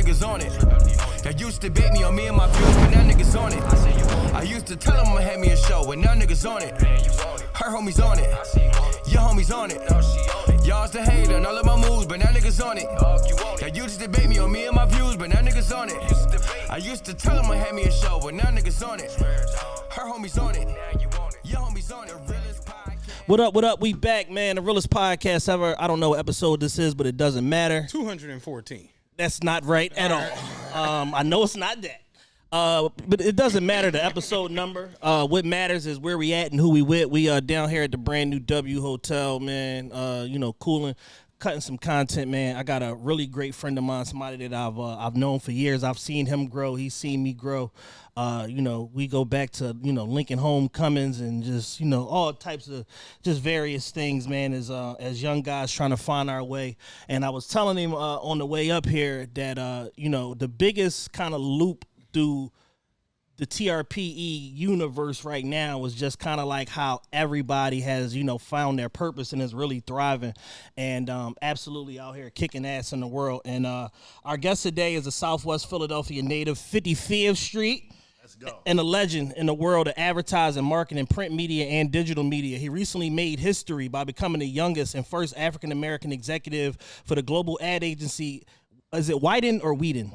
niggas on it. They used to bait me on me and my views, but now niggas on it. I used to tell them I'ma have me a show, but now niggas on it. Her homies on it, your homies on it. Y'all's the hater and all of my moves, but now niggas on it. They used to bait me on me and my views, but now niggas on it. I used to tell them I'ma have me a show, but now niggas on it. Her homies on it, your homies on it. What up, what up? We back, man. The realest podcast ever. I don't know what episode this is, but it doesn't matter. 214. That's not right at all. I know it's not that. But it doesn't matter the episode number. What matters is where we at and who we with. We are down here at the brand new W Hotel, man. Cooling, cutting some content, man. I got a really great friend of mine, somebody that I've known for years. I've seen him grow. He's seen me grow. We go back to, Lincoln Homecomings and just, all types of just various things, man, as young guys trying to find our way. And I was telling him on the way up here that, the biggest kind of loop through the TRPE universe right now is just kind of like how everybody has, found their purpose and is really thriving and absolutely out here kicking ass in the world. And our guest today is a Southwest Philadelphia native, 55th Street. And a legend in the world of advertising, marketing, print media, and digital media. He recently made history by becoming the youngest and first African-American executive for the global ad agency. Is it Wieden or Wieden?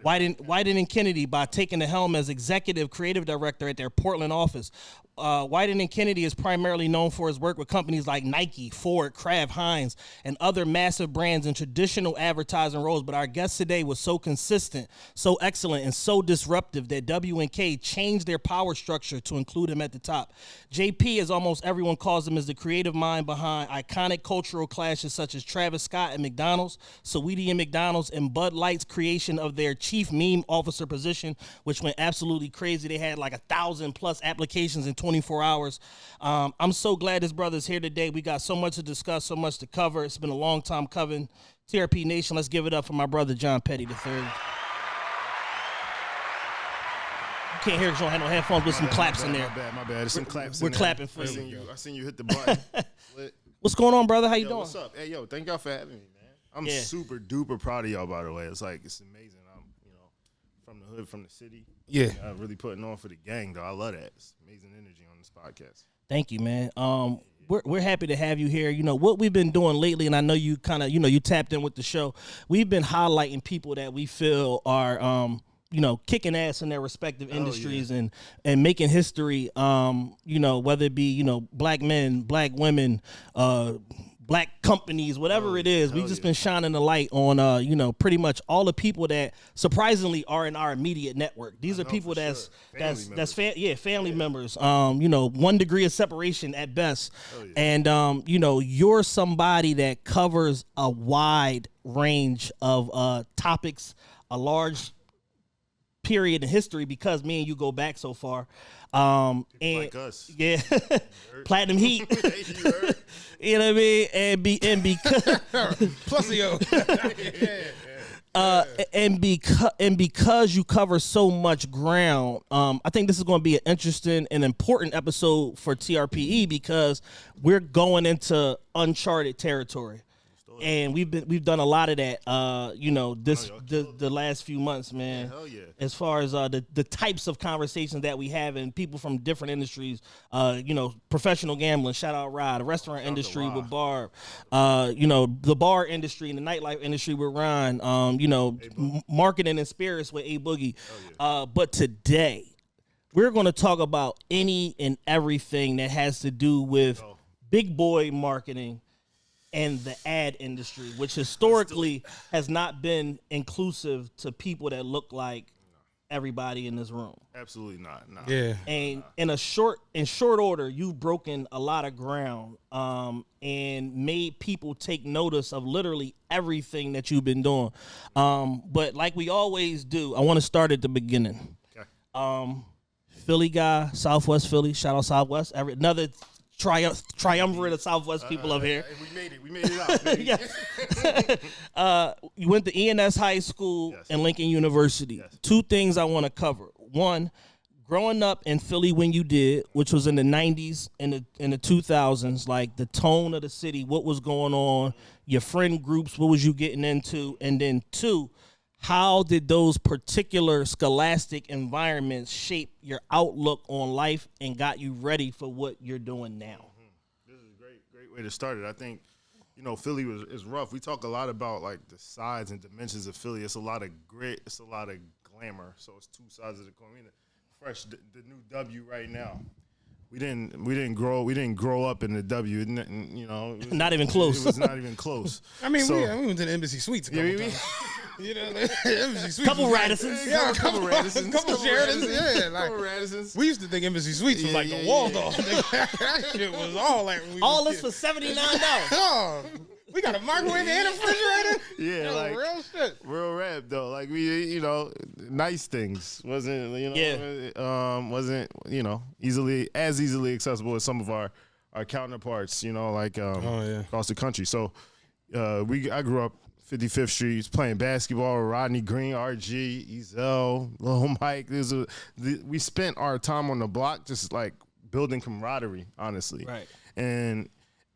Wieden+Kennedy by taking the helm as executive creative director at their Portland office. Wieden+Kennedy is primarily known for his work with companies like Nike, Ford, Kraft, Heinz, and other massive brands in traditional advertising roles. But our guest today was so consistent, so excellent, and so disruptive that W&K changed their power structure to include him at the top. JP, as almost everyone calls him, is the creative mind behind iconic cultural clashes such as Travis Scott and McDonald's, Saweetie and McDonald's, and Bud Light's creation of their chief meme officer position, which went absolutely crazy. They had like 1,000+ applications in 24 hours. I'm so glad this brother's here today. We got so much to discuss, so much to cover. It's been a long time coming. TRPE Nation, let's give it up for my brother John Petty III. You can't hear because you don't have no headphones, but some claps in there. My bad. There's some claps We're in there. clapping for you. I seen you hit the button. What's going on, brother? How you doing? What's up? Hey, yo, thank y'all for having me, man. I'm super duper proud of y'all, by the way. It's amazing. I'm, from the hood, from the city. Yeah. Really putting on for the gang, though. I love that. It's amazing energy on this podcast. Thank you, man. We're happy to have you here. What we've been doing lately, and I know you kind of, you tapped in with the show. We've been highlighting people that we feel are, kicking ass in their respective industries and making history, whether it be, black men, black women, black companies, whatever it is. We've just been shining the light on, pretty much all the people that surprisingly are in our immediate network. These are people family members. 1 degree of separation at best. And, you're somebody that covers a wide range of topics, a large period in history because me and you go back so far. And like us. Yeah. Platinum Heat. You know what I mean? And because plus yo. and because you cover so much ground, I think this is going to be an interesting and important episode for TRPE because we're going into uncharted territory. And we've done a lot of that, the last few months, man. Hell yeah. As far as the types of conversations that we have and people from different industries, professional gambling, shout out Rod, the restaurant industry with Barb, the bar industry and the nightlife industry with Ron, marketing and spirits with A Boogie. But today, we're going to talk about any and everything that has to do with big boy marketing and the ad industry, which historically has not been inclusive to people that look like everybody in this room. Absolutely not. Nah. Yeah. And in short order, you've broken a lot of ground and made people take notice of literally everything that you've been doing. But like we always do, I want to start at the beginning. Okay. Philly guy, Southwest Philly. Shout out Southwest. Another triumvirate of Southwest people up here. We made it out. You went to ENS High School and Lincoln University. Yes. 2 things I want to cover. One, growing up in Philly when you did, which was in the 90s and in the 2000s, like the tone of the city, what was going on, your friend groups, what was you getting into? And then 2, how did those particular scholastic environments shape your outlook on life and got you ready for what you're doing now? This is a great way to start it. I think, Philly is rough. We talk a lot about like the sides and dimensions of Philly. It's a lot of grit. It's a lot of glamour. So it's two sides of the coin. Fresh, the new W right now. We didn't grow up in the W. It was, not even close. It was not even close. I mean, we went to the Embassy Suites a couple times. Embassy Suites. Couple Radissons. Yeah, couple Radissons. Couple Sheratons. Yeah, like, couple Radissons. we used to think Embassy Suites was like the Waldorf. That shit was all like. All this for $79. Oh, we got a microwave and a refrigerator. Yeah, like real shit. Real rap though. Like we, nice things wasn't easily accessible as some of our counterparts. Across the country. So I grew up 55th Street playing basketball with Rodney Green, RG, Ezel, Lil Mike. We spent our time on the block just like building camaraderie, honestly. Right. And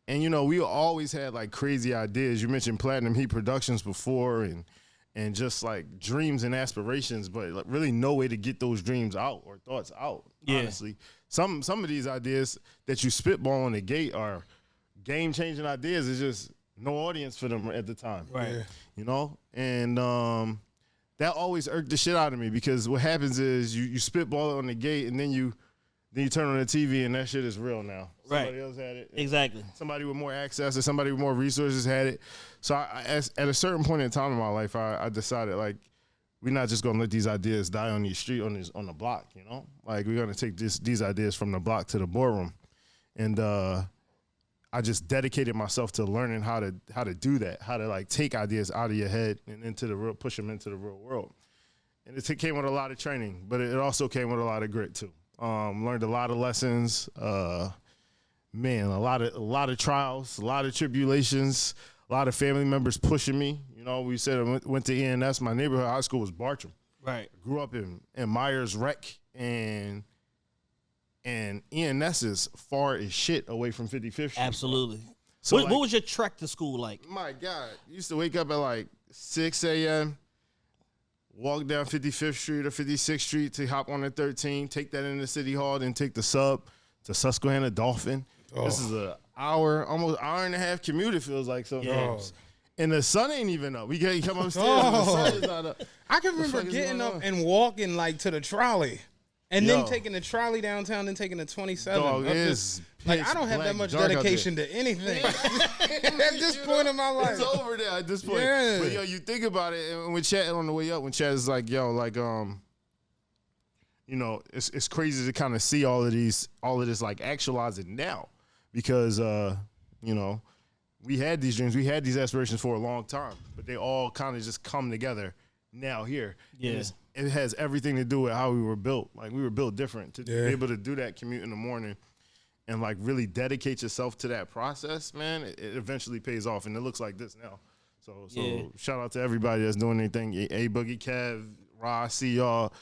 we always had like crazy ideas. You mentioned Platinum Heat Productions before and just like dreams and aspirations, but like really no way to get those dreams out or thoughts out, honestly. Some of these ideas that you spitball on the gate are game-changing ideas. It's just no audience for them at the time. Right. And that always irked the shit out of me because what happens is you spitball it on the gate and then you turn on the TV and that shit is real now. Somebody else had it. Exactly. Somebody with more access or somebody with more resources had it. So at a certain point in time in my life, I decided like we're not just gonna let these ideas die on the street on the block. Like we're gonna take these ideas from the block to the boardroom, and I just dedicated myself to learning how to do that, how to like take ideas out of your head and push them into the real world. And it came with a lot of training, but it also came with a lot of grit too. Learned a lot of lessons. A lot of trials, a lot of tribulations, a lot of family members pushing me. We said I went to ENS. My neighborhood high school was Bartram. Right. I grew up in Myers Rec, and ENS is far as shit away from 55th Street. Absolutely. So what was your trek to school like? My God, used to wake up at like 6 a.m., walk down 55th Street or 56th Street to hop on the 13, take that into City Hall, then take the sub to Susquehanna Dolphin. Oh. This is almost hour and a half commute, it feels like sometimes. And the sun ain't even up. We can't come upstairs and the sun is not up. I can remember getting up and walking like to the trolley. And then taking the trolley downtown, then taking the 27. Dog, I don't have that much dedication to anything at this point in my life. It's over there at this point. Yeah. But you think about it, and when Chad on the way up, when Chad is like, it's crazy to kind of see all of this like actualizing now, because we had these dreams, we had these aspirations for a long time, but they all kind of just come together now here. Yeah. It has everything to do with how we were built. Like we were built different to be able to do that commute in the morning and like really dedicate yourself to that process, man. It eventually pays off, and it looks like this now. So shout out to everybody that's doing anything. A Boogie, Kev, Ra, I see y'all.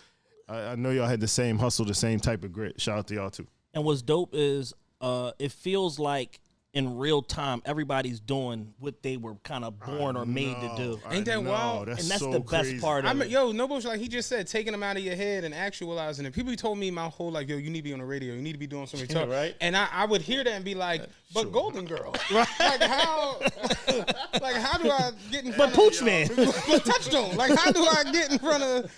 I know y'all had the same hustle, the same type of grit. Shout out to y'all too. And what's dope is it feels like in real time, everybody's doing what they were kind of born or made to do. Ain't that wild? That's and that's so the best crazy. part of it. No bullshit, like he just said, taking them out of your head and actualizing it. People told me my whole life, you need to be on the radio. You need to be doing something talk. Right? And I would hear that and be like, but sure. Golden Girl. Like how do I get in front But Pooch Man. But Touchstone. Like how do I get in front of them?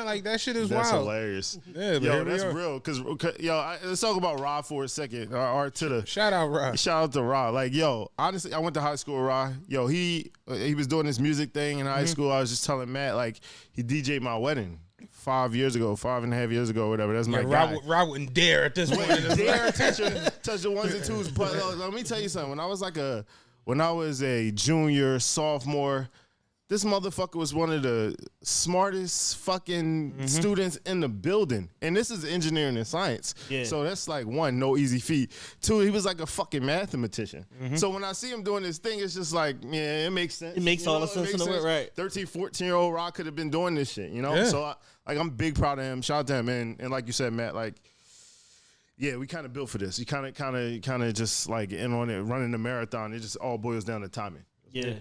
Like that shit is That's wild. hilarious. Yeah, that's real. Cause let's talk about Ra for a second. Shout out Ra. Shout out to Ra. Like, honestly, I went to high school with Ra. He was doing this music thing in high school. I was just telling Matt, like, he DJ'd my wedding 5.5 years ago, whatever. That's my guy. Ra wouldn't dare at this point. Dare touch the ones and twos. But let me tell you something. When I was a junior, sophomore, this motherfucker was one of the smartest fucking students in the building. And this is engineering and science. Yeah. So that's like one, no easy feat. Two, he was like a fucking mathematician. So when I see him doing this thing, it's just like, it makes sense. It makes all the sense in the world, right? 13, 14-year-old Rock could have been doing this shit, Yeah. So I'm big proud of him. Shout out to him. And like you said, Matt, like, yeah, we kind of built for this. You kind of just like in on it, running the marathon. It just all boils down to timing. Yeah.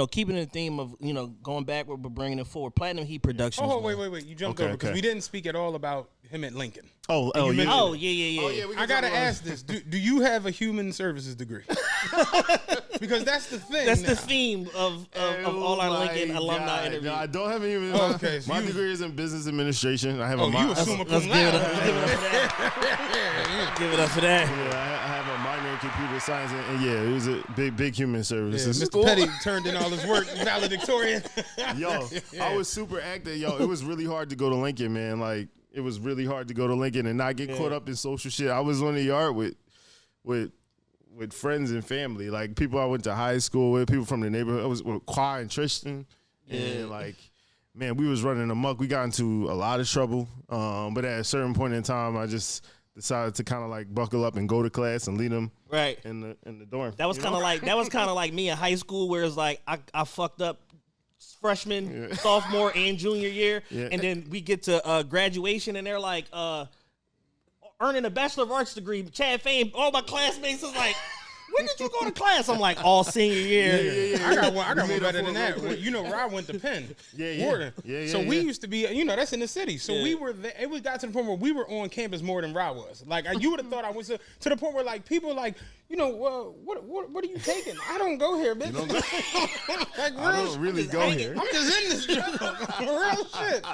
keeping the theme of, going backward but bringing it forward. Platinum Heat Productions. Oh, wait. You jumped over because we didn't speak at all about him at Lincoln. Oh, yeah. Oh, yeah. I got to ask this. Do you have a human services degree? Because that's the thing. That's the theme of all our Lincoln alumni interviews. No, I don't have a human. Okay, so my degree is in business administration. I have a you assume a Let's give it up Give it up for that. Yeah, I have a minor in computer science, and yeah, it was a big human services. Yeah, Mr. Petty turned in all his work, valedictorian. Yo, I was super active. Yo, it was really hard to go to Lincoln, man. Like, it was really hard to go to Lincoln and not get caught up in social shit. I was on the yard with friends and family, like people I went to high school with, people from the neighborhood. I was with Qua and Tristan, and like, man, we was running amok. We got into a lot of trouble, but at a certain point in time, I just decided to kind of like buckle up and go to class and lead them in the dorm. That was kind of like me in high school, where it's like I fucked up freshman, sophomore, and junior year, and then we get to graduation, and they're like earning a Bachelor of Arts degree. Chad Fame, all my classmates is like, when did you go to class? I'm like, all senior year. I got one better than that. Rob went to Penn. Warden. So we used to be, that's in the city. So we were there. It got to the point where we were on campus more than Rob was. Like, you would have thought I was to the point where like people like, well, what are you taking? I don't go here, bitch. Like, I don't really go here. I'm just in this job. Real shit.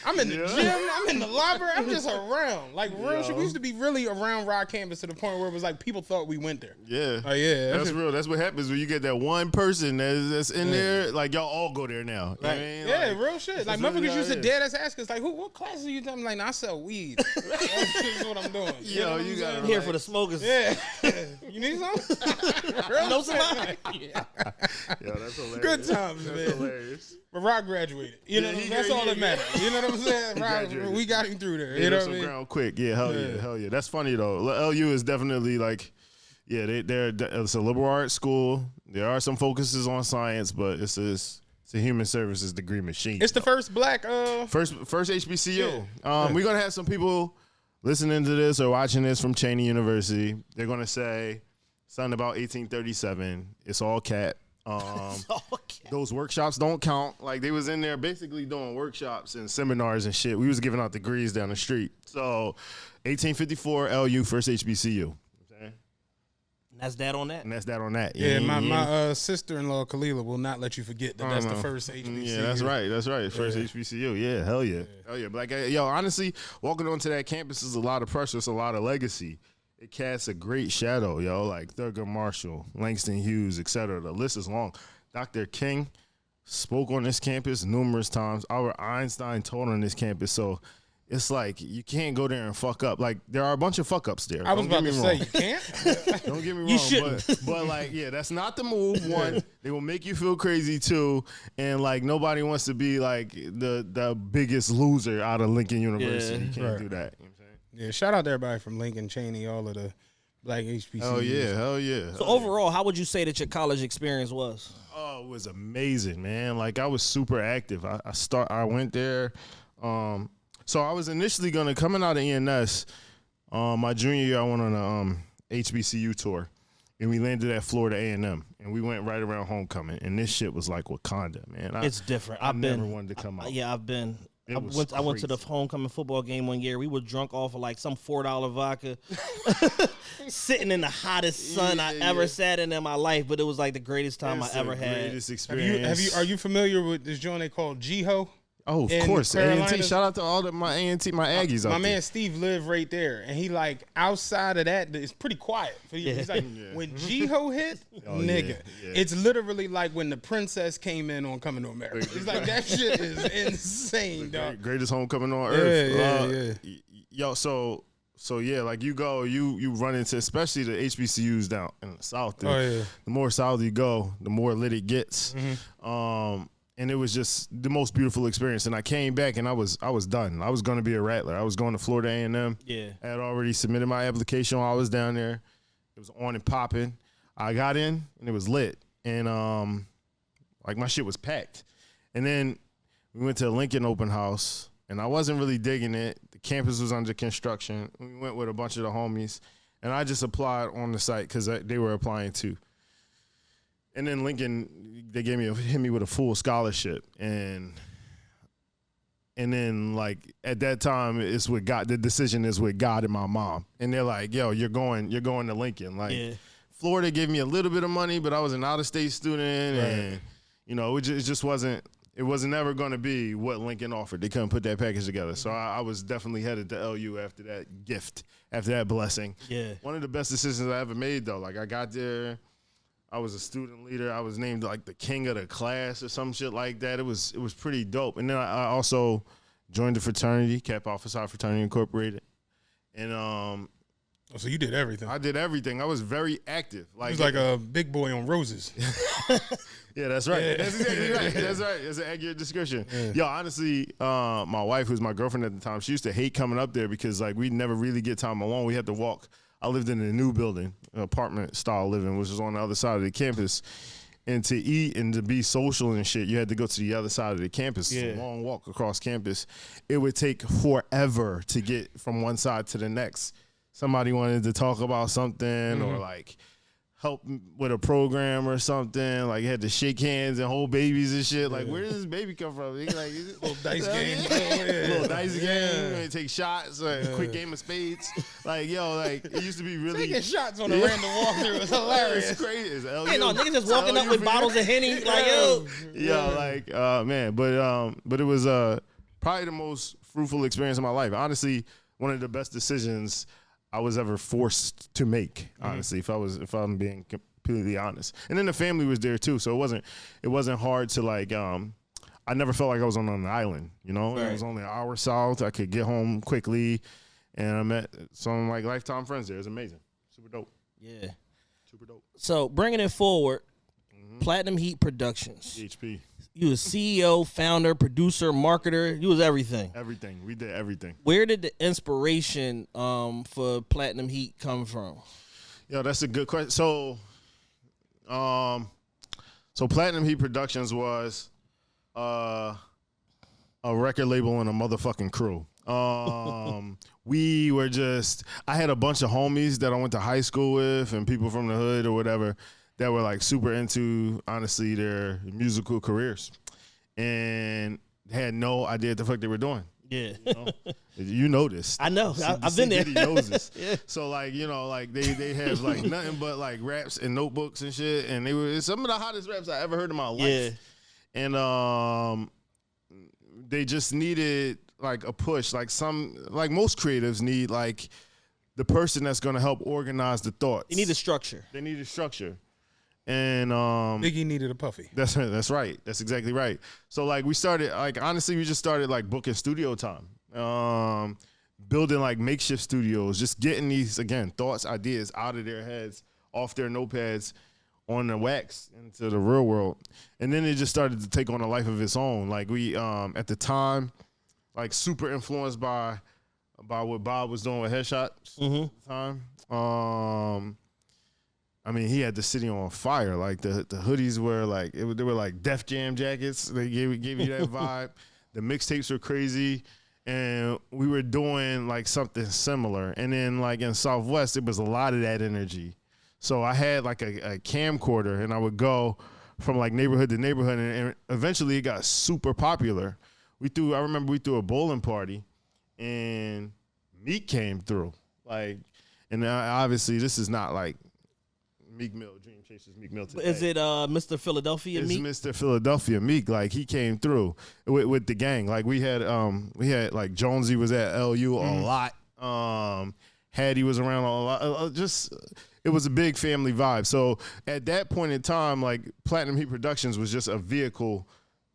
I'm in the gym. I'm in the library. I'm just around. Like, real shit. We used to be really around Rock campus to the point where it was like people thought we went there. Yeah. Oh, yeah. That's real. That's what happens when you get that one person that's in there. Like, y'all all go there now. Right. You know what I mean? Yeah, like, real shit. Like, motherfuckers used to dead ass ask us, like, what classes are you doing? I'm like, I sell weed. That's what I'm doing. Yo, you got I'm here for the smokers. Yeah. You need some? No, somebody. Yo, that's hilarious. Good times, That's man. hilarious. But Rock graduated. That's all that matters. You know what I'm saying? Rock, we got him through there. You know what I mean? Ground quick. Yeah, hell yeah. That's funny though. LU is definitely like, it's a liberal arts school. There are some focuses on science, but it's a human services degree machine. It's the first black first HBCU. We're gonna have some people listening to this or watching this from Cheney University. They're gonna say something about 1837. It's all cat. Those workshops don't count. Like, they was in there basically doing workshops and seminars and shit. We was giving out degrees down the street. So 1854 LU first HBCU. That's that on that. And that's that on that. Yeah, my sister-in-law Kalila will not let you forget that that's the first HBCU. Yeah, that's right. First HBCU. Yeah, hell yeah. But like, honestly, walking onto that campus is a lot of pressure. It's a lot of legacy. It casts a great shadow, like Thurgood Marshall, Langston Hughes, etc. The list is long. Dr. King spoke on this campus numerous times. Albert Einstein taught on this campus. So it's like, you can't go there and fuck up. Like, there are a bunch of fuck ups there. I was about to say, you can't? Don't get me wrong. You shouldn't. But like, that's not the move. One, they will make you feel crazy. Two, and like, nobody wants to be like the biggest loser out of Lincoln University. You can't do that. You know what I'm saying? Yeah, shout out to everybody from Lincoln, Cheney, all of the black HBCUs. Hell yeah. So overall, how would you say that your college experience was? Oh, it was amazing, man. Like, I was super active. I went there. So I was initially coming out of ENS, my junior year, I went on a HBCU tour, and we landed at Florida A&M, and we went right around homecoming, and this shit was like Wakanda, man. It's different. I never wanted to come out. Yeah, I've been. I went to the homecoming football game one year. We were drunk off of like some $4 vodka, sitting in the hottest sun I ever sat in my life. But it was like the greatest time I ever had. Greatest experience. Are you familiar with this joint they call G-Ho? Oh, of course. A&T. Shout out to all my A&T, my Aggies. My man Steve lived right there, and he like outside of that, it's pretty quiet. He's like, when G-Ho hit, it's literally like when the princess came in on Coming to America. It's like, that shit is insane, dog. Greatest homecoming on earth. Yeah. Yo, so like, you go, you run into, especially the HBCUs down in the South. Dude. The more south you go, the more lit it gets. And it was just the most beautiful experience. And I came back and I was done. I was going to be a Rattler. I was going to Florida A&M. Yeah. I had already submitted my application while I was down there. It was on and popping. I got in and it was lit. And like, my shit was packed. And then we went to the Lincoln open house and I wasn't really digging it. The campus was under construction. We went with a bunch of the homies and I just applied on the site because they were applying too. And then Lincoln they hit me with a full scholarship, and then like at that time it's with God. The decision is with God and my mom, and they're like, "Yo, you're going to Lincoln." Like Florida gave me a little bit of money, but I was an out-of-state student, and it just wasn't. It was never going to be what Lincoln offered. They couldn't put that package together. So I was definitely headed to LU after that gift, after that blessing. Yeah. One of the best decisions I ever made, though. Like, I got there. I was a student leader. I was named, like, the king of the class or some shit like that. It was pretty dope. And then I also joined the fraternity, Kappa Alpha Psi Fraternity Incorporated. And so you did everything. I did everything. I was very active. Like, he was like a big boy on roses. Yeah, that's right. Yeah. That's exactly right. That's right. It's an accurate description. Yeah. Yo, honestly, my wife, who's my girlfriend at the time, she used to hate coming up there because like we never really get time alone. We had to walk. I lived in a new building, apartment style living, which was on the other side of the campus. And to eat and to be social and shit, you had to go to the other side of the campus. It's a long walk across campus. It would take forever to get from one side to the next. Somebody wanted to talk about something or like help with a program or something. Like, you had to shake hands and hold babies and shit. Like, where does this baby come from? Like, little dice game. Little dice game. Take shots. Quick game of spades. Like, yo, like, it used to be really. Taking shots on a random walkthrough. It's hilarious. It's crazy. It's hey, no, niggas just walking up with bottles of Henny. Like, yo. Yo, like, man. But it was probably the most fruitful experience of my life. Honestly, one of the best decisions I was ever forced to make, honestly, if I'm being completely honest. And then the family was there too, so it wasn't hard to like I never felt like I was on an island, you know? Right. It was only an hour south. I could get home quickly, and I met some like lifetime friends there. It was amazing. Super dope. Yeah. Super dope. So bringing it forward, Platinum Heat Productions. THP. You was CEO, founder, producer, marketer. You was everything. Everything. We did everything. Where did the inspiration for Platinum Heat come from? Yo, that's a good question. So Platinum Heat Productions was a record label and a motherfucking crew. We were I had a bunch of homies that I went to high school with and people from the hood or whatever that were like super into, honestly, their musical careers and had no idea what the fuck they were doing. Yeah. You know this. I know. I've been there. Knows this. Yeah. So like, you know, like they have like nothing but like raps and notebooks and shit. And they were some of the hottest raps I ever heard in my life. Yeah. And they just needed like a push. Like most creatives need like the person that's gonna help organize the thoughts. They need a structure. They need a structure. And Biggie needed a puffy. That's right. That's exactly right. So like we started like honestly we just started like booking studio time, building like makeshift studios, just getting these again thoughts, ideas out of their heads, off their notepads, on the wax into the real world, and then it just started to take on a life of its own. Like we at the time, like super influenced by what Bob was doing with Headshots at the time. I mean, he had the city on fire. Like the hoodies were like they were like Def Jam jackets. They gave you that vibe. The mixtapes were crazy, and we were doing like something similar. And then like in Southwest, it was a lot of that energy. So I had like a camcorder, and I would go from like neighborhood to neighborhood, and eventually it got super popular. I remember we threw a bowling party, and Meek came through. Like, and obviously this is not like Meek Mill, Dream Chasers Meek Mill today. Is it Mr. Philadelphia Meek? It's Mr. Philadelphia Meek. Like he came through with the gang. Like we had like Jonesy was at LU a lot. Hattie was around a lot. It was a big family vibe. So at that point in time, like Platinum Heat Productions was just a vehicle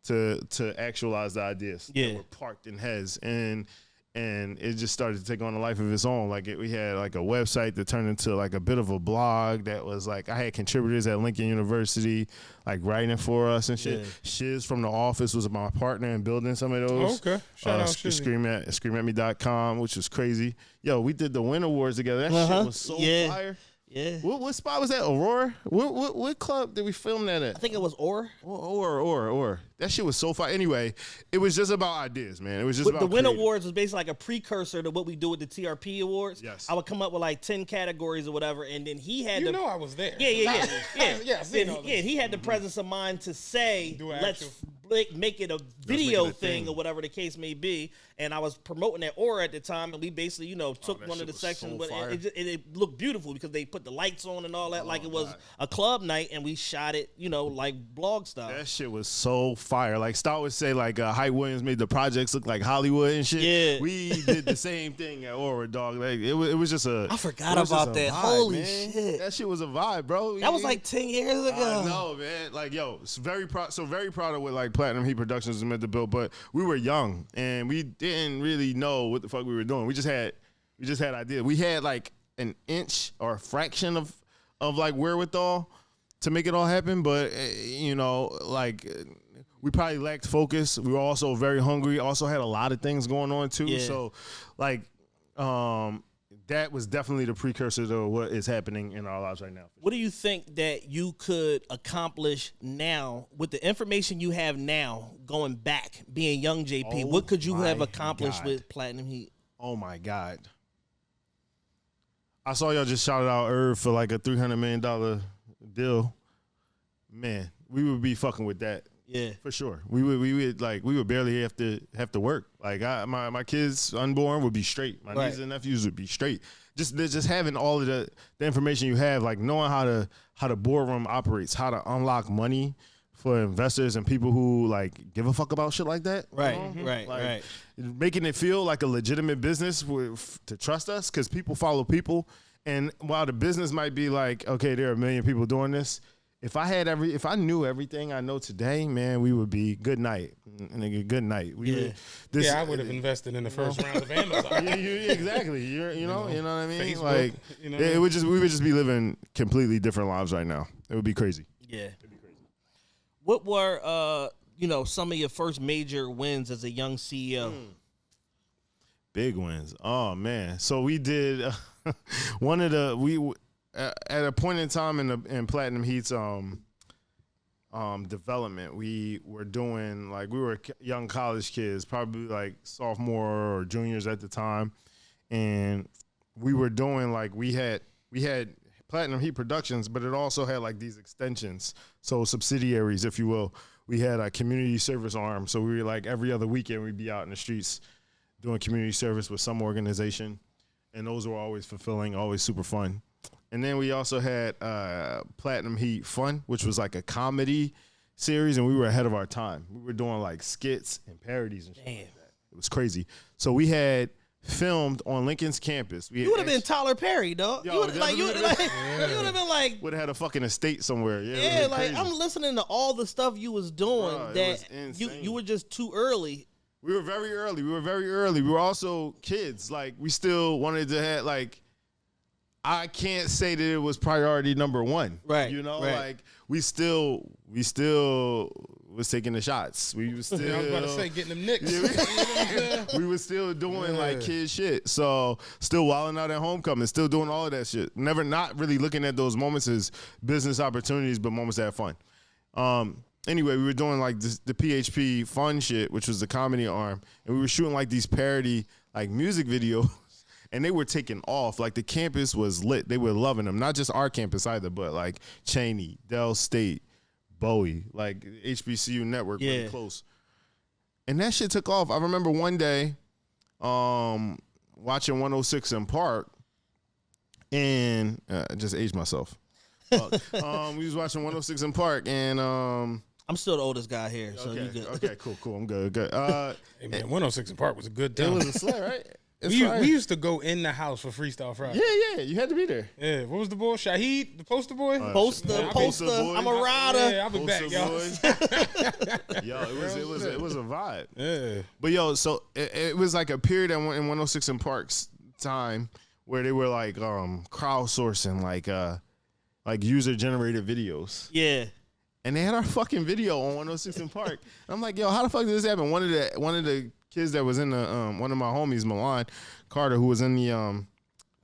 to actualize the ideas that were parked in heads, and it just started to take on a life of its own. Like we had like a website that turned into like a bit of a blog that was like, I had contributors at Lincoln University like writing for us and shit. Shiz from The Office was my partner in building some of those. Okay. Shout out screamatme.com, which was crazy. Yo, we did the Win Awards together. That shit was so fire. Yeah. What spot was that? Aurora? What club did we film that at? I think it was Or. Or. That shit was so far. Anyway, it was just about ideas, man. It was just about the Win creative. Awards was basically like a precursor to what we do with the TRPE Awards. Yes. I would come up with like 10 categories or whatever, and then he had You know I was there. Yeah. Yeah, He had the presence of mind to say, Do an let's actual- make it a video thing or whatever the case may be. And I was promoting that Aura at the time, and we basically, took that one of shit the was sections, so but fire. it looked beautiful because they put the lights on and all that, like it was a club night, and we shot it, like blog style. That shit was so fire. Like Stoute would say, like Hype Williams made the projects look like Hollywood and shit. Yeah. We did the same thing at Aura, dog. Like it was just a. I forgot about that. Holy shit. That shit was a vibe, bro. That was like 10 years ago. No, man. Like, yo, very proud of what like Platinum Heat Productions was meant to build. But we were young and we didn't really know what the fuck we were doing. We just had ideas. We had like an inch or a fraction of like wherewithal to make it all happen. But we probably lacked focus. We were also very hungry. Also had a lot of things going on too. Yeah. So like that was definitely the precursor to what is happening in our lives right now. What do you think that you could accomplish now with the information you have now, going back, being young JP? What could you have accomplished with Platinum Heat? Oh, my God. I saw y'all just shouted out Irv for like a $300 million deal. Man, we would be fucking with that. Yeah, for sure. We would barely have to work. Like my kids unborn would be straight. My nieces and nephews would be straight. Just having all of the information you have, like knowing how the boardroom operates, how to unlock money for investors and people who like give a fuck about shit like that. Right, right. Making it feel like a legitimate business to trust us, because people follow people. And while the business might be like, okay, there are 1 million people doing this. If I knew everything I know today, man, we would be good night. Nigga, good night. I would have invested in the first round of Amazon. Exactly. You know what I mean? Facebook, like we would just be living completely different lives right now. It would be crazy. Yeah. It'd be crazy. What were some of your first major wins as a young CEO? Big wins. Oh man. So we did at a point in time in Platinum Heat's development, we were doing we were young college kids, probably like sophomore or juniors at the time, and we were doing we had Platinum Heat Productions, but it also had like these extensions, so subsidiaries, if you will. We had a community service arm, so we were like every other weekend we'd be out in the streets doing community service with some organization, and those were always fulfilling, always super fun. And then we also had Platinum Heat Fun, which was like a comedy series, and we were ahead of our time. We were doing like skits and parodies and shit like that. It was crazy. So we had filmed on Lincoln's campus. You would have been Tyler Perry, dog. You would have been like would have had a fucking estate somewhere. Yeah, like I'm listening to all the stuff you was doing. Bro, that you were just too early. We were very early. We were also kids. Like we still wanted to have like. I can't say that it was priority number one. Right. Like we still was taking the shots. We was still I was about to say getting them nicks. We were still doing like kid shit. So still wilding out at homecoming, still doing all of that shit. Never not really looking at those moments as business opportunities, but moments that have fun. Anyway, we were doing like the PHP fun shit, which was the comedy arm, and we were shooting like these parody like music videos. And they were taking off. Like the campus was lit. They were loving them. Not just our campus either, but like Cheney, Dell State, Bowie, like HBCU network, really close. And that shit took off. I remember one day watching 106 in Park, and I just aged myself. We was watching 106 in Park, and I'm still the oldest guy here, so you good. Okay, cool. I'm good. Hey man, 106 in Park was a good time. It was a slay, right? We used to go in the house for Freestyle Friday. Yeah, you had to be there. Yeah, what was the boy? Shahid, the poster boy? Poster. I'm a rider. Yeah, I'll be back, y'all. Yo, it was a vibe. Yeah. But yo, so it was like a period in 106 in Park's time where they were like crowdsourcing like user generated videos. Yeah. And they had our fucking video on 106 in Park. And I'm like, yo, how the fuck did this happen? One of the kids that was in the one of my homies, Milan Carter, who was in the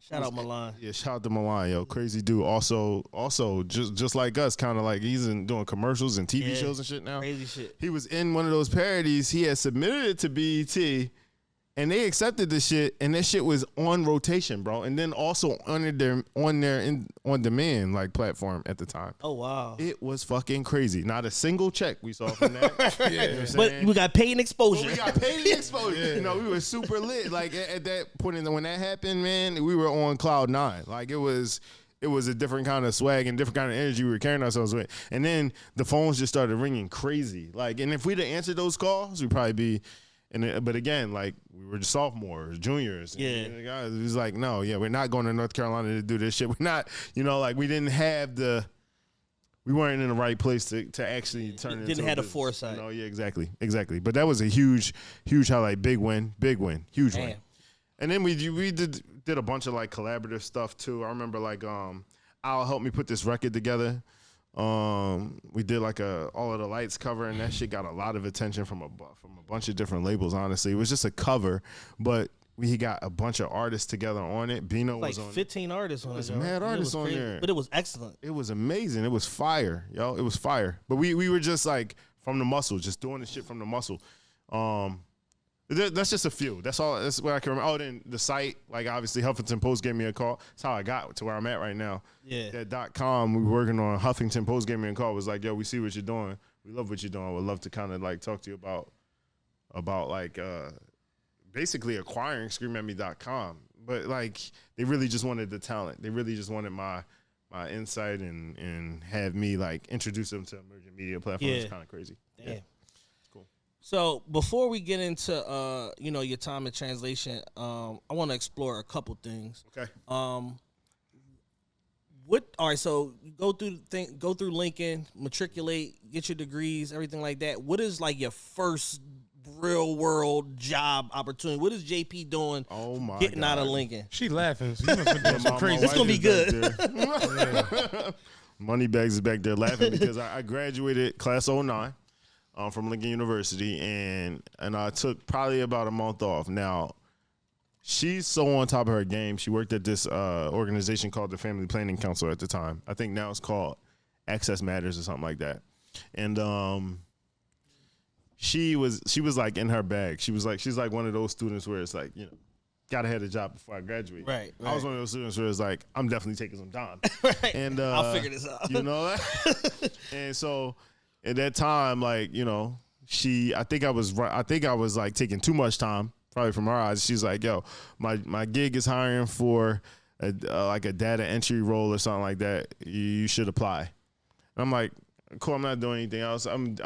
Shout out Milan. Yeah, shout out to Milan, yo, crazy dude. Also, just like us, kind of like he's doing commercials and TV shows and shit now. Crazy shit. He was in one of those parodies. He had submitted it to BET, and they accepted the shit, and that shit was on rotation, bro. And then also on their on demand like platform at the time. Oh wow, it was fucking crazy. Not a single check we saw from that. You know what I'm but we got paid in exposure. But we got paid in exposure. You know, we were super lit. Like at that point, when that happened, man, we were on cloud 9. Like it was a different kind of swag and different kind of energy we were carrying ourselves with. And then the phones just started ringing crazy. Like, and if we'd have answered those calls, we'd probably be. But again, like we were just sophomores, juniors. And the guys was like, no, we're not going to North Carolina to do this shit. We're not, like we didn't have we weren't in the right place to actually turn it. Didn't have the foresight. Exactly. But that was a huge highlight, big win, huge win. And then we did a bunch of like collaborative stuff too. I remember like Al helped me put this record together. We did like All of the Lights cover, and that shit got a lot of attention from a bunch of different labels. Honestly, it was just a cover, but we got a bunch of artists together on it. Bino was on 15 artists on it. There's mad artists on there, but it was excellent. It was amazing. It was fire, yo. It was fire. But we were just like from the muscle, just doing the shit from the muscle. That's just a few. That's all. That's what I can remember. Oh, then the site, like obviously Huffington Post gave me a call. That's how I got to where I'm at right now. Yeah. That .com we were working on. Huffington Post gave me a call. Was like, yo, we see what you're doing. We love what you're doing. Would love to kind of like talk to you about like basically acquiring screamatme.com. But like they really just wanted the talent. They really just wanted my insight and have me like introduce them to emerging media platforms. It's kind of crazy. Damn. Yeah. So before we get into your time in translation, I want to explore a couple things. Okay. All right, so you go through Lincoln, matriculate, get your degrees, everything like that. What is like your first real world job opportunity? What is JP doing? Oh my getting God. out of Lincoln? She laughing. So you must have done some crazy. It's gonna be good. Moneybags is back there laughing because I graduated class 09. From Lincoln University, and I took probably about a month off. Now, she's so on top of her game. She worked at this organization called the Family Planning Council at the time. I think now it's called Access Matters or something like that. And she was like in her bag. She's like one of those students where it's like, gotta have a job before I graduate. Right. I was one of those students where it's like, I'm definitely taking some time. Right. And I'll figure this out. And so at that time, like, I think I was like taking too much time, probably from her eyes. She's like, yo, my gig is hiring for like a data entry role or something like that. You should apply. And I'm like, cool, I'm not doing anything else. I'm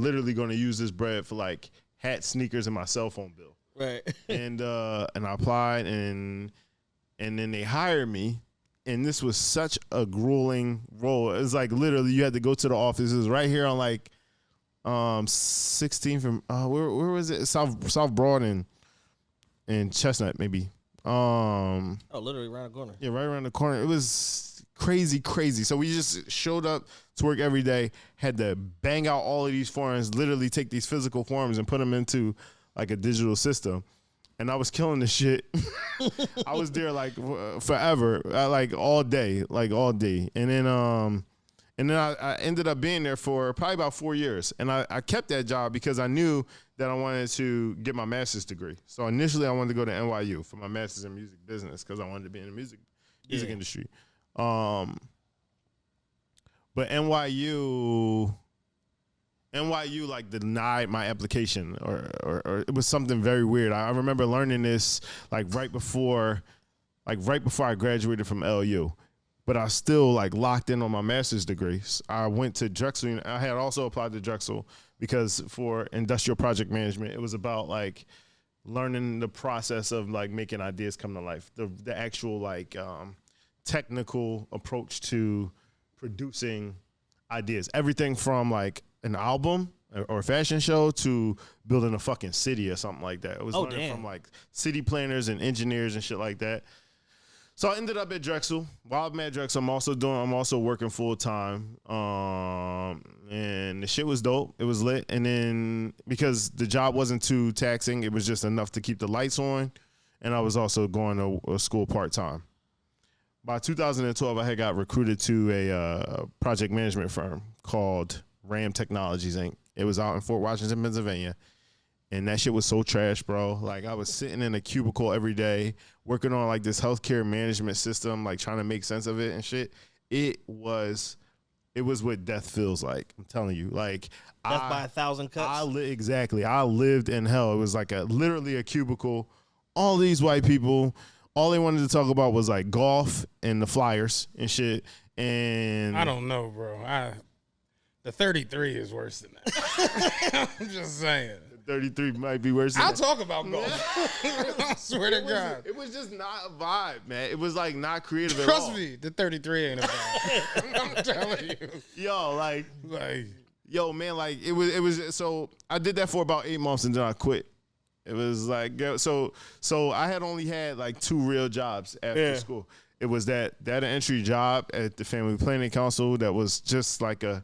literally going to use this bread for like hat, sneakers, and my cell phone bill. Right. And I applied, and then they hired me. And this was such a grueling role. It was like literally you had to go to the office. It was right here on like 16th from where was it? South Broad and Chestnut maybe. Literally around the corner. Yeah, right around the corner. It was crazy. So we just showed up to work every day, had to bang out all of these forms, literally take these physical forms and put them into like a digital system. And I was killing the shit. I was there like forever, like all day. And then I ended up being there for probably about 4 years. And I kept that job because I knew that I wanted to get my master's degree. So initially I wanted to go to NYU for my master's in music business because I wanted to be in the music industry. But NYU like denied my application or it was something very weird. I remember learning this like right before I graduated from LU, but I still like locked in on my master's degree. I went to Drexel. I had also applied to Drexel because for industrial project management, it was about like learning the process of like making ideas come to life, the actual like technical approach to producing ideas, everything from like an album or a fashion show to building a fucking city or something like that. It was learning from like city planners and engineers and shit like that. So I ended up at Drexel. While I'm at Drexel, I'm also working full time. And the shit was dope. It was lit. And then because the job wasn't too taxing, it was just enough to keep the lights on. And I was also going to school part time. by 2012, I had got recruited to a project management firm called Ram Technologies Inc. It was out in Fort Washington, Pennsylvania. And that shit was so trash, bro. Like, I was sitting in a cubicle every day working on, like, this healthcare management system, like, trying to make sense of it and shit. It was what death feels like. I'm telling you. Like, Death by 1,000 cuts? Exactly. I lived in hell. It was like literally a cubicle. All these white people, all they wanted to talk about was like golf and the Flyers and shit. And I don't know, bro. The 33 is worse than that. I'm just saying. 33 might be worse than I'll that. talk about golf. I swear to God. It was just not a vibe, man. It was like not creative at all. Trust me, the 33 ain't a vibe. I'm telling you. Yo, yo, man, like it was. So I did that for about 8 months and then I quit. It was like, so I had only had like 2 real jobs after school. It was that data entry job at the Family Planning Council that was just like it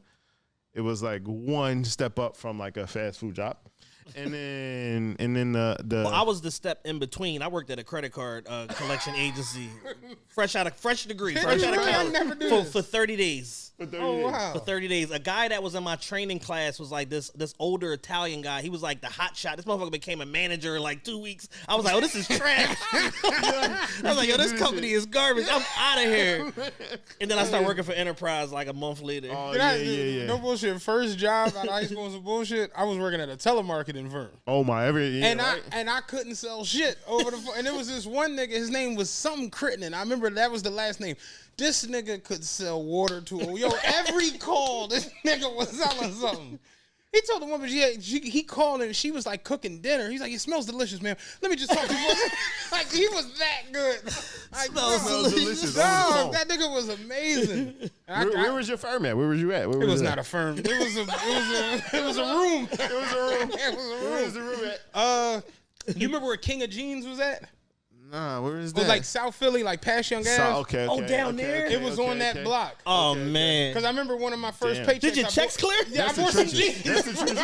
was like one step up from like a fast food job. And then the Well, I was the step in between. I worked at a credit card collection agency, fresh degree, fresh out of college for 30 days. Wow. For 30 days. A guy that was in my training class was like this older Italian guy. He was like the hot shot. This motherfucker became a manager in like 2 weeks. I was like, oh, this is trash. I was like, yo, this company is garbage. I'm out of here. And then I started working for Enterprise like a month later. Oh, yeah. No bullshit. First job out of high school was some bullshit. I was working at a telemarketing firm. Oh my, and I couldn't sell shit over the phone. And there was this one nigga, his name was something Crittenden. I remember that was the last name. This nigga could sell water to every call this nigga was selling something. He told the woman he called and she was like cooking dinner. He's like, it smells delicious, man. Let me just talk to you. Like, he was that good. Like, smells delicious. Dog, that nigga was amazing. Where was your firm at? Where was you at? It was not a firm. It was a room. It was a room. Where was the room at? You remember where King of Jeans was at? Nah, where is that? It was like South Philly, like past Young Ave. Okay. Down there? It was on that block. Oh, man. Because I remember one of my first paychecks. Did your checks clear? Yeah, I bought some jeans. That's the truth.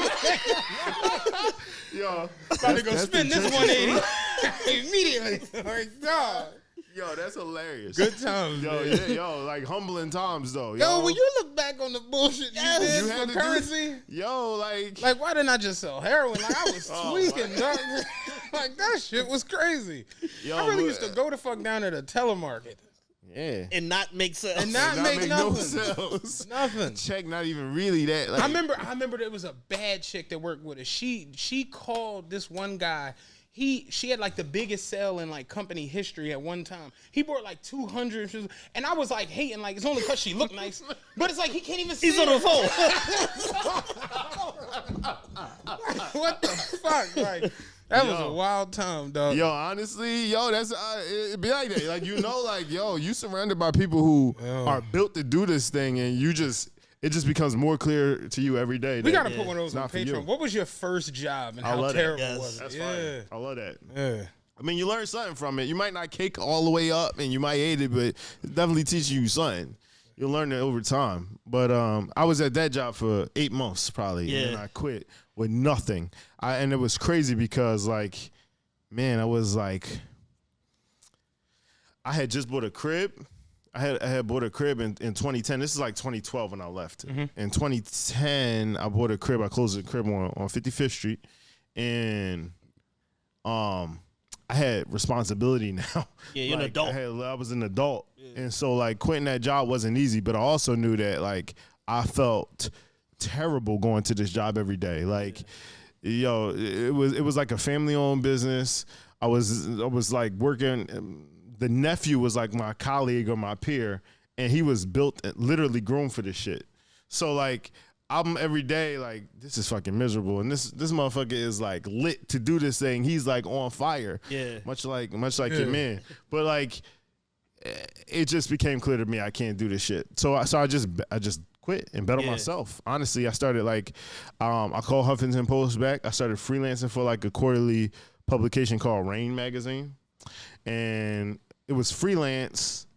Yo, about to go spend this 180 immediately. Like, dog. Yo, that's hilarious. Good times. Yo, like humbling times though. Yo, when you look back on the bullshit you did you had for to currency, like why didn't I just sell heroin? Like, I was tweaking, dog. Like, that shit was crazy. Yo, I really used to go the fuck down to the telemarket. Yeah. And not make sales. And not make nothing. No sales. Nothing. Check not even really that. Like, I remember there was a bad chick that worked with us. She called this one guy. She had like the biggest sale in like company history at one time. He bought like 200 shoes, and I was like hating, like it's only because she looked nice, but it's like he can't even see. He's on the phone. What the fuck? Like, that was a wild time, dog. Yo, honestly, that's it be like that. Like, like, yo, you surrounded by people who are built to do this thing, and it just becomes more clear to you every day. We gotta put one of those on for you. Patreon. What was your first job and how terrible was it? That's fine. I love that. Yeah. I mean, you learn something from it. You might not cake all the way up, and you might hate it, but it definitely teaches you something. You'll learn it over time. But I was at that job for 8 months probably, and then I quit with nothing. And it was crazy because, like, man, I was like, I had just bought a crib. I had bought a crib in 2010. This is like 2012 when I left. Mm-hmm. In 2010, I bought a crib. I closed the crib on 55th Street, and I had responsibility now. Yeah, you're an adult. I was an adult, and so like quitting that job wasn't easy. But I also knew that like I felt terrible going to this job every day. Like, yo, it was like a family-owned business. I was like working. The nephew was like my colleague or my peer, and he was built, literally groomed for this shit. So like, I'm every day like, this is fucking miserable, and this motherfucker is like lit to do this thing. He's like on fire, much like your man. But like, it just became clear to me I can't do this shit. So I just quit and bet on myself. Honestly, I started like, I called Huffington Post back. I started freelancing for like a quarterly publication called Rain Magazine, and it was freelance,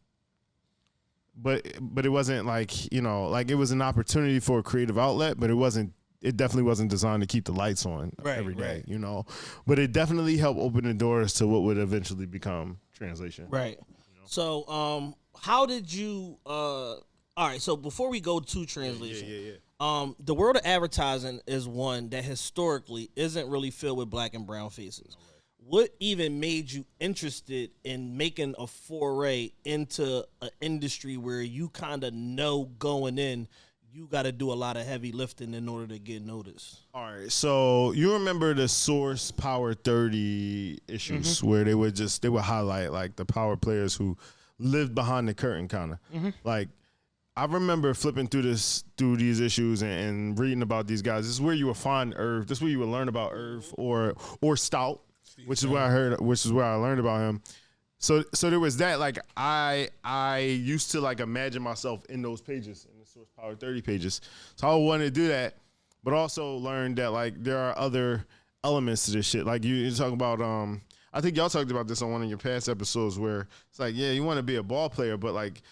but it wasn't like, like it was an opportunity for a creative outlet, but it definitely wasn't designed to keep the lights on every day, But it definitely helped open the doors to what would eventually become translation. Right. So, how did you? All right. So before we go to translation, the world of advertising is one that historically isn't really filled with black and brown faces. What even made you interested in making a foray into an industry where you kind of know going in, you got to do a lot of heavy lifting in order to get noticed? All right, so you remember the Source Power 30 issues where they would highlight like the power players who lived behind the curtain, kind of like. I remember flipping through these issues and reading about these guys. This is where you would find Irv. This is where you would learn about Irv or Stoute, which is where I learned about him. So there was that. Like I used to like imagine myself in those pages, in the Source Power 30 pages. So I wanted to do that, but also learned that like there are other elements to this shit. Like you talk about I think y'all talked about this on one of your past episodes where it's like, yeah, you want to be a ball player, but like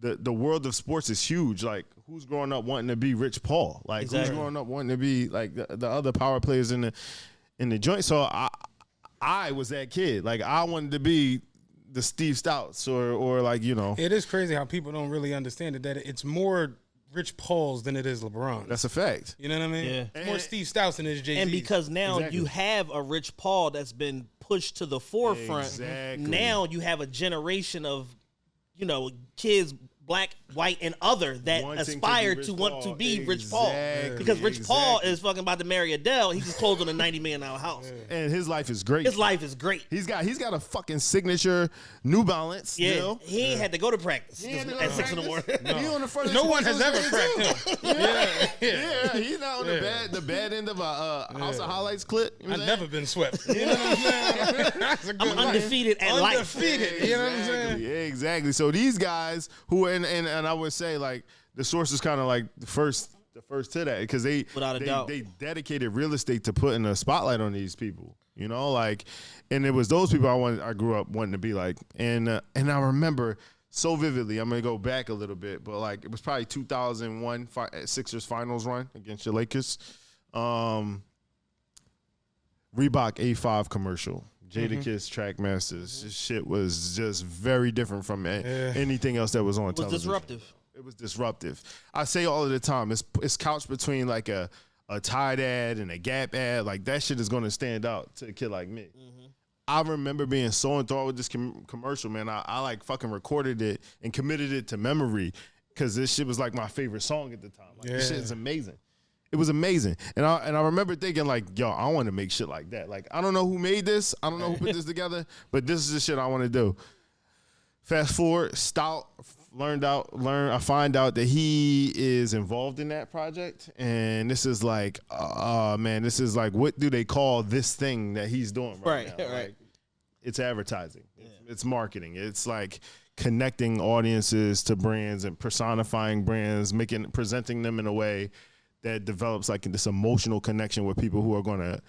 the world of sports is huge. Like, who's growing up wanting to be Rich Paul? Like, who's growing up wanting to be like the other power players in the joint? So I was that kid. Like, I wanted to be the Steve Stoutes or like, you know. It is crazy how people don't really understand it, that it's more Rich Pauls than it is LeBron. That's a fact. You know what I mean? Yeah. It's more Steve Stoutes than it is Jay-Z. And because now you have a Rich Paul that's been pushed to the forefront. Exactly. Now you have a generation of, you know, kids, black, white, and other that aspire to want to be Rich Paul. Because Rich Paul is fucking about to marry Adele. He just closed on a $90 million house. And his life is great. His life is great. He's got a fucking signature New Balance. Yeah. Still. He ain't had to go to practice at 6 in the morning. No one has ever cracked him. Yeah, he's not on the bad end of a House of Highlights clip. You know I've never been swept. You know what I'm saying? That's a good I'm undefeated at life. Undefeated. You know what I'm saying? Yeah, exactly. So these guys who and I would say like the Source is kind of like the first to that because they dedicated real estate to putting a spotlight on these people. You know, like, and it was those people I grew up wanting to be like, and I remember so vividly. I'm gonna go back a little bit, but like it was probably 2001 Sixers finals run against the Lakers. Reebok A5 commercial. Jadakiss Trackmasters. This shit was just very different from anything else that was on television. Disruptive. It was disruptive. I say all of the time, it's couched between like a Tide ad and a Gap ad. Like that shit is going to stand out to a kid like me. I remember being so enthralled with this commercial, man. I like fucking recorded it and committed it to memory because this shit was like my favorite song at the time. Like, this shit is amazing. It was amazing. And I remember thinking like, yo, I want to make shit like that. Like, I don't know who made this. I don't know who put this together, but this is the shit I want to do. Fast forward, Stoute I find out that he is involved in that project. And this is like, man, this is like, what do they call this thing that he's doing right now? Like, it's advertising. It's marketing. It's like connecting audiences to brands and personifying brands, presenting them in a way that develops like this emotional connection with people who are going to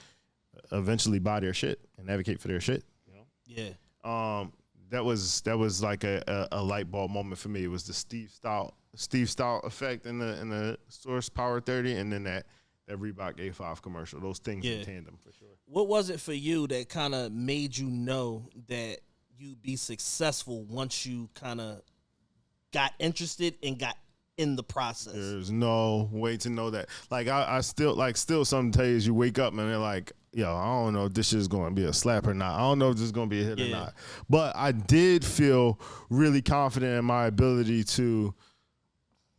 eventually buy their shit and advocate for their shit. You know? Yeah. That was like a light bulb moment for me. It was the Steve Stoute effect in the Source Power 30, and then that Reebok A5 commercial. Those things in tandem for sure. What was it for you that kind of made you know that you'd be successful once you kind of got interested and got in the process? There's no way to know that. Like I still some days you wake up and they're like, yo, I don't know if this shit is going to be a slap or not. I don't know if this is going to be a hit or not. But I did feel really confident in my ability to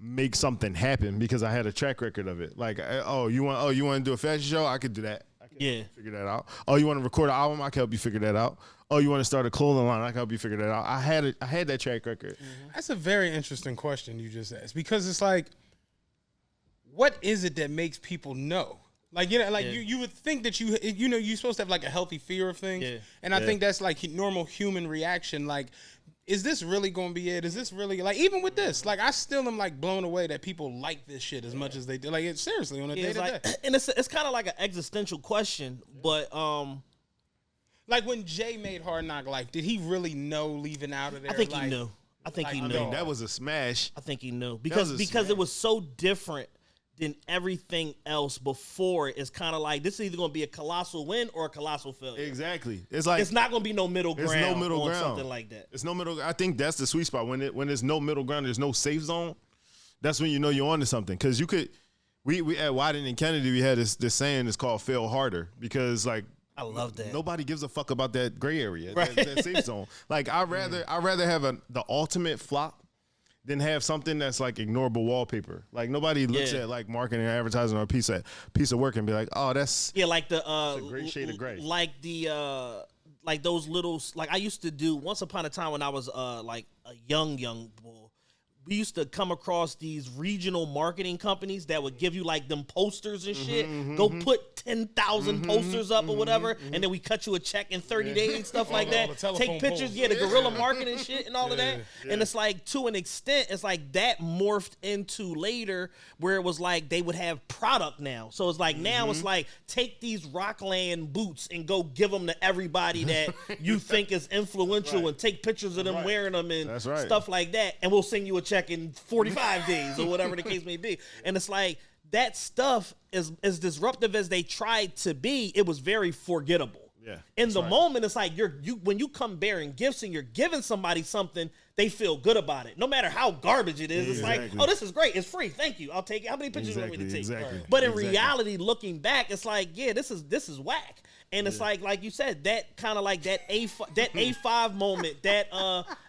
make something happen because I had a track record of it. Like, you want to do a fashion show? I could do that. I can figure that out. Oh, you want to record an album? I can help you figure that out. Oh, you want to start a clothing line? I can help you figure that out. I had that track record. That's a very interesting question you just asked because it's like, what is it that makes people know? Like, you know, like you would think that you're supposed to have like a healthy fear of things. Yeah. And I think that's like normal human reaction. Like, is this really going to be it? Is this really like, even with this, like I still am like blown away that people like this shit as much as they do. Like it's seriously on a day to day. And it's kind of like an existential question, but like when Jay made Hard Knock Life, did he really know leaving out of there? I think he knew. I think he knew. That was a smash. I think he knew because it was so different then everything else before it is kind of like this is either going to be a colossal win or a colossal failure. Exactly. It's like it's not going to be no middle ground. There's no middle on ground. Something like that. It's no middle. I think that's the sweet spot when there's no middle ground. There's no safe zone. That's when you know you're onto something. Because you could, we at Wieden+Kennedy we had this saying. It's called fail harder because like. I love that. Nobody gives a fuck about that gray area, right. that safe zone. Like I'd rather have the ultimate flop than have something that's like ignorable wallpaper. Like nobody looks at like marketing or advertising or a piece of work and be like, oh, that's like the a great shade of gray. Like the like those little like I used to do once upon a time when I was like a young bull. We used to come across these regional marketing companies that would give you like them posters and shit. Go put 10,000 posters up or whatever, and then we cut you a check in 30 days, stuff like that. Take pictures, the guerrilla marketing shit and all of that. And it's like to an extent, it's like that morphed into later where it was like they would have product now. So it's like now it's like take these Rockland boots and go give them to everybody that you think is influential and take pictures of them wearing them and stuff like that, and we'll send you a check in 45 days or whatever the case may be. And it's like that stuff is as disruptive as they tried to be, it was very forgettable. Yeah. In the moment, it's like when you come bearing gifts and you're giving somebody something, they feel good about it. No matter how garbage it is, it's like, oh, this is great. It's free. Thank you. I'll take it. How many pictures do you want me to take? Exactly. But in reality, looking back, it's like, this is whack. And it's like you said, that kind of like that A5 moment, that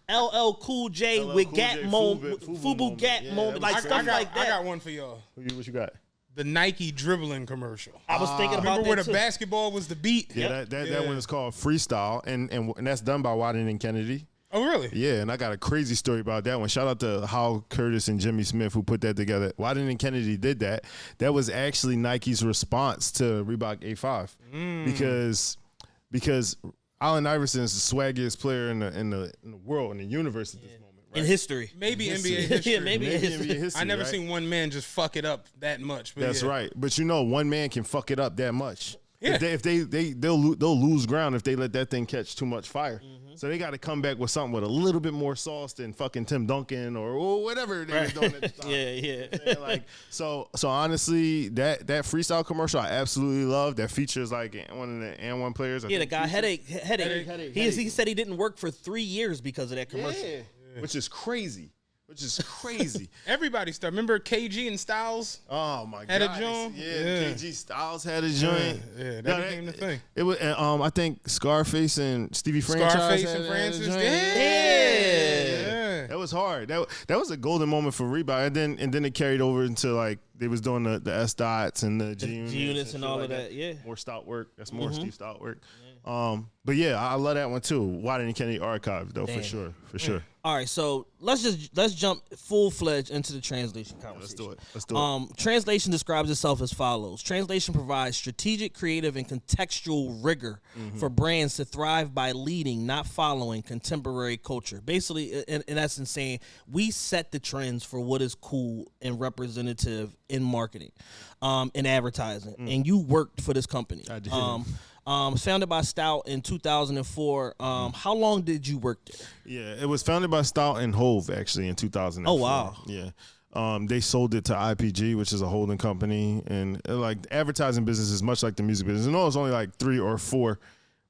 LL Cool J with Gap moment, Fubu Gap moment, like stuff like that. I got one for y'all. What you got? The Nike dribbling commercial. I was thinking about remember that where the basketball was the beat. Yeah, that one is called Freestyle, and that's done by Wieden+Kennedy. Oh, really? Yeah, and I got a crazy story about that one. Shout out to Hal Curtis and Jimmy Smith who put that together. Wieden+Kennedy did that. That was actually Nike's response to Reebok A5 because Allen Iverson is the swaggiest player in the world, in the universe at this moment. Right? In history. Maybe NBA history. Yeah, maybe in history. I never seen one man just fuck it up that much. But That's right. But one man can fuck it up that much. Yeah. If they'll lose ground if they let that thing catch too much fire. So they got to come back with something with a little bit more sauce than fucking Tim Duncan or whatever they were doing at the time. Yeah. Like so honestly, that freestyle commercial I absolutely love. That features like one of the N1 players. The guy headache. He said he didn't work for 3 years because of that commercial. Yeah. Which is crazy. Everybody started. Remember KG and Styles? Oh my god, had a joint. Yeah, KG Styles had a joint. Yeah, that became the thing. It was, I think Scarface and Stevie Franchise. Francis. Yeah. That was hard. That was a golden moment for Reebok, and then it carried over into like they was doing the S dots and the G units and all of that. Yeah, more Stoute work. That's more Steve Stoute work. But yeah, I love that one too. Wieden+Kennedy archive though, for sure. All right, so let's jump full-fledged into the translation conversation. Let's do it. Translation describes itself as follows. Translation provides strategic, creative, and contextual rigor for brands to thrive by leading, not following, contemporary culture. Basically, in essence, saying we set the trends for what is cool and representative in marketing, in advertising, and you worked for this company. I did. Founded by Stoute in 2004. How long did you work there? Yeah, it was founded by Stoute and Hove actually in 2004. Oh wow. Yeah. They sold it to IPG, which is a holding company, and like the advertising business is much like the music business. No, it's only like 3 or 4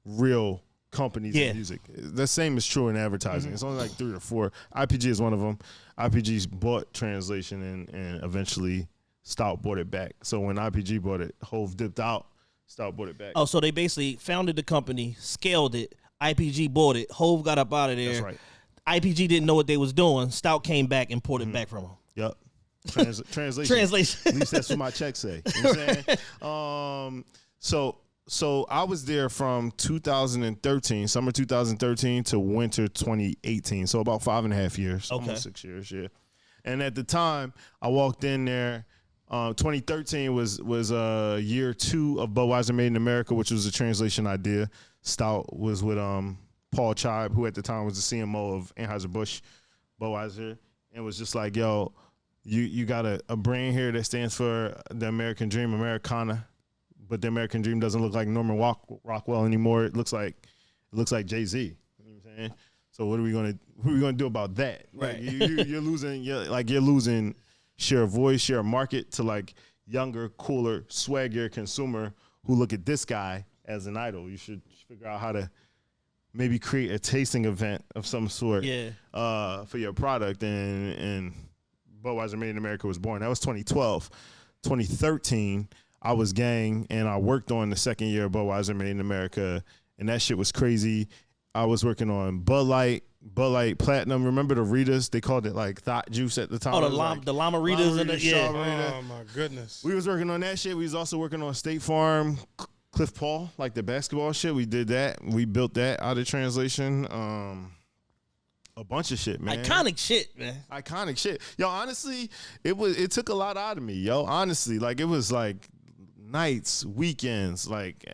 real companies in music. The same is true in advertising. It's only like 3 or 4. IPG is one of them. IPG's bought Translation and eventually Stoute bought it back. So when IPG bought it, Hove dipped out. Stoute bought it back. Oh, so they basically founded the company, scaled it. IPG bought it. Hove got up out of there. That's right. IPG didn't know what they was doing. Stoute came back and pulled it back from them. Yep. Translation. At least that's what my check say. You know what I'm saying? So I was there from 2013, summer 2013 to winter 2018. So about 5.5 years, almost 6 years. Yeah. And at the time, I walked in there. 2013 was year 2 of Budweiser Made in America, which was a translation idea. Stoute was with Paul Chibe, who at the time was the CMO of Anheuser-Busch Budweiser, and was just like, yo, you got a brand here that stands for the American Dream, Americana, but the American Dream doesn't look like Norman Rockwell anymore. It looks like Jay-Z. You know what I'm saying? So what are we gonna do about that? Right. Like, you're losing share a voice, share a market to like younger, cooler, swaggier consumer who look at this guy as an idol. You should figure out how to maybe create a tasting event of some sort for your product. And Budweiser Made in America was born. That was 2012. 2013, I was gang, and I worked on the second year of Budweiser Made in America, and that shit was crazy. I was working on Bud Light Platinum. Remember the Ritas? They called it like THAT juice at the time. Oh, the Llama Ritas and the Oh my goodness. We was working on that shit. We was also working on State Farm, Cliff Paul, like the basketball shit. We did that. We built that out of translation. A bunch of shit, man. Iconic shit, man. Iconic shit. Yo, honestly, it took a lot out of me, yo. Honestly, like it was like nights, weekends, like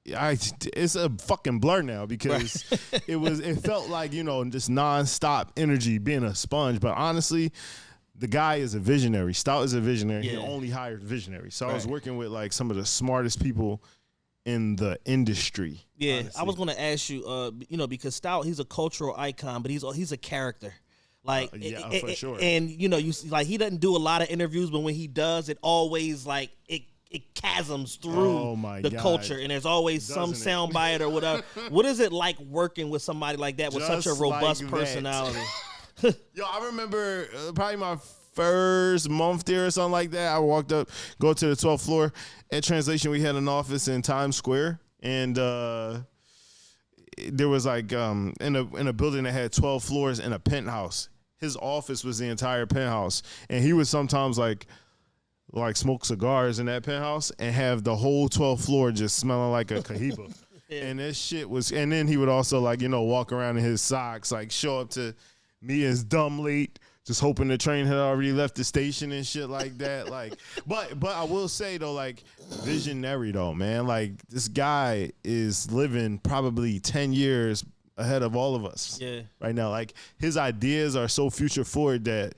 it's a fucking blur now because it felt like, you know, just nonstop energy being a sponge. But honestly, the guy is a visionary. Stoute is a visionary. He only hired visionaries. So I was working with like some of the smartest people in the industry. Yeah, honestly. I was going to ask you, you know, because Stoute, he's a cultural icon, but he's a character. Like, for sure. And you know, you see, like he doesn't do a lot of interviews, but when he does, it always like it chasms through the culture, and there's always some soundbite or whatever. What is it like working with somebody like that with such a robust personality? Yo, I remember probably my first month there or something like that. I walked up, go to the 12th floor. At Translation, we had an office in Times Square, and there was like in a building that had 12 floors and a penthouse. His office was the entire penthouse, and he would sometimes like smoke cigars in that penthouse and have the whole 12th floor just smelling like a Cohiba. And this shit was, and then he would also like, you know, walk around in his socks, like show up to me as dumb late, just hoping the train had already left the station and shit like that. Like, but I will say though, like visionary though, man, like this guy is living probably 10 years ahead of all of us right now. Like his ideas are so future forward that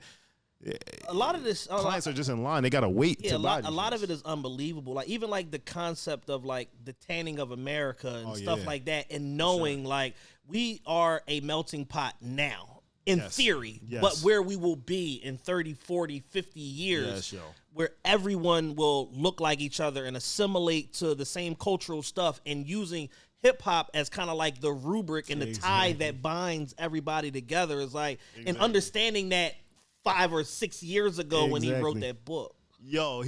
a lot of this clients are just in line. They gotta wait. Yeah, a lot of it is unbelievable. Like even like the concept of like the tanning of America and stuff like that, and knowing like we are a melting pot now in theory, but where we will be in 30, 40, 50 years, where everyone will look like each other and assimilate to the same cultural stuff, and using hip hop as kind of like the rubric and the tie that binds everybody together is like, and understanding that 5 or 6 years ago when he wrote that book. Yo,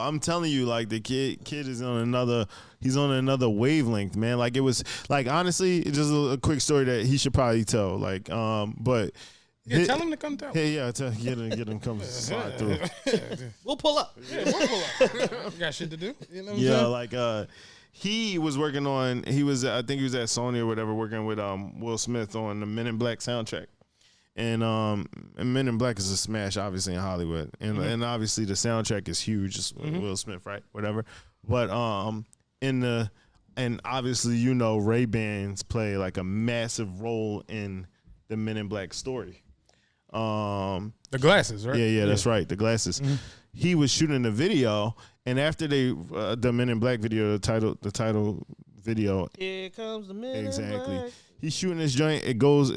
I'm telling you, like the kid is on another wavelength, man. Like it was, like honestly, it's just a quick story that he should probably tell. Like, but tell him to come tell. Hey, get him come slide through. We'll pull up. Yeah, we'll pull up. We got shit to do. You know what I'm saying? like he was working on. I think he was at Sony or whatever, working with Will Smith on the Men in Black soundtrack. And Men in Black is a smash, obviously, in Hollywood. And obviously the soundtrack is huge. It's Will Smith, right? Whatever. But and obviously, you know, Ray-Bans play like a massive role in the Men in Black story. The glasses, right? Yeah, that's right. The glasses. He was shooting the video, and after the Men in Black video, the title video. Here comes the Men in Black. He's shooting this joint. It goes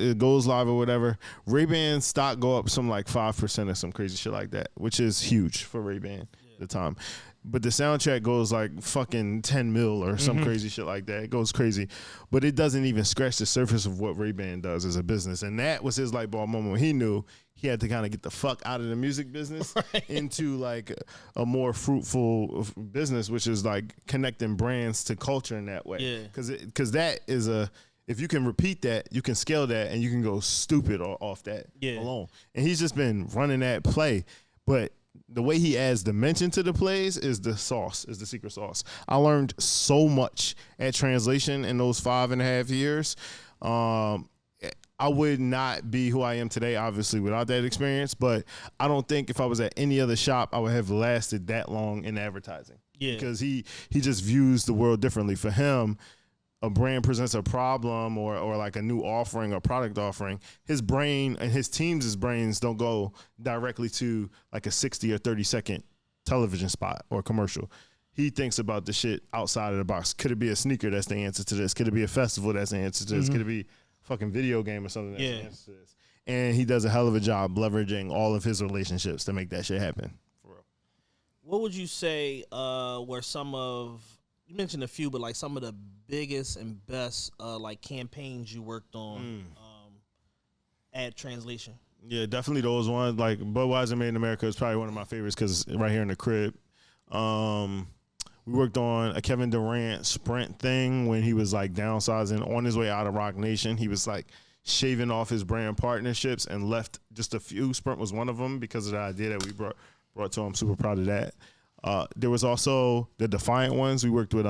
live or whatever. Ray-Ban stock go up some like 5% or some crazy shit like that, which is huge for Ray-Ban at the time. But the soundtrack goes like fucking 10 mil or some crazy shit like that. It goes crazy, but it doesn't even scratch the surface of what Ray-Ban does as a business. And that was his light bulb moment when he knew he had to kind of get the fuck out of the music business into like a more fruitful business, which is like connecting brands to culture in that way. Yeah, because that is if you can repeat that, you can scale that, and you can go stupid off that alone. And he's just been running that play. But the way he adds dimension to the plays is the sauce, is the secret sauce. I learned so much at Translation in those 5.5 years. I would not be who I am today, obviously, without that experience. But I don't think if I was at any other shop, I would have lasted that long in advertising. Yeah. Because he just views the world differently. For him, a brand presents a problem or like a new offering or product offering, his brain and his team's brains don't go directly to like a 60 or 30 second television spot or commercial. He thinks about the shit outside of the box. Could it be a sneaker that's the answer to this? Could it be a festival that's the answer to this? Could it be a fucking video game or something that's the answer to this? and he does a hell of a job leveraging all of his relationships to make that shit happen. For real. What would you say were some of, you mentioned a few, but like some of the biggest and best like campaigns you worked on at Translation? Yeah, definitely those ones. Like Budweiser Made in America is probably one of my favorites because right here in the crib. We worked on a Kevin Durant sprint thing when he was like downsizing on his way out of Rock Nation. He was like shaving off his brand partnerships and left just a few. Sprint was one of them because of the idea that we brought to him. Super proud of that. There was also the Defiant ones. We worked with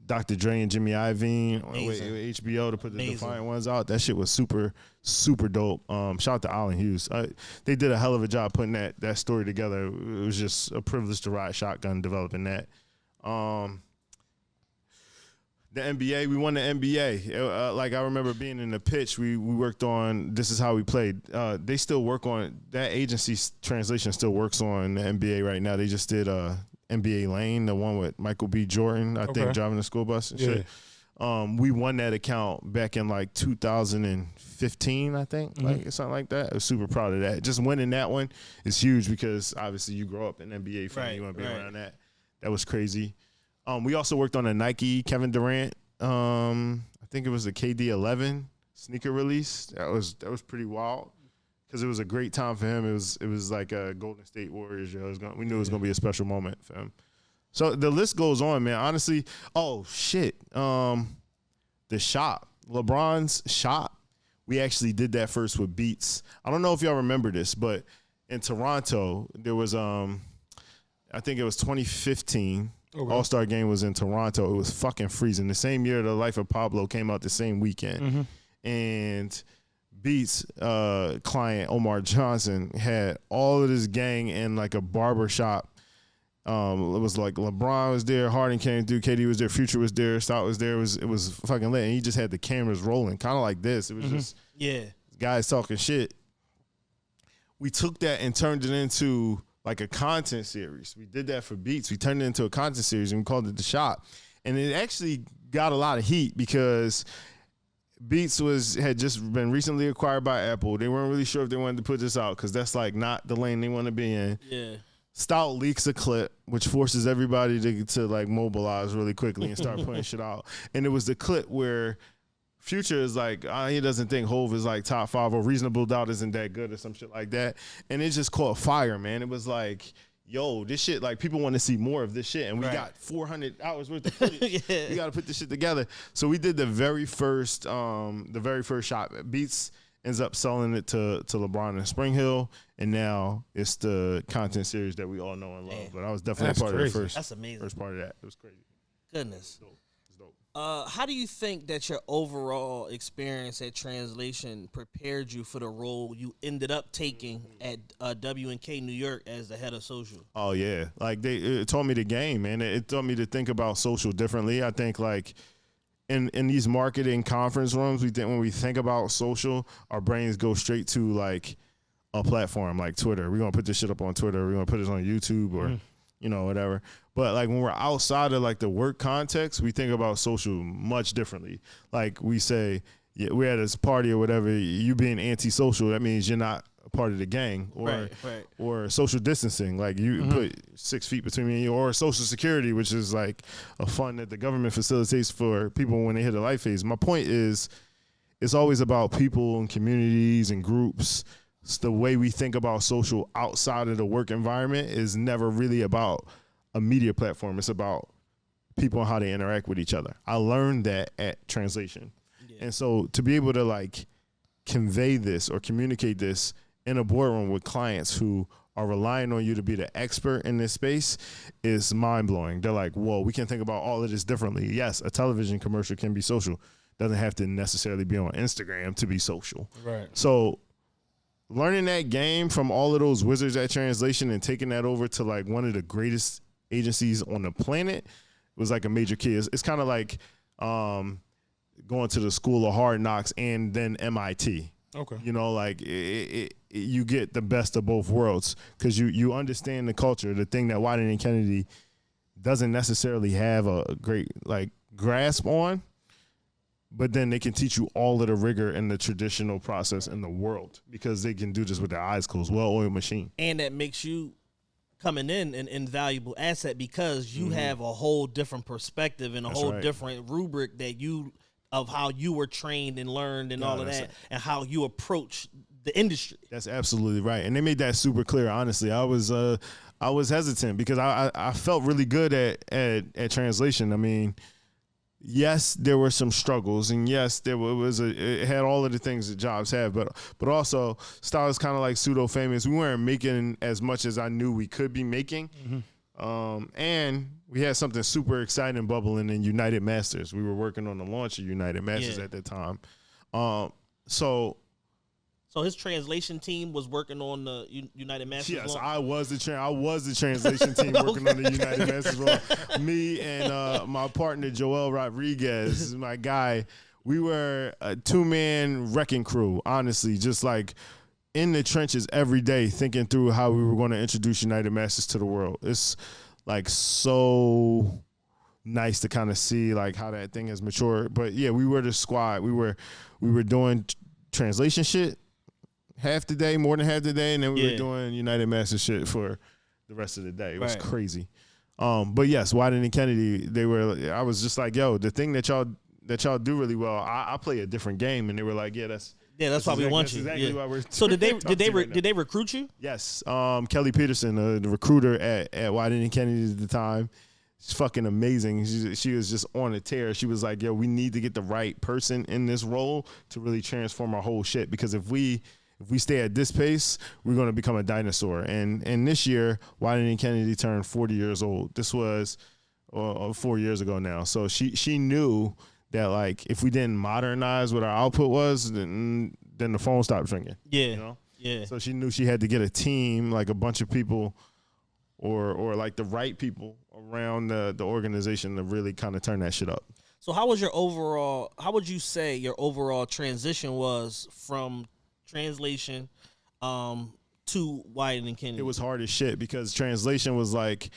Dr. Dre and Jimmy Iovine with HBO to put the Defiant ones out. That shit was super, super dope. Shout out to Allen Hughes. They did a hell of a job putting that story together. It was just a privilege to ride shotgun developing that. The NBA, we won the NBA. Like I remember being in the pitch, we worked on This Is How We Played. They still work on, that agency's Translation still works on the NBA right now. They just did NBA Lane, the one with Michael B. Jordan, I think, driving the school bus and shit. We won that account back in like 2015, I think, like something like that. I was super proud of that. Just winning that one is huge because obviously you grow up in NBA fan, you want to be around that. That was crazy. We also worked on a Nike Kevin Durant. I think it was the KD 11 sneaker release. That was pretty wild because it was a great time for him. It was like a Golden State Warriors. We knew it was gonna be a special moment for him. So the list goes on, man. Honestly, oh shit, the shop, LeBron's shop. We actually did that first with Beats. I don't know if y'all remember this, but in Toronto there was I think it was 2015. Okay. All-Star Game was in Toronto. It was fucking freezing. The same year The Life of Pablo came out the same weekend. And Beats client Omar Johnson had all of this gang in like a barber shop. It was like LeBron was there, Harden came through, KD was there, Future was there, Stoute was there. It was fucking lit. And he just had the cameras rolling, kind of like this. It was just guys talking shit. We took that and turned it into like a content series. We did that for Beats. We turned it into a content series and we called it The Shop. And it actually got a lot of heat because Beats had just been recently acquired by Apple. They weren't really sure if they wanted to put this out because that's like not the lane they want to be in. Yeah. Stoute leaks a clip, which forces everybody to like mobilize really quickly and start putting shit out. And it was the clip where Future is like, he doesn't think Hove is like top 5 or Reasonable Doubt isn't that good or some shit like that. And it just caught fire, man. It was like, yo, this shit, like people want to see more of this shit. And we got 400 hours worth of footage. We got to put this shit together. So we did the very first shot. Beats ends up selling it to LeBron and Spring Hill. And now it's the content series that we all know and love. Man. But I was definitely part of the first. That's amazing. First part of that. It was crazy. Goodness. Dope. How do you think that your overall experience at Translation prepared you for the role you ended up taking at W&K New York as the head of social? Oh, yeah. Like, it taught me the game, man. It taught me to think about social differently. I think, like, in these marketing conference rooms, when we think about social, our brains go straight to, like, a platform like Twitter. We're going to put this shit up on Twitter. We're going to put this on YouTube or, whatever. But like when we're outside of like the work context, we think about social much differently. Like we say, yeah, we're at this party or whatever, you being antisocial, that means you're not a part of the gang or social distancing. Like you put 6 feet between me and you, or social security, which is like a fund that the government facilitates for people when they hit a life phase. My point is it's always about people and communities and groups. It's the way we think about social outside of the work environment is never really about a media platform. It's about people and how they interact with each other. I learned that at Translation. Yeah. And so to be able to like convey this or communicate this in a boardroom with clients who are relying on you to be the expert in this space is mind-blowing. They're like, whoa, we can think about all of this differently. Yes, a television commercial can be social. Doesn't have to necessarily be on Instagram to be social. Right. So learning that game from all of those wizards at Translation and taking that over to like one of the greatest agencies on the planet was like a major key. It's kind of like going to the school of hard knocks and then MIT. Okay. Like you get the best of both worlds because you understand the culture, the thing that Wieden+Kennedy doesn't necessarily have a great like grasp on. but then they can teach you all of the rigor and the traditional process in the world because they can do this with their eyes closed. Well-oiled machine. And that makes you coming in an invaluable asset because you have a whole different perspective and a whole different rubric that of how you were trained and learned and all of that and how you approach the industry. That's absolutely right. And they made that super clear. Honestly, I was hesitant because I felt really good at translation. I mean, yes, there were some struggles, and yes, it had all of the things that jobs have, but also Stoute is kind of like pseudo famous. We weren't making as much as I knew we could be making, and we had something super exciting bubbling in United Masters. We were working on the launch of United Masters at that time, so his translation team was working on the United Masters. Yes, launch? I was the translation team working on the United Masters launch. Me and my partner Joel Rodriguez, my guy, we were a 2-man wrecking crew. Honestly, just like in the trenches every day, thinking through how we were going to introduce United Masters to the world. It's like so nice to kind of see like how that thing has matured. But yeah, we were the squad. We were doing translation shit half the day, more than half the day, and then we were doing United Masters shit for the rest of the day. It was crazy. But yes, Wieden+Kennedy, I was just like, yo, the thing that y'all do really well, I play a different game, and they were like, that's why we want you. Exactly why we're so did they recruit you? Yes. Kelly Peterson, the recruiter at Wieden+Kennedy at the time, she's fucking amazing. She was just on a tear. She was like, yo, we need to get the right person in this role to really transform our whole shit, because if we stay at this pace, we're going to become a dinosaur. And this year, Wieden+Kennedy turned 40 years old. This was 4 years ago now. So she knew that, like, if we didn't modernize what our output was, then the phone stopped ringing. Yeah. You know? Yeah. So she knew she had to get a team, like a bunch of people or like the right people around the organization to really kind of turn that shit up. So how would you say your overall transition was from translation to Wieden+Kennedy? It was hard as shit because translation was like,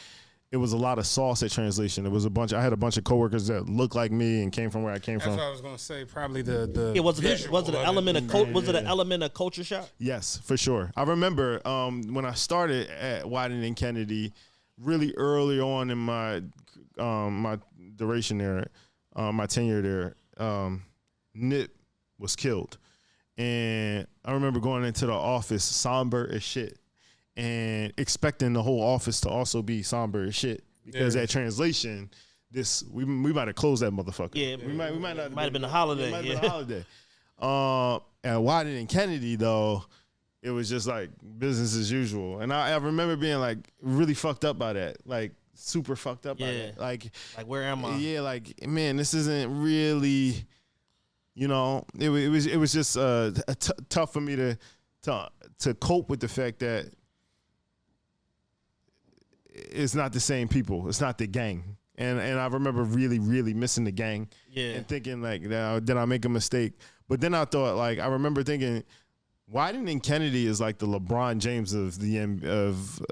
it was a lot of sauce at translation. It was I had a bunch of coworkers that looked like me and came from where I came from. That's what I was gonna say. Probably the was it an element of culture shock? Yes, for sure. I remember when I started at Wieden+Kennedy, really early on in my my duration there, my tenure there, Nip was killed. And I remember going into the office somber as shit and expecting the whole office to also be somber as shit, because at translation, we might have closed that motherfucker. Yeah, we might not. Might have been a holiday. Might have been a holiday. At Wieden+Kennedy though, it was just like business as usual, and I remember being like really fucked up by that, like super fucked up by that. Like where am I? Yeah, like, man, this isn't really. You know, it was just tough for me to cope with the fact that it's not the same people. It's not the gang. And I remember really, really missing the gang. Yeah. And thinking like, did I make a mistake? But then I thought, like, I remember thinking, Wieden+Kennedy is like the LeBron James of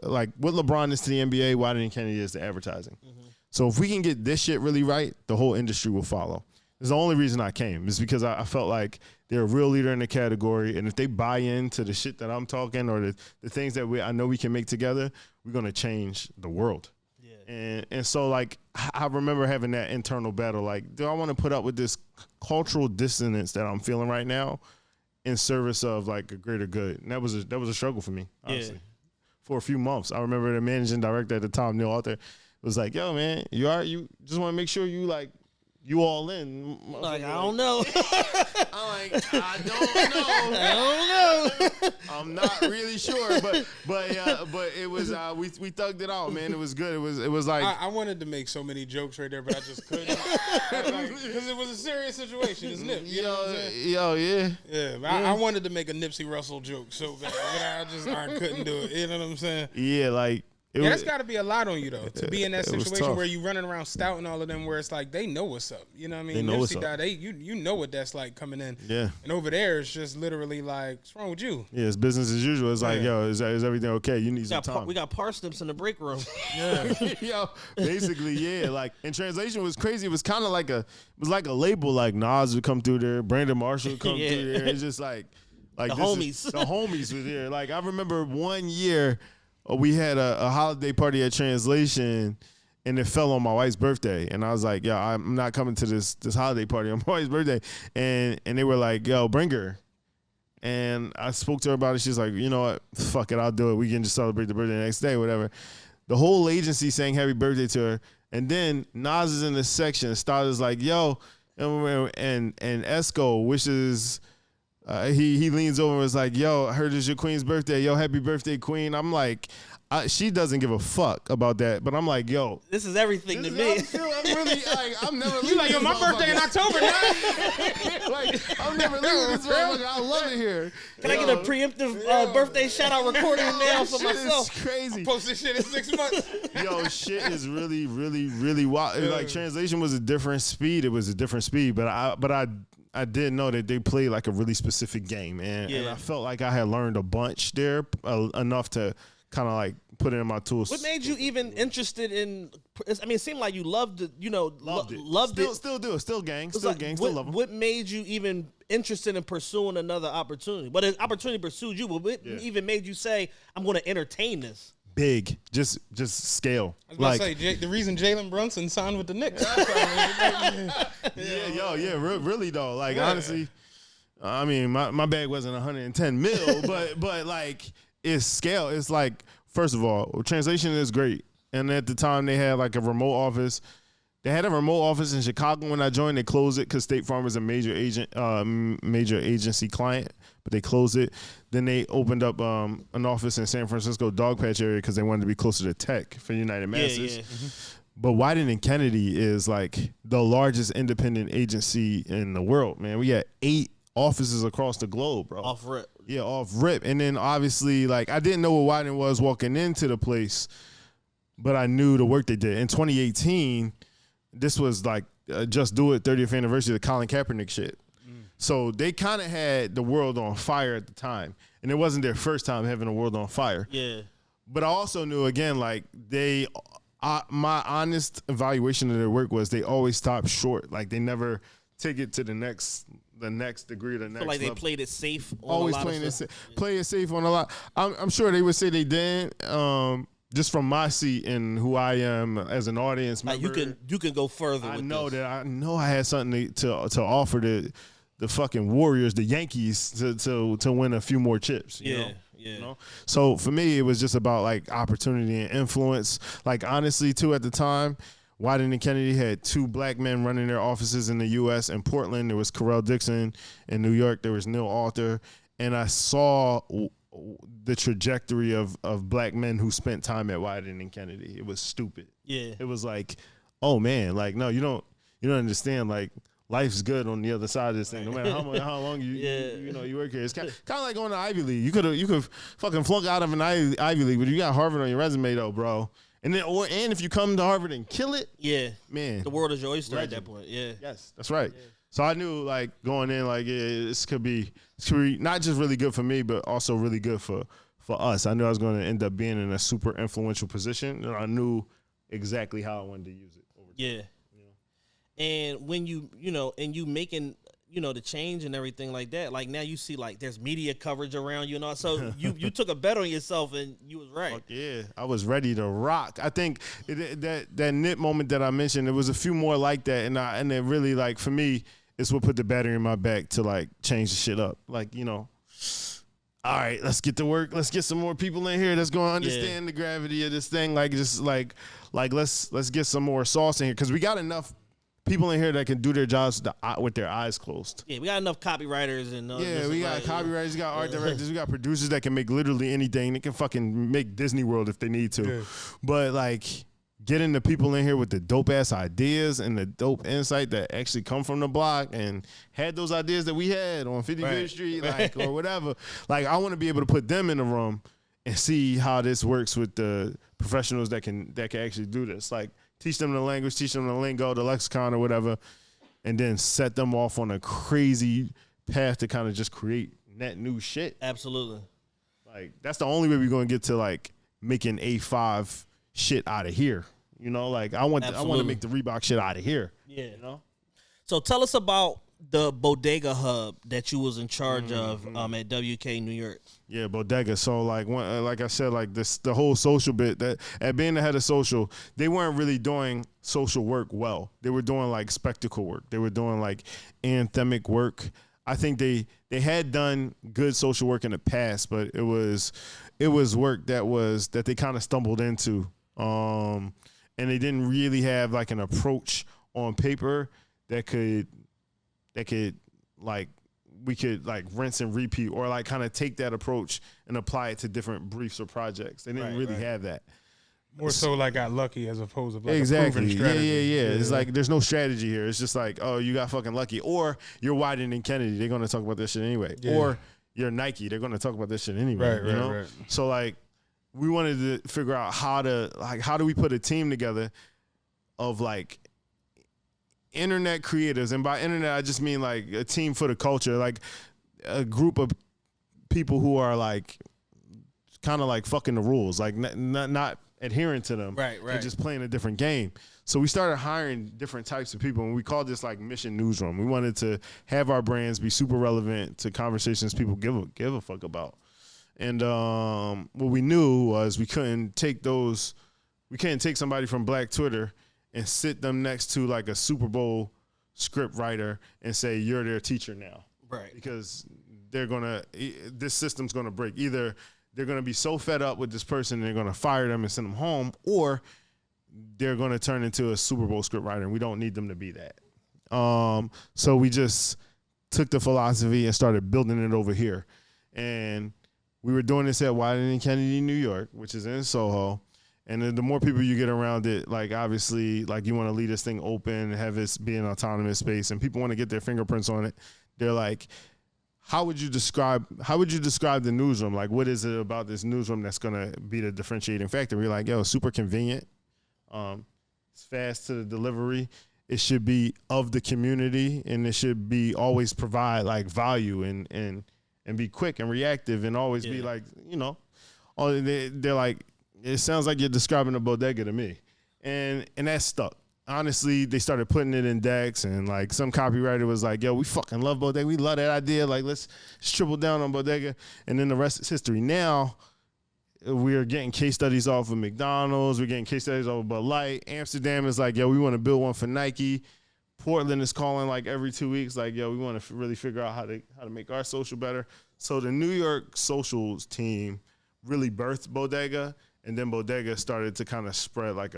like what LeBron is to the NBA, Wieden+Kennedy is to advertising. Mm-hmm. So if we can get this shit really right, the whole industry will follow. It's the only reason I came, is because I felt like they're a real leader in the category, and if they buy into the shit that I'm talking or the things that I know we can make together, we're gonna change the world. Yeah. And so like I remember having that internal battle, like, do I want to put up with this cultural dissonance that I'm feeling right now in service of like a greater good? And that was a struggle for me, honestly. For a few months. I remember the managing director at the time, Neil Arthur, was like, yo, man, you just want to make sure you like. You all in? Like, I don't know. I'm like, I don't know. I'm not really sure, but it was we thugged it out, man. It was good. It was like I wanted to make so many jokes right there, but I just couldn't because it was a serious situation. It's Nip, you know what I'm saying? Yeah. I wanted to make a Nipsey Russell joke so bad, but I couldn't do it. You know what I'm saying? Yeah, like. that's got to be a lot on you though to be in that situation where you running around Stoute and all of them, where it's like they know what's up. You know what I mean? They know what's up. You know what that's like coming in. Yeah. And over there, it's just literally like, what's wrong with you? Yeah, it's business as usual. It's like, yo, is everything okay? You need some time. We got parsnips in the break room. Yeah. Yo, basically, yeah. Like, and translation was crazy. It was kind of like a label. Like Nas would come through there, Brandon Marshall would come through there. It's just like the homies. The homies were there. Like, I remember one year we had a holiday party at Translation, and it fell on my wife's birthday. And I was like, yo, I'm not coming to this holiday party on my wife's birthday. And they were like, yo, bring her. And I spoke to her about it. She's like, you know what? Fuck it, I'll do it. We can just celebrate the birthday the next day, whatever. The whole agency sang happy birthday to her. And then Nas is in this section. Started like, yo, and Esco wishes... he leans over and was like, yo, I heard it's your queen's birthday. Yo, happy birthday, queen. I'm like, she doesn't give a fuck about that. But I'm like, yo. This is everything to me. I'm really, like, I'm never leaving. You like, yo, my birthday in October, man. Like, I'm never leaving this motherfucker. I love it here. Can I get a preemptive birthday shout-out recording now for myself? It's crazy. Post this shit in 6 months. Yo, shit is really, really, really wild. Like, translation was a different speed. It was a different speed. But I did know that they played like a really specific game, and I felt like I had learned a bunch there, enough to kind of like put it in my tools. What made you even interested in? I mean, it seemed like you loved it. You know, loved it. Still do it. Still gang. Still love them. What made you even interested in pursuing another opportunity? But an opportunity pursued you. But what even made you say, "I'm going to entertain this"? Big, just scale. I was about to say the reason Jalen Brunson signed with the Knicks. Really though. Like honestly, I mean, my bag wasn't 110 mil, but like it's scale. It's like, first of all, translation is great, and at the time they had like a remote office. They had a remote office in Chicago when I joined. They closed it because State Farm is a major agency client, but they closed it. Then they opened up an office in San Francisco Dogpatch area because they wanted to be closer to tech for United Masters. Yeah. Mm-hmm. But Wieden+Kennedy is like the largest independent agency in the world, man. We had 8 offices across the globe, bro. Off rip. Yeah, off rip. And then obviously, like, I didn't know what Wieden was walking into the place, but I knew the work they did. In 2018, this was like Just Do It 30th anniversary of the Colin Kaepernick shit. So they kind of had the world on fire at the time. And it wasn't their first time having the world on fire. Yeah. But I also knew, again, like my honest evaluation of their work was they always stopped short. Like they never take it to the next degree, the next like level. They played it safe on always a lot playing of stuff. Play it safe on a lot. I'm sure they would say they didn't. Just from my seat and who I am as an audience member. Like you can go further. I know I had something to offer the fucking Warriors, the Yankees, to win a few more chips. You know? Yeah. You know? So for me, it was just about like opportunity and influence. Like honestly, too, at the time, Wieden+Kennedy had 2 black men running their offices in the U.S. In Portland, there was Carell Dixon. In New York, there was Neil Arthur. And I saw the trajectory of black men who spent time at Wieden+Kennedy. It was stupid. Yeah. It was like, oh man, like no, you don't understand. Like life's good on the other side of this thing. No matter how long you work here. It's kind of like going to Ivy League. You could fucking flunk out of an Ivy League, but you got Harvard on your resume though, bro. And if you come to Harvard and kill it, man, the world is your oyster at that point. Yeah. Yes, that's right. Yeah. So I knew like going in, like this could be not just really good for me, but also really good for us. I knew I was going to end up being in a super influential position, and I knew exactly how I wanted to use it. Yeah. And when you making, the change and everything like that, like now you see like there's media coverage around you, so you took a bet on yourself and you was right. Fuck yeah, I was ready to rock. I think that knit moment that I mentioned, there was a few more like that, and it really, like, for me, it's what put the battery in my back to like change the shit up. Like, all right, let's get to work. Let's get some more people in here that's going to understand the gravity of this thing. Like, just like let's get some more sauce in here, because we got enough people in here that can do their jobs with their eyes closed. Yeah, we got enough copywriters and we got copywriters, we got art directors, we got producers that can make literally anything. They can fucking make Disney World if they need to. Yeah. But like getting the people in here with the dope ass ideas and the dope insight that actually come from the block and had those ideas that we had on 55th Street, like, or whatever. Like, I want to be able to put them in the room and see how this works with the professionals that can actually do this. Like teach them the language, teach them the lingo, the lexicon or whatever, and then set them off on a crazy path to kind of just create net new shit. Absolutely. Like that's the only way we're gonna get to like making A5 shit out of here. You know, like I want to make the Reebok shit out of here. Yeah. You know. So tell us about the bodega hub that you was in charge of at WK New York. Yeah, bodega. So like like I said, like the whole social bit that at being the head of social, they weren't really doing social work well. They were doing like spectacle work. They were doing like anthemic work. I think they had done good social work in the past, but it was work that they kind of stumbled into, and they didn't really have like an approach on paper that could like we could like rinse and repeat or like kind of take that approach and apply it to different briefs or projects. They didn't really have that. More so like got lucky as opposed to like exactly. a proven strategy. Yeah. It's like there's no strategy here. It's just like, oh, you got fucking lucky. Or you're Wieden+Kennedy. They're gonna talk about this shit anyway. Yeah. Or you're Nike. They're gonna talk about this shit anyway. Right. So like we wanted to figure out how do we put a team together of like internet creatives, and by internet I just mean like a team for the culture, like a group of people who are like kind of like fucking the rules, like not adhering to them, right, and just playing a different game. So we started hiring different types of people, and we called this like Mission Newsroom. We wanted to have our brands be super relevant to conversations people give a fuck about. And what we knew was we couldn't take somebody from Black Twitter and sit them next to like a Super Bowl script writer and say, you're their teacher now. Right. Because this system's gonna break. Either they're gonna be so fed up with this person and they're gonna fire them and send them home, or they're gonna turn into a Super Bowl script writer, and we don't need them to be that. So we just took the philosophy and started building it over here. And we were doing this at Wieden+Kennedy New York, which is in Soho. And then the more people you get around it, like obviously, like you want to leave this thing open, have it be an autonomous space, and people want to get their fingerprints on it. They're like, how would you describe the newsroom? Like, what is it about this newsroom that's gonna be the differentiating factor? We're like, yo, super convenient. It's fast to the delivery. It should be of the community, and it should be always provide like value and be quick and reactive, and always be like, you know, they're like, it sounds like you're describing a bodega to me. And that stuck. Honestly, they started putting it in decks, and like some copywriter was like, yo, we fucking love bodega. We love that idea. Like, let's triple down on bodega. And then the rest is history. Now we're getting case studies off of McDonald's. We're getting case studies off of Bud Light. Amsterdam is like, yo, we want to build one for Nike. Portland is calling like every 2 weeks, like, yo, we want to really figure out how to make our social better. So the New York socials team really birthed bodega. And then bodega started to kind of spread like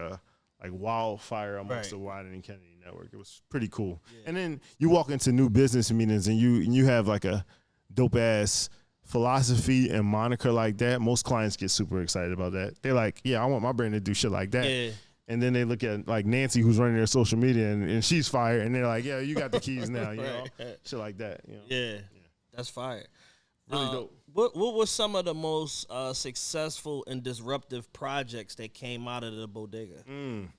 wildfire amongst the Wieden+Kennedy network. It was pretty cool. Yeah. And then you walk into new business meetings and you have like a dope ass philosophy and moniker like that. Most clients get super excited about that. They're like, yeah, I want my brand to do shit like that. Yeah. And then they look at like Nancy, who's running their social media, and she's fire, and they're like, yeah, you got the keys now, you know, shit like that. You know? Yeah, that's fire. Really dope. What were some of the most successful and disruptive projects that came out of the bodega? Man,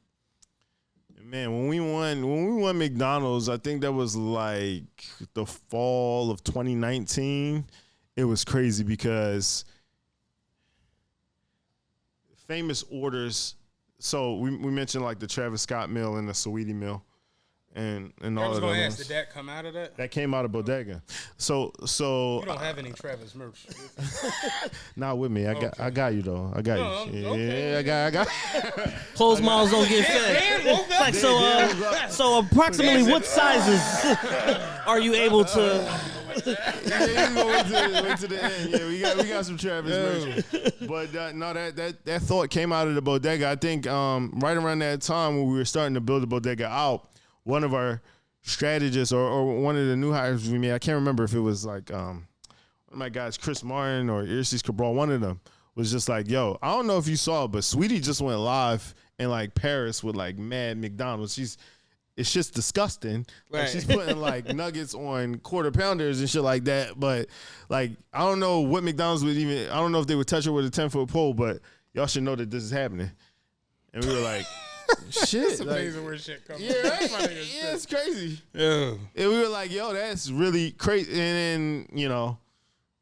when we won McDonald's, I think that was like the fall of 2019. It was crazy because famous orders. So we mentioned like the Travis Scott meal and the Saweetie meal. And all of that. I was going to ask, did that come out of that? That came out of bodega. So you don't have any Travis merch. Not with me. I got you though. I got you. Okay. Yeah, I got. Closed mouths don't get fed. Like so approximately what sizes are you able to? Went to the end. Yeah, we got some Travis merch. But no, that thought came out of the bodega. I think right around that time when we were starting to build the bodega out, one of our strategists or one of the new hires we made, I can't remember if it was like one of my guys, Chris Martin or Irsis Cabral, one of them was just like, yo, I don't know if you saw it, but Saweetie just went live in like Paris with like mad McDonald's. it's just disgusting. Right. Like, she's putting like nuggets on quarter pounders and shit like that. But like, I don't know what McDonald's would even. I don't know if they would touch her with a 10-foot pole, but y'all should know that this is happening. And we were like, shit. It's amazing where shit comes Yeah, from. yeah, it's crazy. Yeah. And we were like, yo, that's really crazy. And then,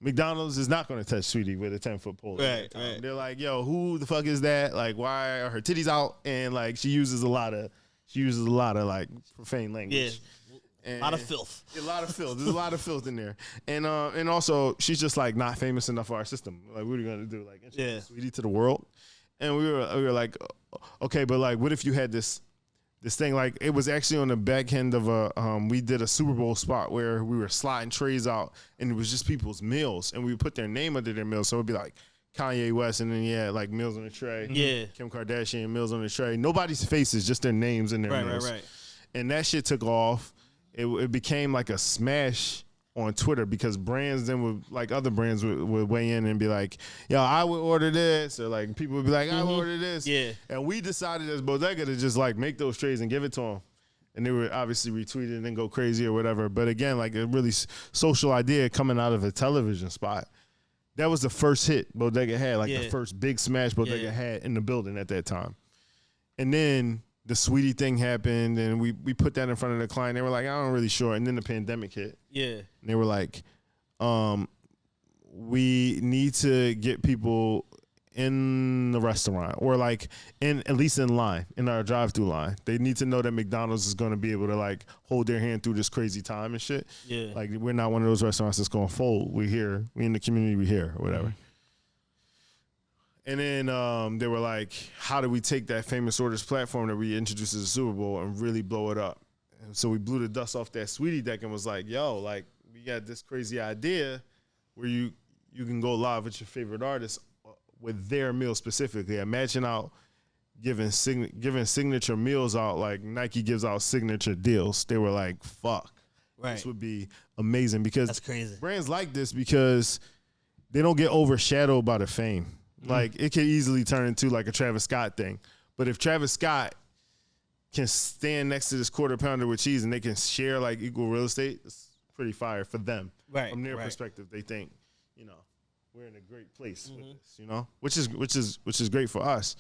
McDonald's is not going to touch Saweetie with a 10-foot pole. Right. They're like, yo, who the fuck is that? Like, why are her titties out? And like, she uses a lot of like profane language. Yeah. A lot of filth. A lot of filth. There's a lot of filth in there. And also, she's just like not famous enough for our system. Like, what are you going to do? Like, introduce Saweetie to the world? And we were like, okay, but like, what if you had this thing? Like, it was actually on the back end of we did a Super Bowl spot where we were sliding trays out, and it was just people's meals, and we would put their name under their meals. So it'd be like Kanye West, and then you had like meals on the tray. Yeah. Kim Kardashian, meals on the tray. Nobody's faces, just their names and their meals. Right. And that shit took off. It became like a smash on Twitter because brands then would, like other brands would weigh in and be like, yo, I would order this, or like people would be like, I would order this. Yeah. And we decided as Bodega to just like make those trays and give it to them. And they would obviously retweet it and then go crazy or whatever. But again, like a really social idea coming out of a television spot. That was the first hit Bodega had, like the first big smash Bodega had in the building at that time. And then the Saweetie thing happened, and we put that in front of the client. They were like, I'm not really sure. And then the pandemic hit. Yeah. And they were like, we need to get people in the restaurant, or like at least in line, in our drive-through line. They need to know that McDonald's is going to be able to like hold their hand through this crazy time and shit. Yeah. Like, we're not one of those restaurants that's going to fold. We're here. We in the community. We here, or whatever. And then they were like, how do we take that famous orders platform that we introduced at the Super Bowl and really blow it up? And so we blew the dust off that Saweetie deck and was like, yo, like, we got this crazy idea where you can go live with your favorite artist with their meal specifically. Imagine out giving signature meals out, like Nike gives out signature deals. They were like, fuck. Right. This would be amazing, because that's crazy. Brands like this because they don't get overshadowed by the fame. Like, it could easily turn into like a Travis Scott thing. But if Travis Scott can stand next to this quarter pounder with cheese and they can share like equal real estate, it's pretty fire for them. Right. From their perspective, they think, we're in a great place with this, which is great for us.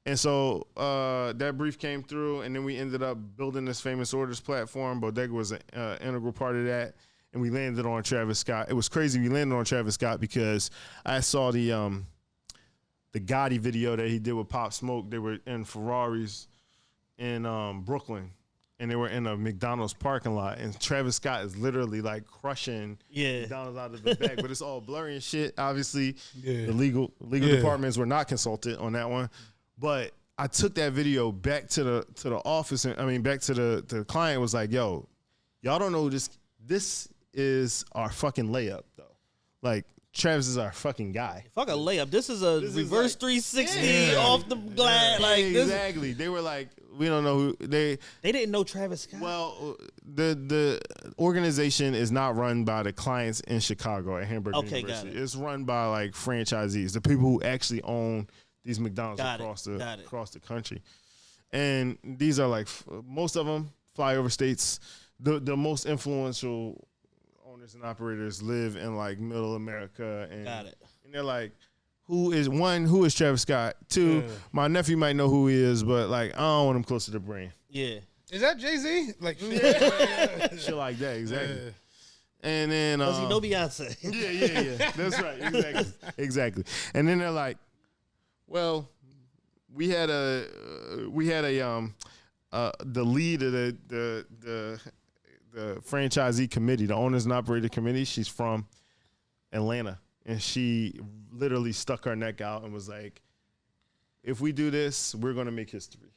And so that brief came through, and then we ended up building this famous orders platform. Bodega was an integral part of that. And we landed on Travis Scott. It was crazy. We landed on Travis Scott because I saw the Gotti video that he did with Pop Smoke. They were in Ferraris in Brooklyn, and they were in a McDonald's parking lot. And Travis Scott is literally like crushing McDonald's out of the back, but it's all blurry and shit. Obviously, the legal departments were not consulted on that one. But I took that video back to the office, and back to the client. Was like, yo, y'all don't know this. This is our fucking layup, though. Like, Travis is our fucking guy. Fuck a layup. This is a reverse 360 off the glass. Like, exactly. They were like, we don't know who they didn't know Travis Scott. Well, the organization is not run by the clients in Chicago at Hamburg University. Got it. It's run by like franchisees, the people who actually own these McDonald's across the country. And these are like, most of them fly over states. The most influential owners and operators live in like middle America, and they're like, who is Travis Scott? Two, my nephew might know who he is, but like, I don't want him close to the brand. Yeah. Is that Jay-Z? Like, shit like that, exactly. Yeah. And then does he know Beyonce? Yeah. That's right, exactly. And then they're like, well, we had a the lead of the franchisee committee, the owners and operator committee. She's from Atlanta, and she literally stuck her neck out and was like, if we do this, we're going to make history.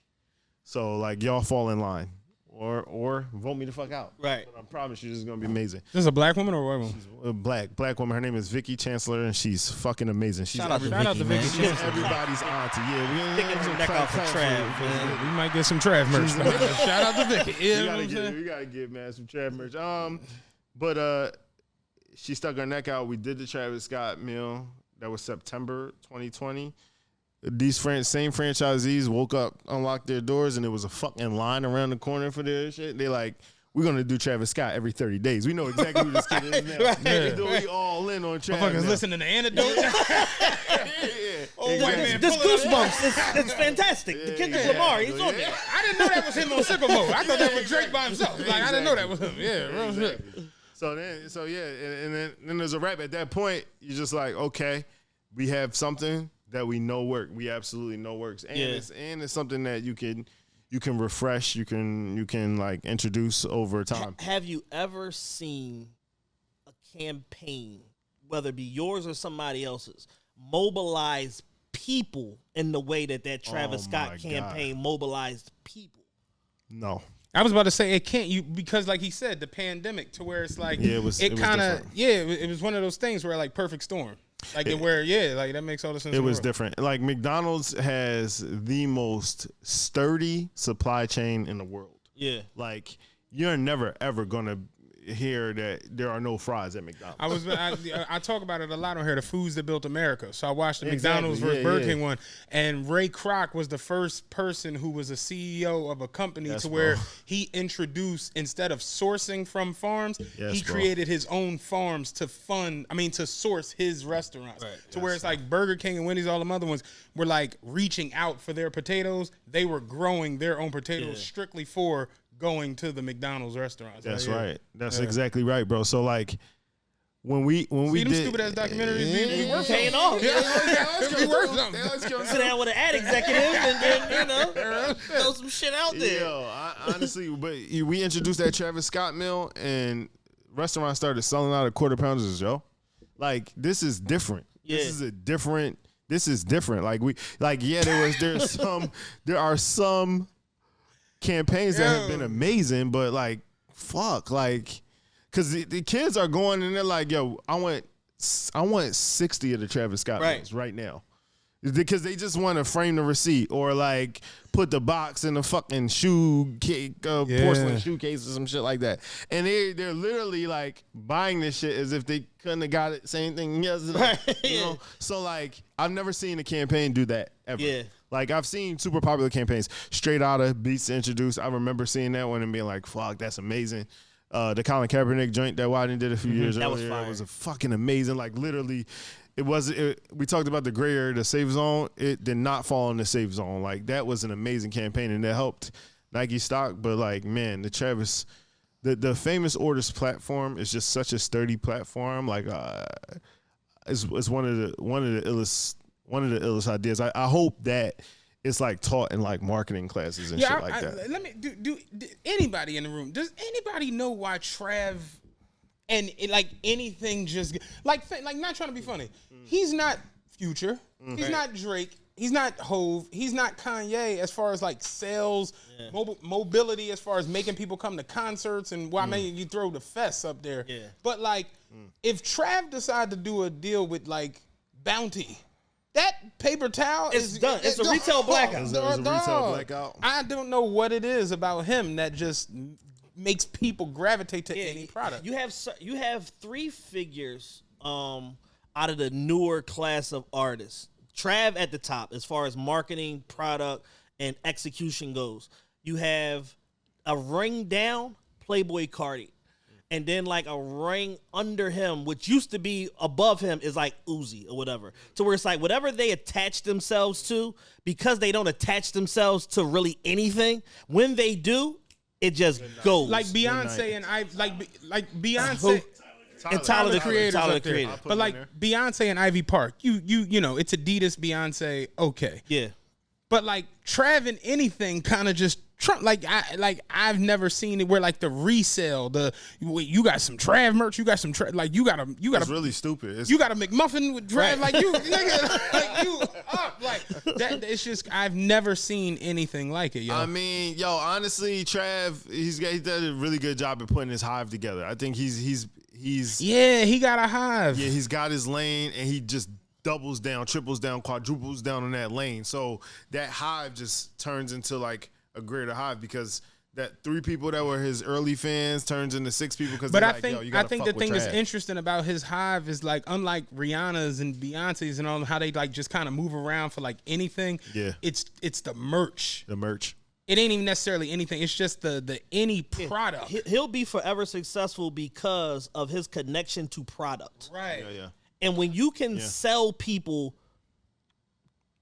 So like, y'all fall in line or vote me the fuck out. Right. But I promise you, this is going to be amazing. This is a black woman or a white woman? She's a black woman. Her name is Vicky Chancellor, and she's fucking amazing. She's shout out to Vicky. She's everybody's auntie. Yeah, we get some neck off for Trav. We might get some Trav merch. Shout out to Vicky. We gotta get some Trav merch. But she stuck her neck out. We did the Travis Scott meal. That was September 2020. these same franchisees woke up, unlocked their doors, and there was a fucking line around the corner for their shit. They like, we're gonna do Travis Scott every 30 days. We know exactly who this kid is now. Right. We all in on Travis. Motherfuckers listening to Antidote. Oh, exactly. Man, this Goosebumps, it's fantastic. The Kendrick Lamar, he's on there. I didn't know that was him on Sicko Mode. I thought that was Drake by himself. Like I didn't know that was him. Yeah, real shit. So then there's a rap. At that point, you're just like, okay, we have something that we know works. We absolutely know works, and it's something that you can refresh. You can like introduce over time. Have you ever seen a campaign, whether it be yours or somebody else's, mobilize people in the way that Travis Scott campaign mobilized people? No. I was about to say it can't because like he said, the pandemic to where it's like it was one of those things where like perfect storm. Like like that makes all the sense. It was different. Like McDonald's has the most sturdy supply chain in the world. Yeah. Like you're never ever gonna hear that there are no fries at McDonald's. I talk about it a lot on here, the foods that built America. So I watched the McDonald's versus Burger King one, and Ray Kroc was the first person who was a CEO of a company where he introduced, instead of sourcing from farms, he created his own farms to source his restaurants. Right. Where it's like Burger King and Wendy's, all them other ones were like reaching out for their potatoes. They were growing their own potatoes strictly for going to the McDonald's restaurants. That's right. That's exactly right, bro. So like when we did stupid ass documentaries, we were paying off. We were something. Sit down with an ad executive and then throw some shit out there. Yo, honestly, but we introduced that Travis Scott meal and restaurants started selling out of quarter pounders, yo. Like this is different. Yeah. This is different. Like there are some campaigns that have been amazing, but like fuck, like because the kids are going and they're like, yo, I want 60 of the Travis Scott meals right now, because they just want to frame the receipt or like put the box in a fucking porcelain shoe case or some shit like that, and they're literally like buying this shit as if they couldn't have got it same thing yesterday. You know? So like I've never seen a campaign do that ever. Yeah. Like, I've seen super popular campaigns straight out of Beats Introduced. I remember seeing that one and being like, fuck, that's amazing. The Colin Kaepernick joint that Wieden did a few years earlier. It was a fucking amazing. Like, literally, we talked about the gray area, the safe zone. It did not fall in the safe zone. Like, that was an amazing campaign, and that helped Nike stock. But, like, man, the Famous Orders platform is just such a sturdy platform. Like, it's one of the illest ideas. I hope that it's like taught in like marketing classes and shit like that. Let me do anybody in the room, does anybody know why Trav and like anything just like not trying to be funny. He's not Future. He's not Drake. He's not Hove. He's not Kanye as far as like sales, mobility, as far as making people come to concerts and you throw the fests up there. Yeah. But like if Trav decided to do a deal with like Bounty, that paper towel is done. It's a retail blackout. It's a retail blackout. I don't know what it is about him that just makes people gravitate to any product. You have three figures out of the newer class of artists. Trav at the top as far as marketing, product, and execution goes. You have a ring down, Playboi Carti. And then like a ring under him, which used to be above him, is like Uzi or whatever. So where it's like whatever they attach themselves to, because they don't attach themselves to really anything, when they do, it just goes. Like Beyonce and Beyonce. And Tyler the Creator. But like Beyonce and Ivy Park, you know, it's Adidas, Beyonce, okay. Yeah. But like Trav and anything kind of just Trump, I've never seen it where like the resale, you got some Trav merch, you got some you got It's really stupid. You got a McMuffin with Trav, like you, nigga, like you up, like that. It's just I've never seen anything like it. Yo. I mean, honestly, Trav, he did a really good job at putting his hive together. I think he's he got a hive. Yeah, he's got his lane, and he just doubles down, triples down, quadruples down on that lane. So that hive just turns into like a greater hive because that 3 people that were his early fans turns into 6 people because. But I like, think the thing that's interesting about his hive is like, unlike Rihanna's and Beyonce's and all how they like just kind of move around for like anything. Yeah, it's the merch. The merch. It ain't even necessarily anything. It's just the any product. He'll be forever successful because of his connection to product. Right. Yeah. And when you can sell people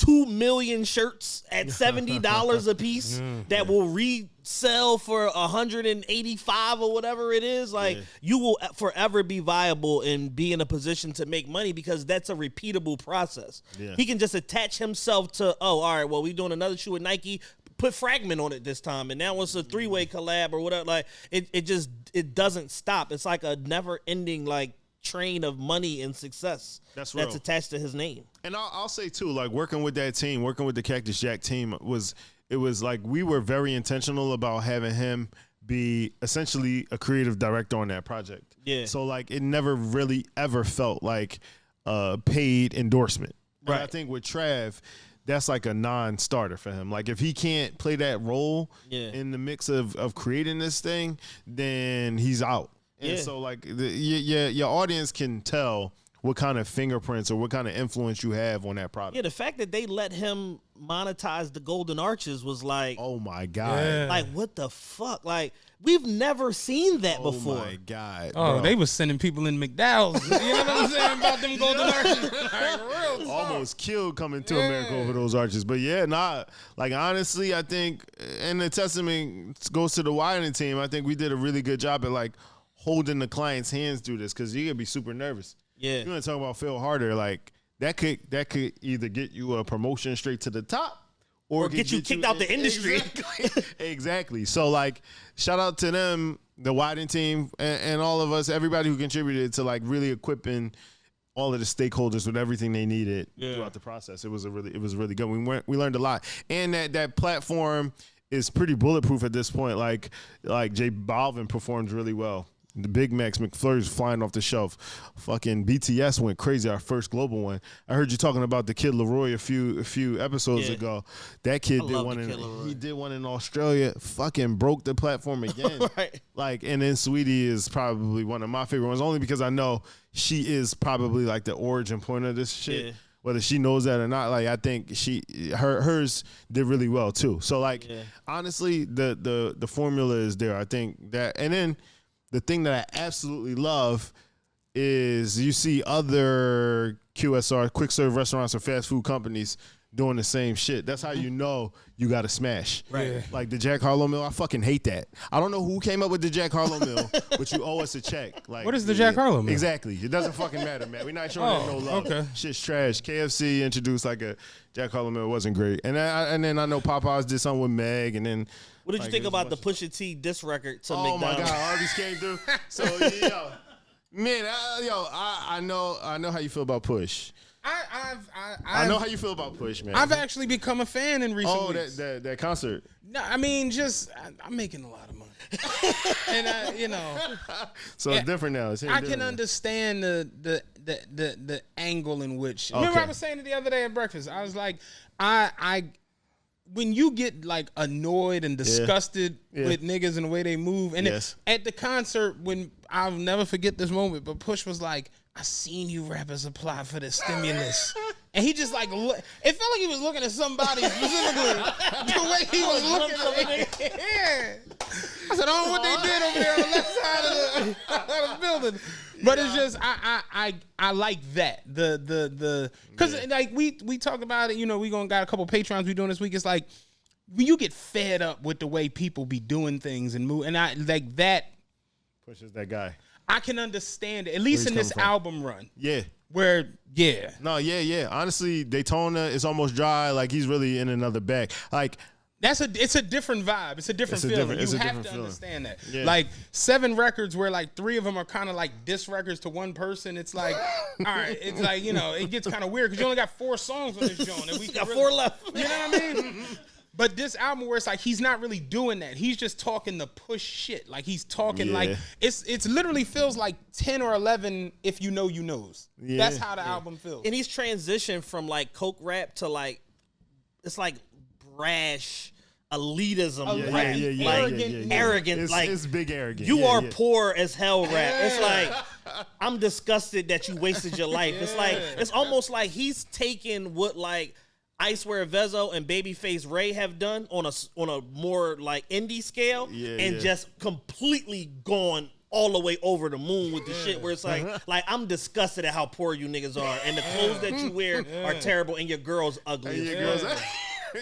2 million shirts at $70 a piece that will resell for $185 or whatever it is, like you will forever be viable and be in a position to make money because that's a repeatable process. Yeah. He can just attach himself to, all right, well, we're doing another shoe with Nike. Put Fragment on it this time, and now it's a 3-way collab or whatever. Like it doesn't stop. It's like a never-ending like train of money and success that's attached to his name. And I'll say too, like working with that team, working with the Cactus Jack team was like we were very intentional about having him be essentially a creative director on that project. Yeah. So like it never really ever felt like a paid endorsement. Right. I think with Trav, that's like a non-starter for him. Like if he can't play that role in the mix of creating this thing, then he's out. And so like your audience can tell what kind of fingerprints or what kind of influence you have on that product. Yeah, the fact that they let him monetize the Golden Arches was like, oh my God. Like what the fuck? Like we've never seen that before. Oh my God. Oh, bro. They was sending people in McDowell's. You know what I'm saying about them Golden Arches? Like, real almost killed coming to America over those arches. But like honestly, I think, and the testament goes to the Wieden team. I think we did a really good job at like holding the client's hands through this because you're gonna be super nervous. Yeah, you're gonna talk about Phil Harder. Like that could either get you a promotion straight to the top, or get you kicked out the industry. Exactly. So like, shout out to them, the Wieden team, and all of us, everybody who contributed to like really equipping all of the stakeholders with everything they needed throughout the process. It was really good. We learned a lot, and that platform is pretty bulletproof at this point. Like J Balvin performed really well. The Big Macs, McFlurry's flying off the shelf. Fucking BTS went crazy, our first global one. I heard you talking about the Kid Leroy a few episodes ago. That kid did one he did one in Australia, fucking broke the platform again. Right. Like, and then Saweetie is probably one of my favorite ones, only because I know she is probably like the origin point of this shit. Yeah. Whether she knows that or not, like I think hers did really well too. So like honestly, the formula is there. I think that, and then the thing that I absolutely love is you see other QSR, quick serve restaurants or fast food companies doing the same shit. That's how you know you got to smash. Right. Yeah. Like the Jack Harlow meal, I fucking hate that. I don't know who came up with the Jack Harlow meal, but you owe us a check. Like, what is the Jack Harlow meal? Exactly. It doesn't fucking matter, man. We're not showing no love. Okay. Shit's trash. KFC introduced like a Jack Harlow meal. It wasn't great. And then I know Popeyes did something with Meg, and then. What did you think about the Pusha T diss record to McDonald's? Oh my God, Arby's came through. So man, I know how you feel about Push. I know how you feel about Push, man. I've actually become a fan in recent weeks. that concert. No, I mean, I'm making a lot of money, and So it's different now. I can understand the angle in which. Remember, I was saying it the other day at breakfast. I was like, when you get like annoyed and disgusted with niggas and the way they move, and at the concert, when I'll never forget this moment, but Push was like, I seen you rappers apply for the stimulus. And he just like, it felt like he was looking at somebody specifically, the way he was looking at me. I said, what they did over there on the left side of the building. But it's just, I like that. Because like we talk about it, we got a couple Patrons we doing this week. It's like, when you get fed up with the way people be doing things and move, and I like that. Pushes that guy. I can understand it, at least in this album run. Yeah. Where, No, yeah. Honestly, Daytona is almost dry. Like, he's really in another bag. Like, it's a different vibe. It's a different feeling. You have to understand that. Yeah. Like 7 records where like 3 of them are kind of like diss records to one person. It's like, all right, it's like, it gets kind of weird because you only got 4 songs on this joint. And we got 4 left. You know what I mean? But this album where it's like he's not really doing that. He's just talking the Push shit. Like he's talking like it's literally feels like 10 or 11 if you know you knows. Yeah. That's how the album feels. And he's transitioned from like coke rap to like it's like brash elitism rap. Arrogant. Arrogant. It's big arrogant. You are poor as hell rap. It's like, I'm disgusted that you wasted your life. It's like, it's almost like he's taking what like Icewear Vezo and Babyface Ray have done on a more like indie scale and just completely gone all the way over the moon with the shit where it's like I'm disgusted at how poor you niggas are and the clothes that you wear are terrible and your girl's ugly.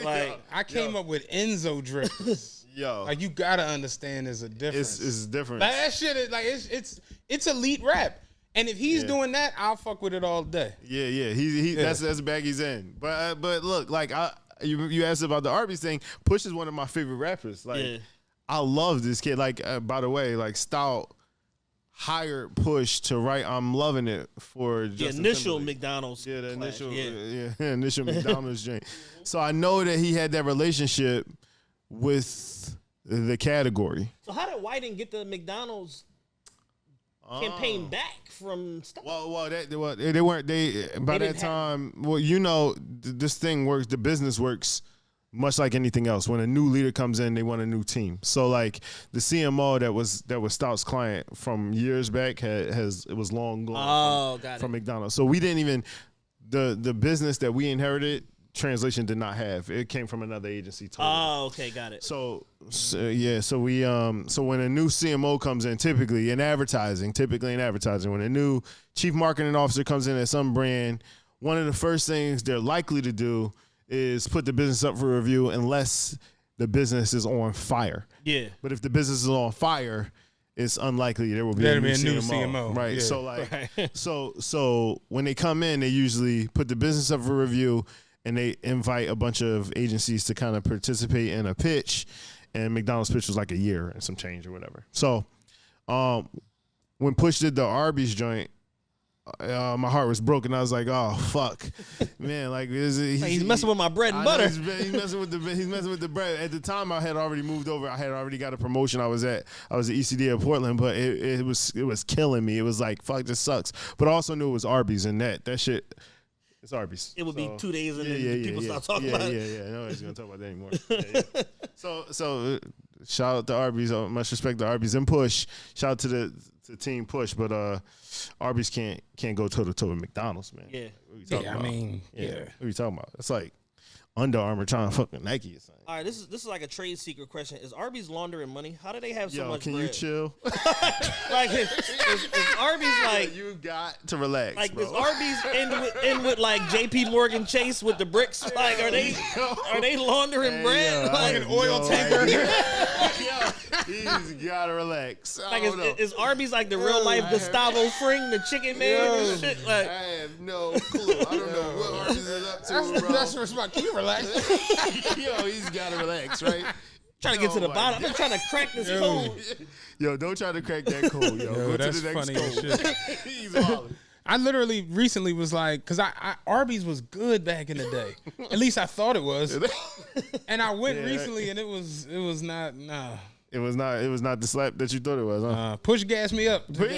Like I came up with Enzo drippers. Yo, like you gotta understand there's a difference. It's different. Like, that shit is like it's elite rap. And if he's doing that, I'll fuck with it all day. He that's the bag he's in. But look, like you asked about the Arby's thing. Push is one of my favorite rappers. Like I love this kid. Like by the way, like Stoute hired Push to write "I'm Loving It" for the initial McDonald's. Yeah, the initial McDonald's joint. So I know that he had that relationship with the category. So how did Wieden get the McDonald's campaign back from stuff? Well, they weren't. By that time. Well, you know, this thing works. The business works much like anything else. When a new leader comes in, they want a new team. So, like the CMO that was Stoute's client from years back it was long gone from McDonald's. So we didn't even the business that we inherited. Translation did not have. It came from another agency. Totally. Oh, okay, got it. So we so when a new CMO comes in, typically in advertising, when a new chief marketing officer comes in at some brand, one of the first things they're likely to do is put the business up for review unless the business is on fire. Yeah. But if the business is on fire, it's unlikely there will be a new CMO. Right. Yeah. So so when they come in, they usually put the business up for review. And they invite a bunch of agencies to kind of participate in a pitch. And McDonald's pitch was like a year and some change or whatever. So when Push did the Arby's joint, my heart was broken. I was like, oh, fuck. Man, like he's messing with my bread and butter. He's messing with the bread. At the time, I had already moved over. I had already got a promotion. I was at ECD of Portland, but it was killing me. It was like, fuck, this sucks. But I also knew it was Arby's and that shit. It's Arby's. It would be 2 days and then people start talking about it. Yeah. Nobody's going to talk about that anymore. So shout out to Arby's. Much respect to Arby's and Push. Shout out to Team Push. But Arby's can't go toe-to-toe with McDonald's, man. Yeah. What are you talking about? What are you talking about? It's like Under Armour trying to fuck with Nike or something. All right, this is like a trade secret question. Is Arby's laundering money? How do they have so much can bread? You chill? Like, is Arby's like... You got to relax, like, bro. Is Arby's in with like J.P. Morgan Chase with the bricks? Like, are they laundering bread? Like an oil tanker? He's got to relax. Like, is Arby's like the real life Gustavo Fring, the chicken man and shit? Like, I have no clue. I don't know what Arby's is up to, bro. That's the response. Can you relax? Yo, he's gotta relax, right? Trying to get to the bottom. I'm trying to crack this code. Yo, don't try to crack that code, yo. Go that's to the next funny as code. shit. He's wilding. I literally recently was like, because Arby's was good back in the day. At least I thought it was. And I went recently, and it was not. Nah. It was not the slap that you thought it was, huh? Push gas me up. You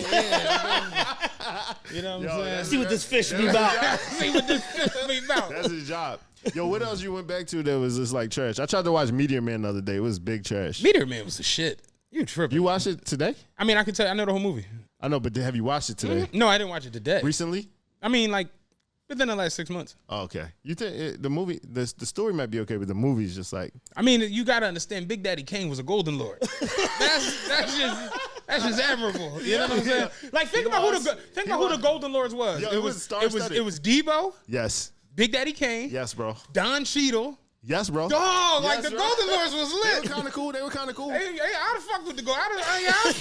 know what I'm saying? See what this fish be about. See what this fish be about. That's his job. Yo, what else you went back to that was just like trash? I tried to watch Meteor Man the other day. It was big trash. Meteor Man was the shit. You tripping. You watched it today? I mean, I can tell you, I know the whole movie. I know, but have you watched it today? No, I didn't watch it today. Recently? I mean, like, within the last 6 months. Oh, okay. You think the movie, the story might be okay, but the movie's just like... I mean, you got to understand, Big Daddy Kane was a Golden Lord. That's just admirable. You know what I'm saying? Like, think about who the Golden Lords was. Yo, it was Debo. Yes. Big Daddy Kane. Yes, bro. Don Cheadle. Yes, bro. Dog, yes, like the Golden Lords was lit. They were kind of cool. Hey, I'd fuck with the Golden Lords.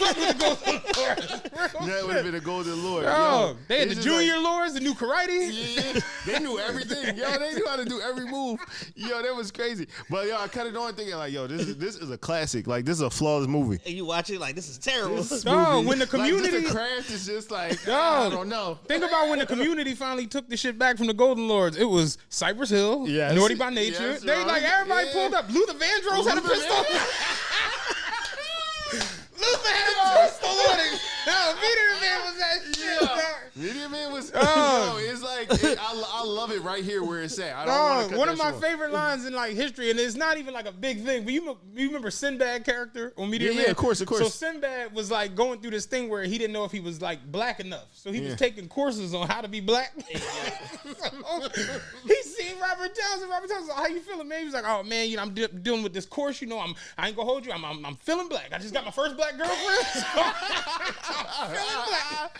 That would have been a Golden Lord. Yo, they had the Junior Lords, the new karate. Yeah, they knew everything. Yo, they knew how to do every move. Yo, that was crazy. But yo, I cut it on thinking like, yo, this is a classic. Like, this is a flawless movie. And you watch it like, this is terrible. Dog, when the community, like, the craft is just like, I don't know. Think about when the community finally took the shit back from the Golden Lords. It was Cypress Hill, Naughty by Nature. Yes, they like everybody pulled up. Luther Vandross had a pistol. Luther had a pistol on it. No, Meteor Man was that shit. Meteor Man was. Yo, it's like I love it right here where it's at. I don't want to cut one that of my short. favorite lines in like history, and it's not even like a big thing. But you remember Sinbad character on Meteor Man? Yeah, of course. So Sinbad was like going through this thing where he didn't know if he was like black enough. So he was taking courses on how to be black. He seen Robert Townsend. Robert Townsend, how you feeling, man? He was like, oh man, you know, I'm dealing with this course. You know, I ain't gonna hold you. I'm feeling black. I just got my first black girlfriend. I'm feeling black.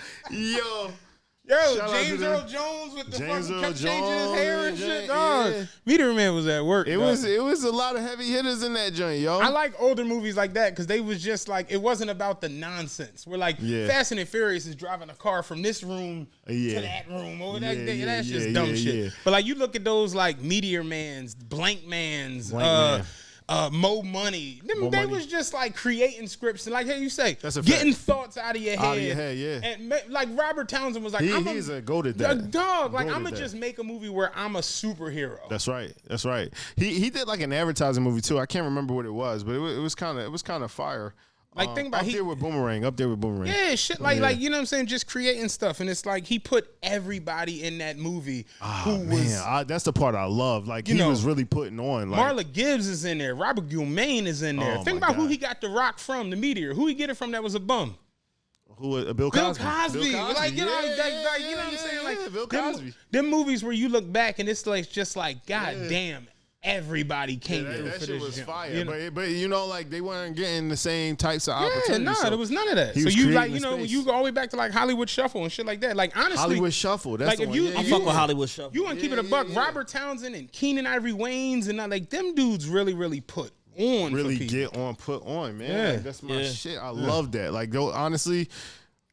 Yo, James Earl Jones with the fucking kept changing his hair and shit. Dog. Meteor Man was at work. It was a lot of heavy hitters in that joint, yo. I like older movies like that because they was just like, it wasn't about the nonsense. We're like, Fast and Furious is driving a car from this room to that room. That's just dumb shit. But like, you look at those like Meteor Mans, Blank Mans, Mo Money. They was just like creating scripts and like, hey, you say, getting thoughts out of your head. And like Robert Townsend was like, he's a goat at that. Dog, like I'm gonna just make a movie where I'm a superhero. That's right. He did like an advertising movie too. I can't remember what it was, but it was kind of fire. Like think about up there with Boomerang. Yeah, shit like you know what I'm saying, just creating stuff, and it's like he put everybody in that movie that's the part I love. Like he was really putting on. Like, Marla Gibbs is in there, Robert Gilmain is in there. Think about who he got the rock from, the Meteor. Who he get it from that was a bum? Who? Bill Cosby. Like you know what I'm saying? Like Bill Cosby. Them movies where you look back and it's like just like God damn. Everybody came through that for shit this was jump, fire, you know? but you know, like they weren't getting the same types of opportunities. There was none of that. So you like, you know, when you go all the way back to like Hollywood Shuffle and shit like that. Like honestly, Hollywood Shuffle. That's like the one. I fuck with Hollywood Shuffle. You want to keep it a buck? Robert Townsend and Keenan Ivory Wayans and like them dudes really put on. Really for get on, put on, man. Like, that's my shit. I love that. Like honestly,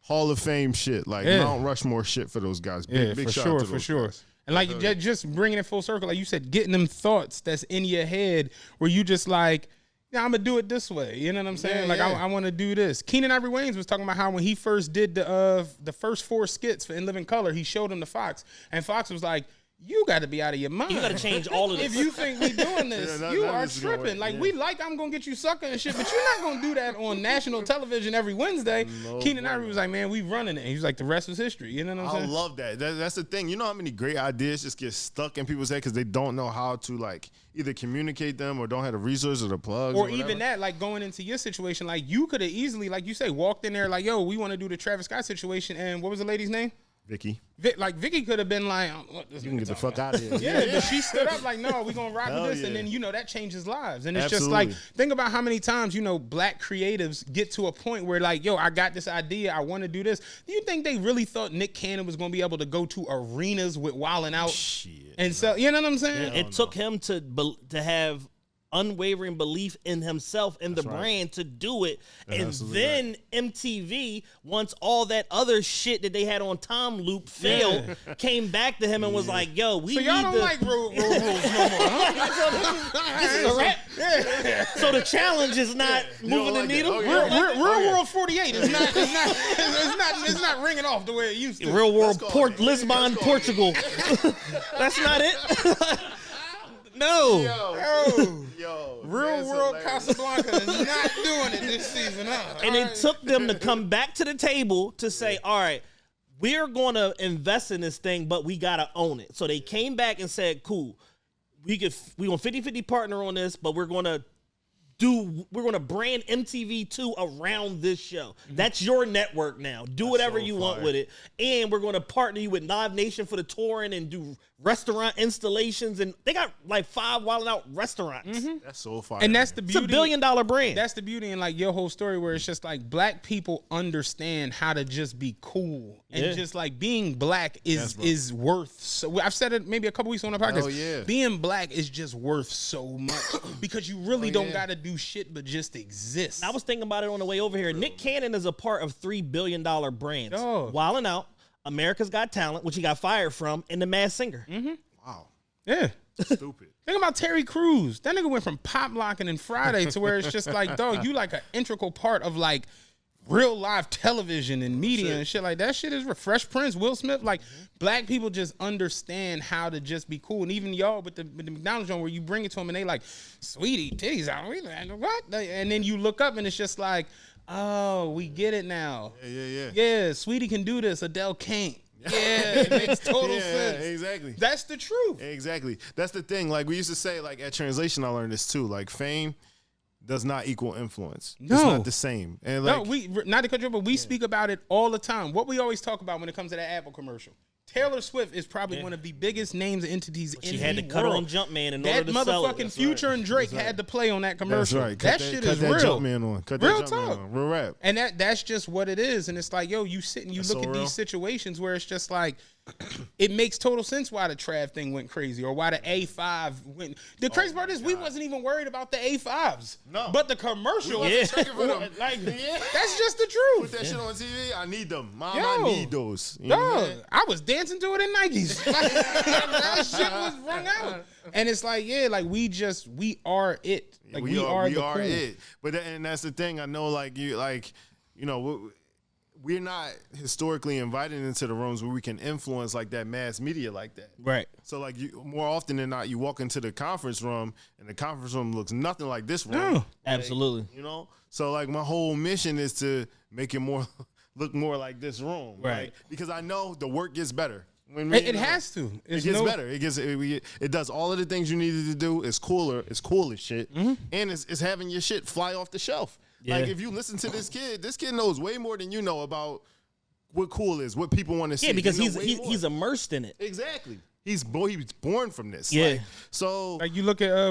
Hall of Fame shit. Like Mount Rushmore shit for those guys. Big shout out to those guys. And like just bringing it full circle, like you said, getting them thoughts that's in your head where you just like, yeah, I'm gonna do it this way. You know what I'm saying? I want to do this. Keenan Ivory Wayans was talking about how when he first did the first 4 skits for In Living Color, he showed them to Fox, and Fox was like, you got to be out of your mind. You got to change all of this. If you think we doing this, you are tripping. Like, we I'm going to get you sucker and shit, but you're not going to do that on national television every Wednesday. Keenan Ivory was like, man, we running it. He was like, the rest was history. You know what I'm saying? I love that. That's the thing. You know how many great ideas just get stuck in people's head because they don't know how to, like, either communicate them or don't have the resources or the plugs or even that, like, going into your situation, like, you could have easily, like you say, walked in there like, yo, we want to do the Travis Scott situation, and what was the lady's name? Vicky. Like Vicky could have been like, you can get the fuck out of here. Yeah, but she stood up like, no, we're gonna rock with this, and then you know that changes lives. And it's just like, think about how many times black creatives get to a point where like, yo, I got this idea, I want to do this. Do you think they really thought Nick Cannon was gonna be able to go to arenas with Wildin' Out? Shit, and so you know what I'm saying? It took him to have unwavering belief in himself and the brand to do it. And then MTV, once all that other shit that they had on Tom Loop failed, came back to him and was like, yo, we so y'all don't like road rules no more, huh? This is a rap. So the challenge is not moving the needle. Real World 48 is not it's not ringing off the way it used to. Real World Lisbon, Portugal. That's not it. No. Yo, Real World Casablanca is not doing it this season, huh? And it took them to come back to the table to say, all right, we're going to invest in this thing, but we got to own it. So they came back and said, cool, we going to 50-50 partner on this, but we're going to brand MTV2 around this show. That's your network now. Do whatever you want with it. And we're going to partner you with Live Nation for the touring and do restaurant installations. And they got like 5 Wildin' Out restaurants. Mm-hmm. That's so fire. And that's the beauty. It's $1 billion brand. That's the beauty in like your whole story where it's just like black people understand how to just be cool. And just like being black is worth so. I've said it maybe a couple weeks on the podcast. Oh, yeah. Being black is just worth so much because you really don't got to do shit but just exist. I was thinking about it on the way over here. Nick Cannon is a part of $3 billion brands. Wildin' Out, America's Got Talent, which he got fired from, and The Masked Singer. Mm-hmm. Wow. Yeah. Stupid. Think about Terry Crews. That nigga went from pop locking and Friday to where it's just like, dog, you like an integral part of like real live television and media and shit like that. Shit is Fresh Prince, Will Smith. Like black people just understand how to just be cool. And even y'all with the McDonald's joint where you bring it to them and they like, Saweetie, titties out. What? And then you look up and it's just like, oh, we get it now. Yeah. Yeah, Saweetie can do this. Adele can't. it makes total sense. Exactly. That's the truth. Exactly. That's the thing. Like we used to say, like at translation, I learned this too. Like fame does not equal influence. No. It's not the same. And like, No, we not to cut you off, but we speak about it all the time. What we always talk about when it comes to that Apple commercial. Taylor Swift is probably one of the biggest names and entities in the world. She had to cut her on Jumpman in order to sell it. That motherfucking Future and Drake had to play on that commercial. That's right. That shit is real. Jumpman on. Cut Real that Jumpman talk. on. Real rap. And that's just what it is. And it's like, yo, you sit and you That's look so at real. these situations where it's just like, it makes total sense why the Trav thing went crazy or why the A5 went. The crazy part is we wasn't even worried about the A5s. No. But the commercial, Checking for them. like, Yeah. that's just the truth. Put that shit on TV. I need them. Mom, Yo. I need those. You know what I'm Dog, saying? I was dancing to it in Nikes. That shit was rung out. And it's like, yeah, like we are it. Like we are the cool. it. But and that's the thing. I know, like you know, we're not historically invited into the rooms where we can influence like that mass media like that. Right. So like more often than not, you walk into the conference room and the conference room looks nothing like this room. No. Like, Absolutely. you know. So like my whole mission is to make it more look more like this room. Right. Like, because I know the work gets better. It has to. It gets better. It does all of the things you needed to do. It's cooler. It's cool as shit. And it's having your shit fly off the shelf. Yeah. Like if you listen to this kid knows way more than you know about what cool is, what people want to see. Yeah, because You know way he's more. immersed in it. Exactly. He was born from this. Yeah. Like, so Like you look at I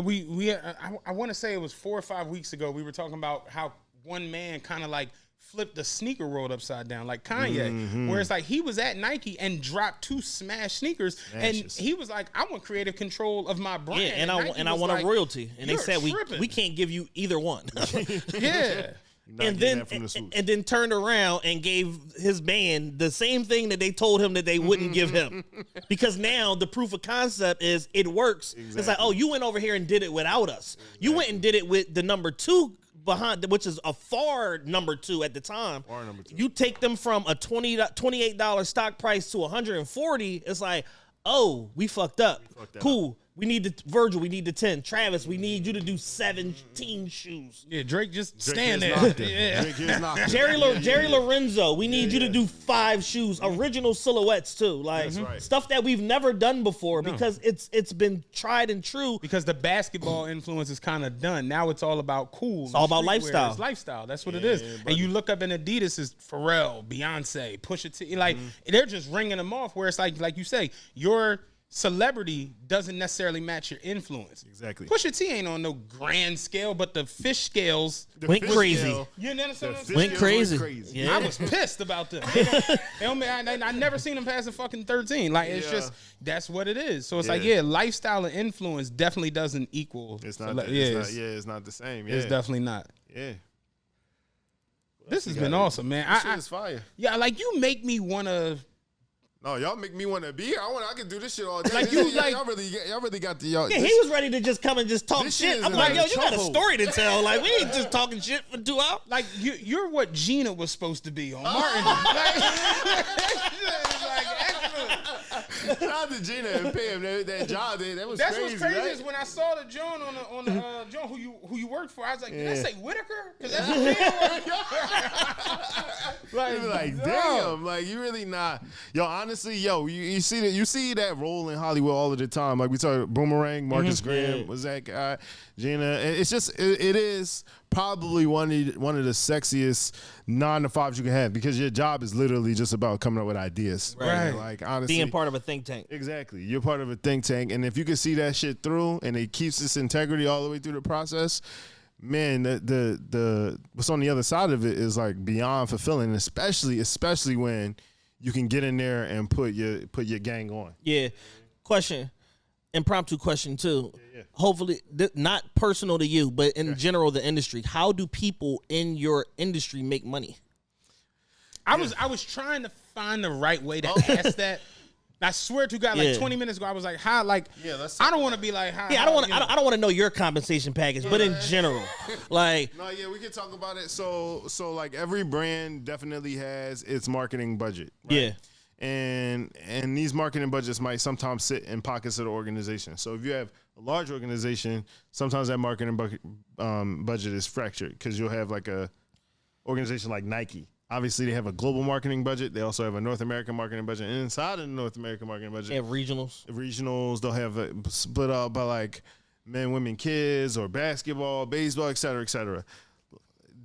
want to say it was 4 or 5 weeks ago. We were talking about how one man kind of like flipped the sneaker world upside down, like Kanye, where it's like he was at Nike and dropped 2 smash sneakers, Smashes. and he was like, "I want creative control of my brand." Yeah, and Nike I was want like, a royalty. And they "You're said we tripping." can't give you either one. Yeah. not and getting then that from the swoosh. and then turned around and gave his band the same thing that they told him that they wouldn't give him, because now the proof of concept is it works. It's like, oh, you went over here and did it without us. You went and did it with the number 2 behind, which is a far number 2 at the time. Far number 2. You take them from a $28 stock price to $140. It's like, oh, we fucked up. Cool. We need the Virgil. We need the 10. Travis, we need you to do 17 shoes. Yeah, Drake just Drake stand is there. knocked in. Yeah. Drake is knocked in. Jerry Lorenzo, we need you to do 5 shoes, original silhouettes too, like right. stuff that we've never done before because it's been tried and true. Because the basketball influence is kind of done. Now it's all about cool. It's all about lifestyle. It's lifestyle. That's what it is. And you look up in Adidas, is Pharrell, Beyonce, Pusha T. Like they're just ringing them off. Where it's like you say, your celebrity doesn't necessarily match your influence. Exactly. Pusha T ain't on no grand scale, but the fish scales Went crazy. You understand what I'm Went saying? crazy. Yeah. I was pissed about them. I never seen them pass a fucking 13. Like it's just that's what it is. So it's like lifestyle and influence definitely doesn't equal. It's not. It's not the same. Yeah. It's definitely not. Yeah. This has been awesome, man. This shit is fire. Yeah, like you make me wanna. No, y'all make me want to be here. I can do this shit all day. Like you, like y'all really got the y'all. Yeah, he was ready to just come and just talk This shit. shit is I'm like, in yo, the you got a chokehold. story to tell. Like, we ain't just talking shit for 2 hours. like you're what Gina was supposed to be on Martin. Like, excellent. Shout out to Gina and Pam. That job, that was That's crazy. what's crazy right? is when I saw the John on the John who you worked for. I was like, did I say Whitaker? Because that's who Gina You be like, damn, like you really not. Yo, honestly, you see that role in Hollywood all of the time. Like we talk Boomerang, Marcus Graham, was that guy, Gina. It's just it is probably one of the sexiest 9-to-5s you can have, because your job is literally just about coming up with ideas. Right. Like honestly, Being part of a think tank. exactly. You're part of a think tank, and if you can see that shit through, and it keeps its integrity all the way through the process, man, the what's on the other side of it is like beyond fulfilling, especially when you can get in there and put your gang on. Yeah. Impromptu question too. Hopefully not personal to you, but in general the industry. How do people in your industry make money? I was trying to find the right way to ask that. I swear to God, like 20 minutes ago, I was like, "How?" Like, I don't want to be like, "How?" Yeah, I don't want to know your compensation package, but in general, like, No, yeah, we can talk about it. So like every brand definitely has its marketing budget. Right? yeah, And these marketing budgets might sometimes sit in pockets of the organization. So if you have a large organization, sometimes that marketing budget is fractured, because you'll have like a organization like Nike, Obviously, they have a global marketing budget. They also have a North American marketing budget. And inside of the North American marketing budget, They have regionals. Regionals, they'll have it split up by like men, women, kids, or basketball, baseball, et cetera, et cetera.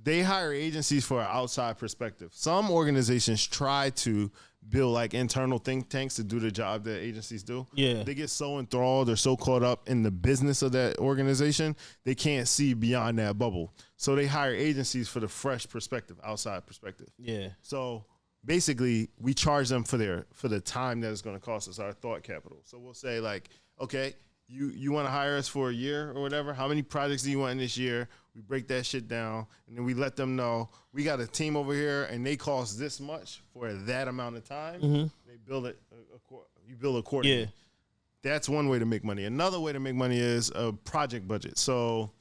They hire agencies for an outside perspective. Some organizations try to build like internal think tanks to do the job that agencies do. Yeah. They get so enthralled or so caught up in the business of that organization, they can't see beyond that bubble. So they hire agencies for the fresh perspective, outside perspective. Yeah. So basically, we charge them for the time that it's going to cost us, our thought capital. So we'll say like, okay, you want to hire us for a year or whatever. How many projects do you want in this year? We break that shit down, and then we let them know we got a team over here, and they cost this much for that amount of time. They build it. You build accordingly. Yeah. That's one way to make money. Another way to make money is a project budget. So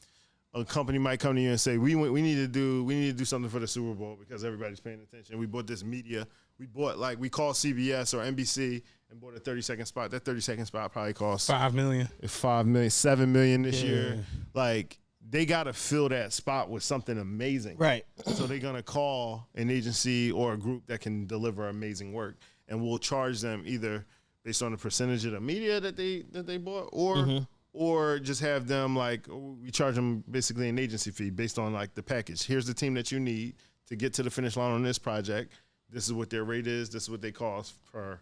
a company might come to you and say, we need to do something for the Super Bowl because everybody's paying attention. We bought this media. We called CBS or NBC and bought a 30-second spot. That 30-second spot probably costs $5 million. $5 million, $7 million this year. Like, they got to fill that spot with something amazing. Right. So they're going to call an agency or a group that can deliver amazing work, and we'll charge them either based on the percentage of the media that they bought, or just have them like, we charge them basically an agency fee based on like the package. Here's the team that you need to get to the finish line on this project. This is what their rate is. This is what they cost per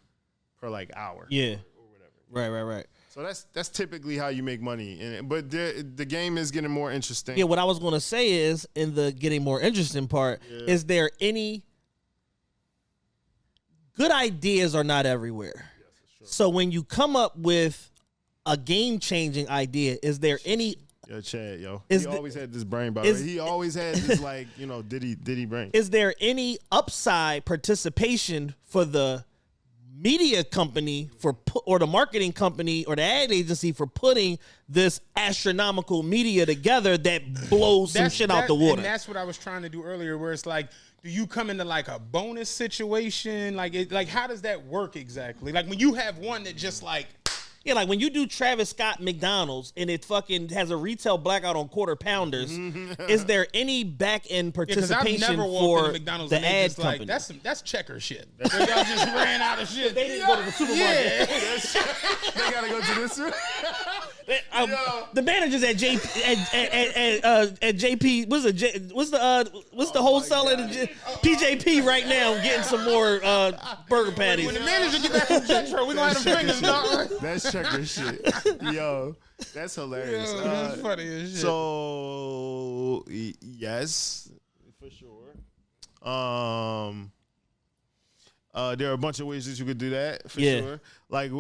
like hour. Yeah. Or whatever. Right. So that's typically how you make money. But the game is getting more interesting. Yeah, what I was going to say is, in the getting more interesting part, is there any good ideas are not everywhere. So when you come up with a game-changing idea, is there any... Yo, Chad, Is he the- always had this brain, by is- He always had this, like, diddy brain. Is there any upside participation for the media company or the marketing company or the ad agency for putting this astronomical media together that blows some shit out the water? And that's what I was trying to do earlier, where it's like, do you come into like a bonus situation? Like how does that work exactly? Like when you have one that just like... Yeah, like when you do Travis Scott McDonald's and it fucking has a retail blackout on quarter pounders, is there any back end participation I've never walked for into McDonald's the and they ad just company? like, that's checker shit. Y'all just ran out of shit. They didn't go to the supermarket. They gotta go to this one. The managers at JP, what's the wholesaler at PJP right now getting some more burger patties. When the manager get back from Jetro, we gonna have them fingers not. That's checker shit. Yo, that's hilarious. That's funny as shit. So yes, for sure. There are a bunch of ways that you could do that, for sure. Like,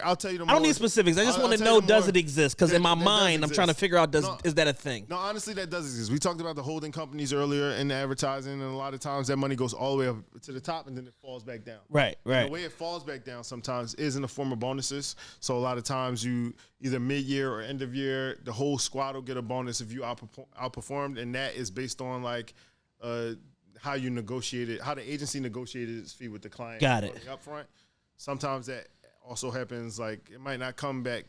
I'll tell you the I don't need specifics. I just want to know, does it exist? Because in my mind, I'm trying to figure out, is that a thing? No, honestly, that does exist. We talked about the holding companies earlier in the advertising, and a lot of times that money goes all the way up to the top, and then it falls back down. Right. And the way it falls back down sometimes is in the form of bonuses. So a lot of times you either mid-year or end of year, the whole squad will get a bonus if you outperformed, and that is based on like how you negotiated, how the agency negotiated its fee with the client. Got it. Up front. Sometimes that also happens, like it might not come back,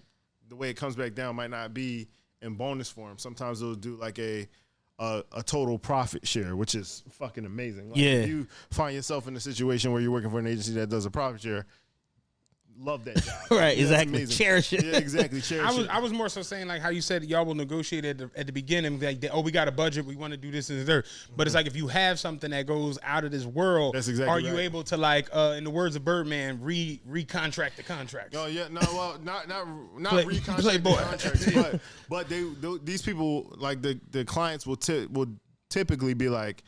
the way it comes back down might not be in bonus form. Sometimes they'll do like a total profit share, which is fucking amazing. Like if you find yourself in a situation where you're working for an agency that does a profit share, love that job. Right, Yeah, exactly. amazing. Cherish it. Yeah, exactly. Cherish it. I was more so saying like how you said y'all will negotiate at the beginning, like we got a budget, we want to do this and that. But it's like if you have something that goes out of this world, That's exactly are you right. able to like in the words of Birdman, recontract the contracts? Oh yeah, no, well, not recontract Playboy. the contracts, but these people, like the clients will typically be like,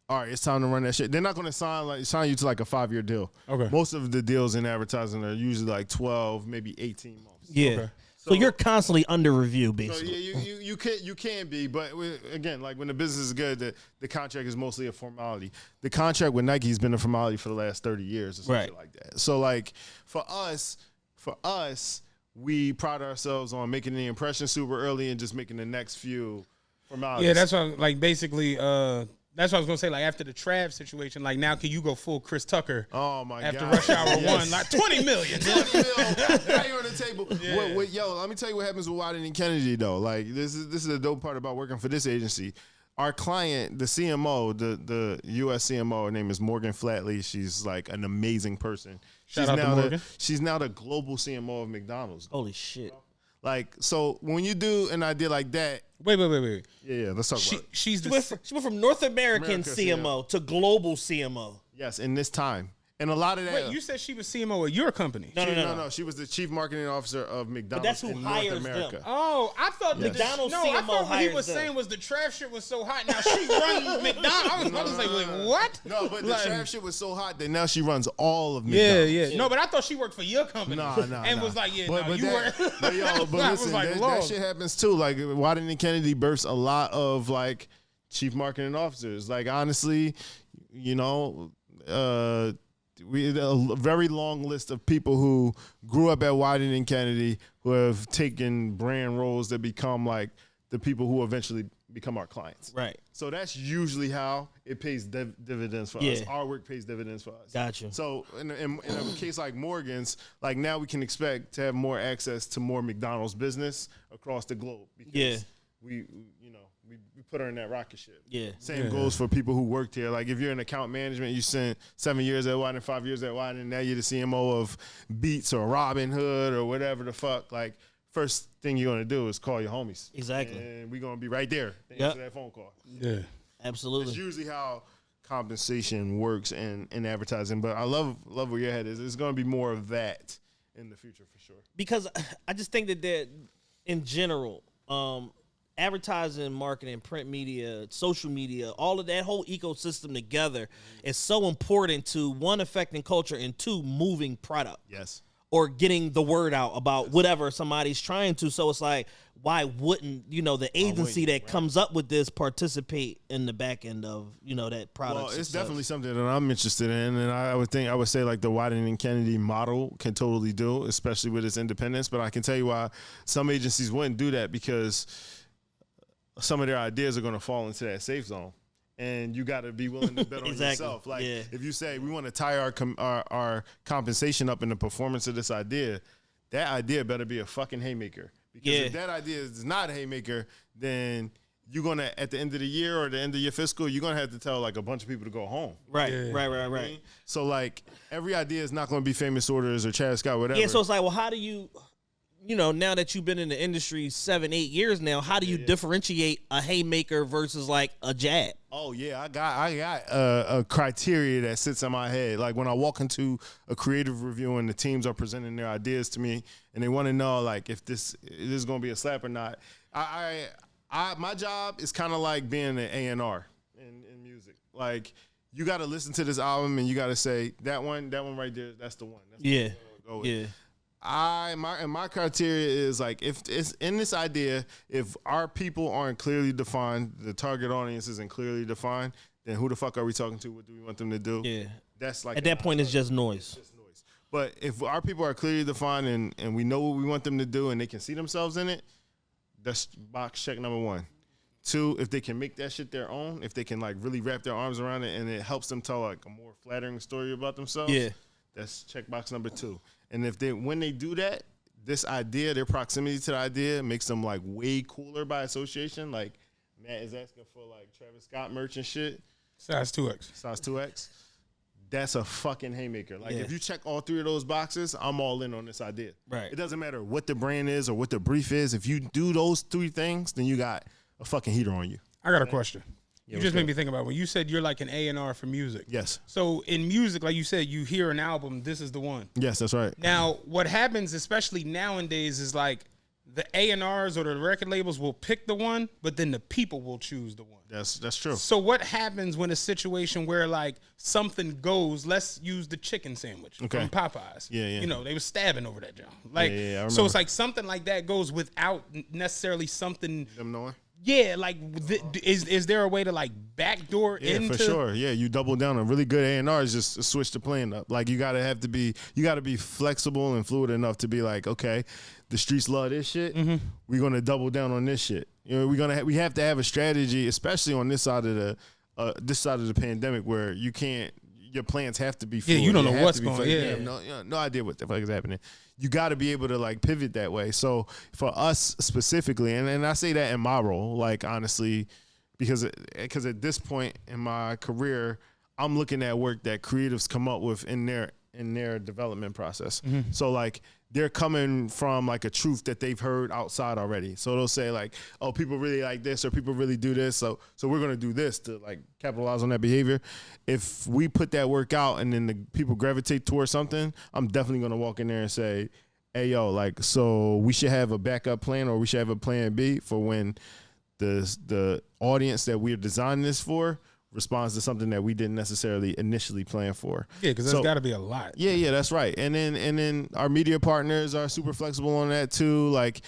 all right, it's time to run that shit. They're not going to sign you to like a 5-year deal. Okay. Most of the deals in advertising are usually like 12, maybe 18 months. Yeah. Okay. So you're constantly under review, So basically. yeah, you can be, but again, like when the business is good, the contract is mostly a formality. The contract with Nike has been a formality for the last 30 years or something like that. So like for us, we pride ourselves on making the impression super early and just making the next few formalities. Yeah, that's what like basically. That's what I was gonna say. Like after the Trav situation, like now can you go full Chris Tucker? Oh my god! After Rush Hour 1, like 20 million. Now you're on the table. Yeah. Yo, let me tell you what happens with Wieden+Kennedy though. Like this is the dope part about working for this agency. our client, the CMO, the U.S. CMO, her name is Morgan Flatley. She's like an amazing person. Shout out to Morgan. She's now the global CMO of McDonald's. Holy shit. Like, so when you do an idea like that. Wait. Yeah, let's talk about it. She went from North American CMO to global CMO. Yes, in this time. And a lot of that. Wait, you said she was CMO of your company. No. She was the chief marketing officer of McDonald's that's who in hires North America. them. Oh, I thought McDonald's I CMO thought what he hires was them. saying was the trash shit was so hot. Now she runs McDonald's. I was about to say, like, what? No, but the trash shit was so hot that now she runs all of McDonald's. Yeah. No, but I thought she worked for your company. And was like, you work. But listen, that shit happens too. Like, Wieden Kennedy bursts a lot of like chief marketing officers. Like, honestly, you know, we had a very long list of people who grew up at Wieden Kennedy who have taken brand roles that become like the people who eventually become our clients. Right. So that's usually how it pays dividends for us. Our work pays dividends for us. Gotcha. So in a case like Morgan's, like now we can expect to have more access to more McDonald's business across the globe because we put her in that rocket ship. Yeah. Same goes for people who worked here. Like if you're in account management, you spent 7 years at Wieden, 5 years at Wieden, and now you're the CMO of Beats or Robin Hood or whatever the fuck. Like first thing you're gonna do is call your homies. Exactly. And we're gonna be right there to answer that phone call. Yeah. Absolutely. It's usually how compensation works in advertising. But I love where your head is. There's gonna be more of that in the future for sure. Because I just think that in general, advertising, marketing, print media, social media, all of that whole ecosystem together is so important to one, affecting culture, and two, moving product. Yes. Or getting the word out about whatever somebody's trying to. So it's like, why wouldn't, the agency that comes up with this participate in the back end of, that product? Well, it's definitely something that I'm interested in. And I would say like the Wieden & Kennedy model can totally do, especially with its independence. But I can tell you why some agencies wouldn't do that, because some of their ideas are going to fall into that safe zone. And you got to be willing to bet on yourself. Like if you say we want to tie our compensation up in the performance of this idea, that idea better be a fucking haymaker. Because if that idea is not a haymaker, then you're going to, at the end of the year or the end of your fiscal, you're going to have to tell like a bunch of people to go home. Right, right. So like every idea is not going to be Famous Orders or Chad Scott, whatever. Yeah, so it's like, well, how do you, now that you've been in the industry 7-8 years now, how do you differentiate a haymaker versus like a jab? Oh yeah, I got a criteria that sits in my head. Like when I walk into a creative review and the teams are presenting their ideas to me and they want to know like if this is going to be a slap or not. My job is kind of like being an A&R in music. Like you got to listen to this album and you got to say that one right there, that's the one. That's the one I'm gonna go with. My criteria is like if it's in this idea, if our people aren't clearly defined, the target audience isn't clearly defined, then who the fuck are we talking to? What do we want them to do? Yeah, that's like at that point it's just noise. It's just noise. But if our people are clearly defined and we know what we want them to do and they can see themselves in it, that's box check number 1. 2, if they can make that shit their own, if they can like really wrap their arms around it and it helps them tell like a more flattering story about themselves. Yeah, that's checkbox number 2. And when they do that, this idea, their proximity to the idea makes them like way cooler by association. Like Matt is asking for like Travis Scott merch and shit. Size 2X. That's a fucking haymaker. Like if you check all 3 of those boxes, I'm all in on this idea. Right. It doesn't matter what the brand is or what the brief is. If you do those 3 things, then you got a fucking heater on you. I got a question. You just made me think about when you said you're like an A&R for music. Yes. So in music, like you said, you hear an album, this is the one. Yes, that's right. Now, what happens, especially nowadays, is like the A&Rs or the record labels will pick the one, but then the people will choose the one. That's true. So what happens when a situation where like something goes, let's use the chicken sandwich from Popeyes. Yeah. They were stabbing over that joint. Like, so it's like something like that goes without necessarily something. Them knowing? Yeah, like is there a way to like backdoor into? Yeah, for sure. Yeah, you double down. A really good A&R is just switch the plan up. Like you gotta be flexible and fluid enough to be like, okay, the streets love this shit. Mm-hmm. We're gonna double down on this shit. We have to have a strategy, especially on this side of the pandemic, where you can't. Your plans have to be fluid. Yeah, you don't know what's going on. Yeah, no idea what the fuck is happening. You got to be able to like pivot that way. So for us specifically, and I say that in my role, like honestly, because at this point in my career, I'm looking at work that creatives come up with in their development process. Mm-hmm. So like they're coming from like a truth that they've heard outside already. So they'll say like, oh, people really like this or people really do this. So we're going to do this to like capitalize on that behavior. If we put that work out and then the people gravitate towards something, I'm definitely going to walk in there and say, hey, yo, like, so we should have a backup plan or we should have a plan B for when the audience that we're designing this for responds to something that we didn't necessarily initially plan for. Yeah, because there's got to be a lot. Yeah, that's right. And then our media partners are super flexible on that too. Like,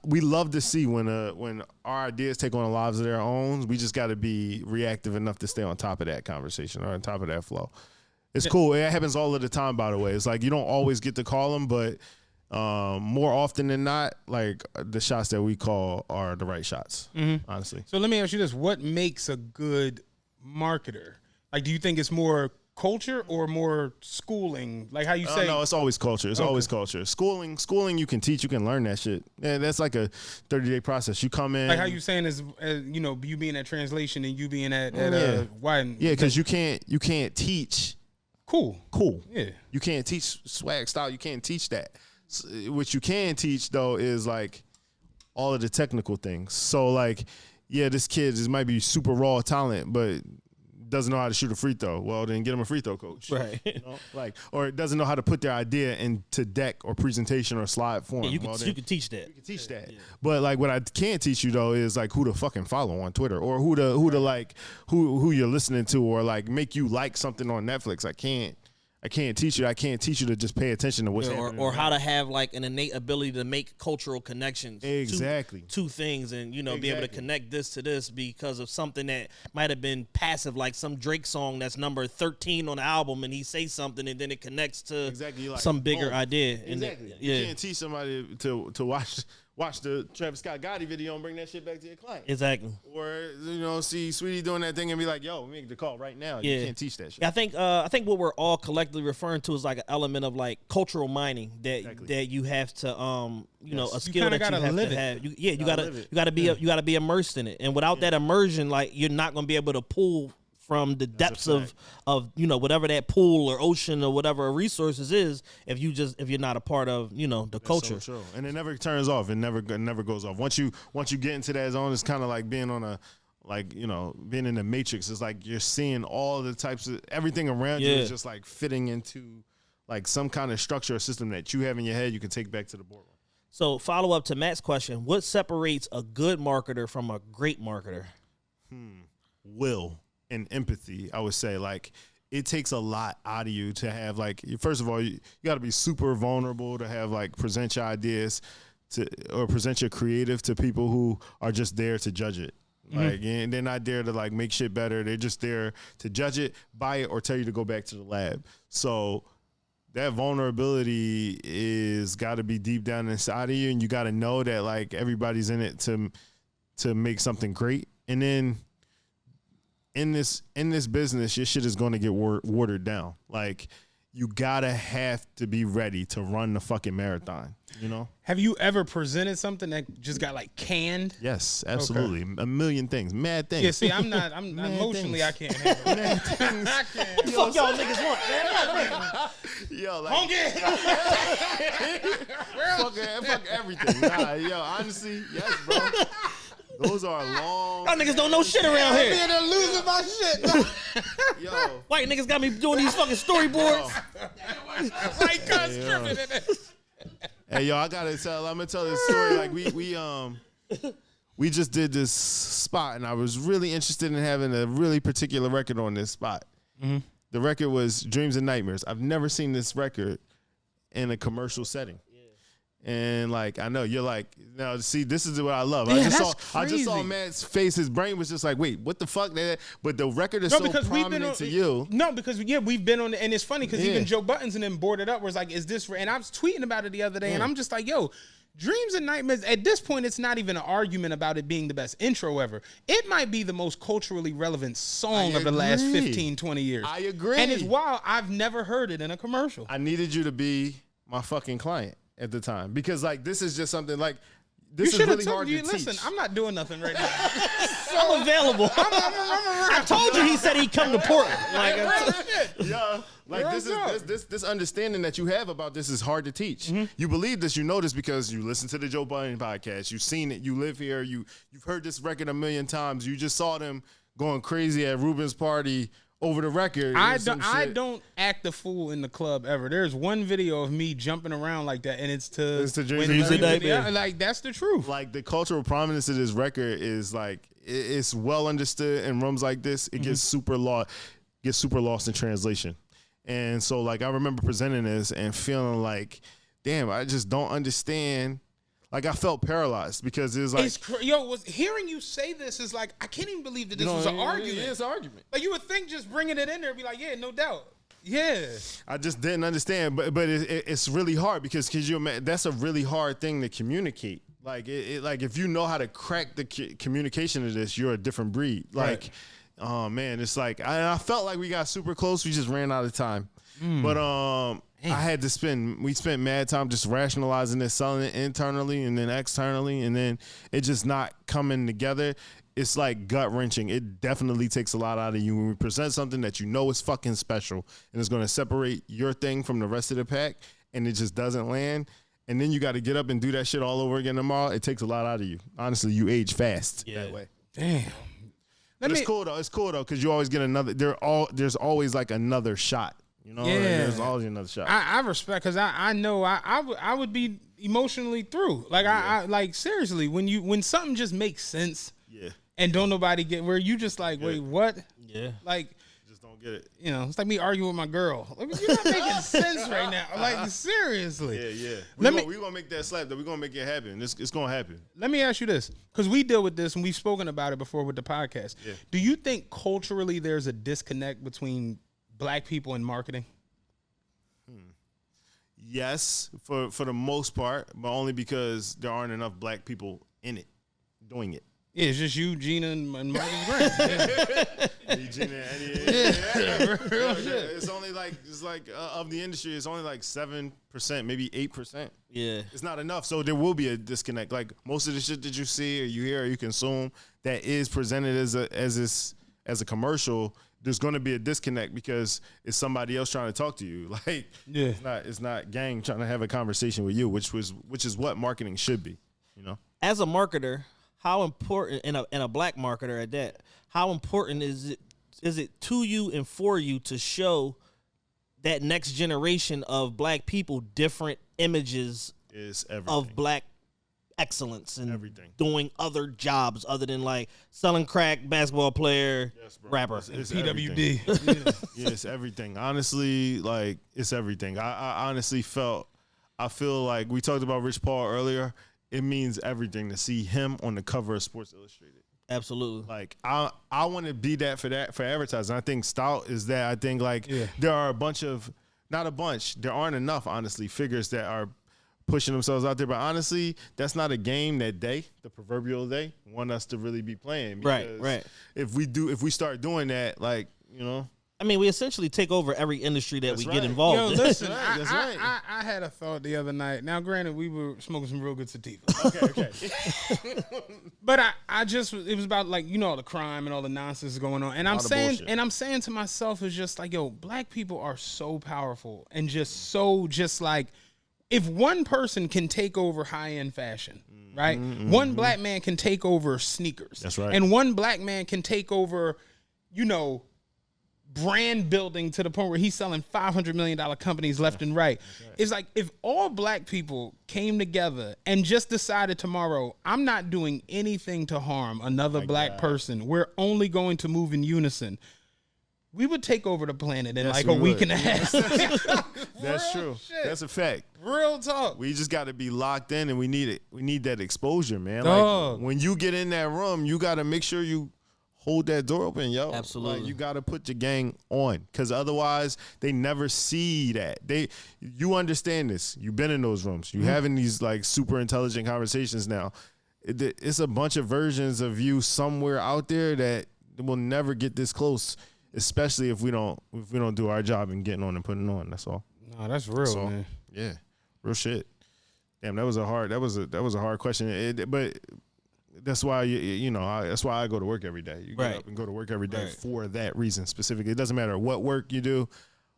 we love to see when our ideas take on the lives of their own. We just got to be reactive enough to stay on top of that conversation or on top of that flow. It's cool. It happens all of the time, by the way. It's like you don't always get to call them, but more often than not, like the shots that we call are the right shots, honestly. So let me ask you this. What makes a good marketer? Like, do you think it's more culture or more schooling? Like how you say? No, it's always culture. It's always culture. Schooling, you can teach, you can learn that shit. Yeah, that's like a 30-day process. You come in. Like how you saying is, you know, you being at translation and you being at Wieden. Yeah, because you can't teach. Cool. Yeah. You can't teach swag style. You can't teach that. So, what you can teach though is like all of the technical things. So like, yeah, this kid might be super raw talent, but doesn't know how to shoot a free throw. Well, then get him a free throw coach. Right. You know? Like, or doesn't know how to put their idea into deck or presentation or slide form. Yeah, you can teach that. You can teach that. Yeah. But like, what I can't teach you though is like who to fucking follow on Twitter or who to like who you're listening to or like make you like something on Netflix. I can't teach you. I can't teach you to just pay attention to what's happening. Or how to have like an innate ability to make cultural connections. Exactly. To things and, you know, be able to connect this to this because of something that might have been passive, like some Drake song that's number 13 on the album and he says something and then it connects to like, some bigger idea. Exactly. You can't teach somebody to watch the Travis Scott Gotti video and bring that shit back to your client. Exactly. Or, you know, see Saweetie doing that thing and be like, yo, make the call right now. Yeah. You can't teach that shit. I think what we're all collectively referring to is like an element of like cultural mining that you have to you know, a skill that you have to have. You gotta be immersed in it. And without that immersion, like you're not gonna be able to pull from the depths of you know, whatever that pool or ocean or whatever resources is, if you're not a part of, you know, the culture. So true. And it never turns off. It never goes off. Once you get into that zone, it's kind of like being on a, like, you know, being in the Matrix. It's like you're seeing all the types of everything around you is just like fitting into like some kind of structure or system that you have in your head you can take back to the boardroom. So follow up to Matt's question: what separates a good marketer from a great marketer? Will and empathy, I would say. Like, it takes a lot out of you to have, like, first of all, you got to be super vulnerable to have, like, present your ideas or present your creative to people who are just there to judge it. Like, and they're not there to like make shit better. They're just there to judge it, buy it, or tell you to go back to the lab. So that vulnerability is got to be deep down inside of you, and you got to know that like everybody's in it to make something great. And then in this business, your shit is going to get watered down. Like, you gotta have to be ready to run the fucking marathon, you know? Have you ever presented something that just got like canned? Yes, absolutely. Okay. A million things, mad things. Yeah, see, I'm emotionally, I can't handle it. Mad things. I can't. Fuck y'all niggas want, man. Yo, like, fuck everything. Nah, yo, honestly, yes, bro. Those are long. Y'all niggas don't know shit around here. I'm losing my shit. Yo, white niggas got me doing these fucking storyboards. White guys tripping in it. Hey, yo, I'm gonna tell this story. Like, we just did this spot, and I was really interested in having a really particular record on this spot. Mm-hmm. The record was Dreams and Nightmares. I've never seen this record in a commercial setting. And like, I know you're like, now see, this is what I love. Yeah, I just saw Matt's face. His brain was just like, wait, what the fuck? But the record is so prominent to you. No, because we've been on, and it's funny because even Joe Buttons and then boarded up was like, is this? And I was tweeting about it the other day, and I'm just like, yo, Dreams and Nightmares. At this point, it's not even an argument about it being the best intro ever. It might be the most culturally relevant song of the last 15, 20 years. I agree. And it's wild. I've never heard it in a commercial. I needed you to be my fucking client at the time, because like, this is just something like, this is really hard to listen, teach. I'm not doing nothing right now. I'm available. I'm around. I told you he said he'd come to Portland. Like, Yeah, like this understanding that you have about this is hard to teach. You believe this, you know this because you listen to the Joe Budden podcast. You've seen it. You live here. You've heard this record a million times. You just saw them going crazy at Ruben's party over the record. I don't act the fool in the club ever. There's one video of me jumping around like that, and it's to Dreams Night, like that's the truth. Like the cultural prominence of this record is like it's well understood in rooms like this. It gets super lost in translation. And so like I remember presenting this and feeling like, damn, I just don't understand. Like I felt paralyzed because it was like, hearing you say this is like I can't even believe that this was an argument. Yeah, it's an argument. Like you would think just bringing it in there would be like, yeah, no doubt. Yeah. I just didn't understand, but it's really hard because that's a really hard thing to communicate. Like like if you know how to crack the communication of this, you're a different breed. Like, oh man, it's like I felt like we got super close. We just ran out of time. But we spent mad time just rationalizing it, selling it internally and then externally, and then it just not coming together. It's like gut wrenching. It definitely takes a lot out of you when we present something that you know is fucking special and it's going to separate your thing from the rest of the pack, and it just doesn't land. And then you got to get up and do that shit all over again tomorrow. It takes a lot out of you. Honestly, you age fast that way. Damn. It's cool though. It's cool though because you always get another. There's always like another shot. You know, yeah. There's always another shot. I respect because I know I would be emotionally through. Like I like seriously when something just makes sense. Yeah. And don't nobody get where you just like wait what? Yeah. Like just don't get it. You know, it's like me arguing with my girl. Like, you're not making sense right now. Like seriously. Yeah. We're gonna make that slap. That we're gonna make it happen. It's gonna happen. Let me ask you this, because we deal with this and we've spoken about it before with the podcast. Yeah. Do you think culturally there's a disconnect between Black people and marketing? Yes, for the most part, but only because there aren't enough Black people in it doing it. Yeah, it's just you, Gina, and Marcus Grant. Yeah. Gina and Eddie. Real shit. It's only like of the industry, it's only like 7%, maybe 8%. Yeah, it's not enough. So there will be a disconnect. Like most of the shit that you see or you hear or you consume that is presented as a commercial, there's going to be a disconnect because it's somebody else trying to talk to you. Like, it's not gang trying to have a conversation with you, which is what marketing should be. You know, as a marketer, how important and a Black marketer at that? How important is it to you and for you to show that next generation of Black people different images of Black excellence and everything, doing other jobs other than like selling crack, basketball player, rapper, it's PWD. Yeah, it's everything. Honestly, like it's everything. I honestly feel like we talked about Rich Paul earlier. It means everything to see him on the cover of Sports Illustrated. Absolutely. Like I want to be that for advertising. I think Stoute is that. I think there are there aren't enough honestly figures that are pushing themselves out there. But honestly, that's not a game that the proverbial day, want us to really be playing. Right. If we start doing that, like, you know. I mean, we essentially take over every industry that we get involved in. Listen, I had a thought the other night. Now, granted, we were smoking some real good sativa. Okay. But it was about like, you know, all the crime and all the nonsense going on. And I'm saying to myself, it's just like, yo, Black people are so powerful and just like, if one person can take over high-end fashion, right? One Black man can take over sneakers. That's right. And one Black man can take over, you know, brand building to the point where he's selling $500 million companies left and right. It's like if all Black people came together and just decided tomorrow, I'm not doing anything to harm another Black person. We're only going to move in unison. We would take over the planet in like a week and a half. That's true. Shit. That's a fact. Real talk. We just got to be locked in, and we need it. We need that exposure, man. Like when you get in that room, you got to make sure you hold that door open, yo. Absolutely. Like, you got to put your gang on, because otherwise they never see that. You understand this. You've been in those rooms. You having these like super intelligent conversations now. It's a bunch of versions of you somewhere out there that will never get this close. Especially if we don't do our job and getting on and putting on. That's all. No, that's real, man. Yeah, real shit. Damn, that was a hard question. But that's why that's why I go to work every day. You get up and go to work every day for that reason specifically. It doesn't matter what work you do.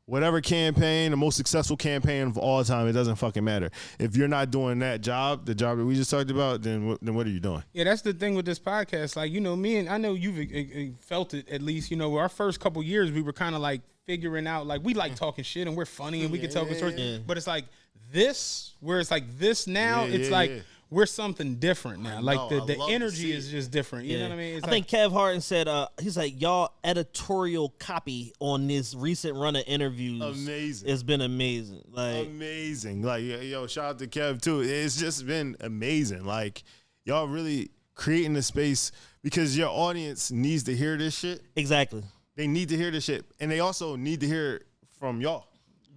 Whatever campaign, the most successful campaign of all time, it doesn't fucking matter. If you're not doing that job, the job that we just talked about, then what are you doing? Yeah, that's the thing with this podcast. Like, me and I know you've felt it at least. Our first couple years, we were kind of like figuring out, like, we like talking shit and we're funny and we can tell good stories. Yeah. But it's like this, where it's like this now, it's like we're something different now. Like the energy is just different. You know what I mean? I think Kev Harden said, he's like, y'all editorial copy on this recent run of interviews. Amazing. It's been amazing. Like amazing. Like, yo, shout out to Kev too. It's just been amazing. Like, y'all really creating the space because your audience needs to hear this shit. Exactly. They need to hear this shit. And they also need to hear it from y'all.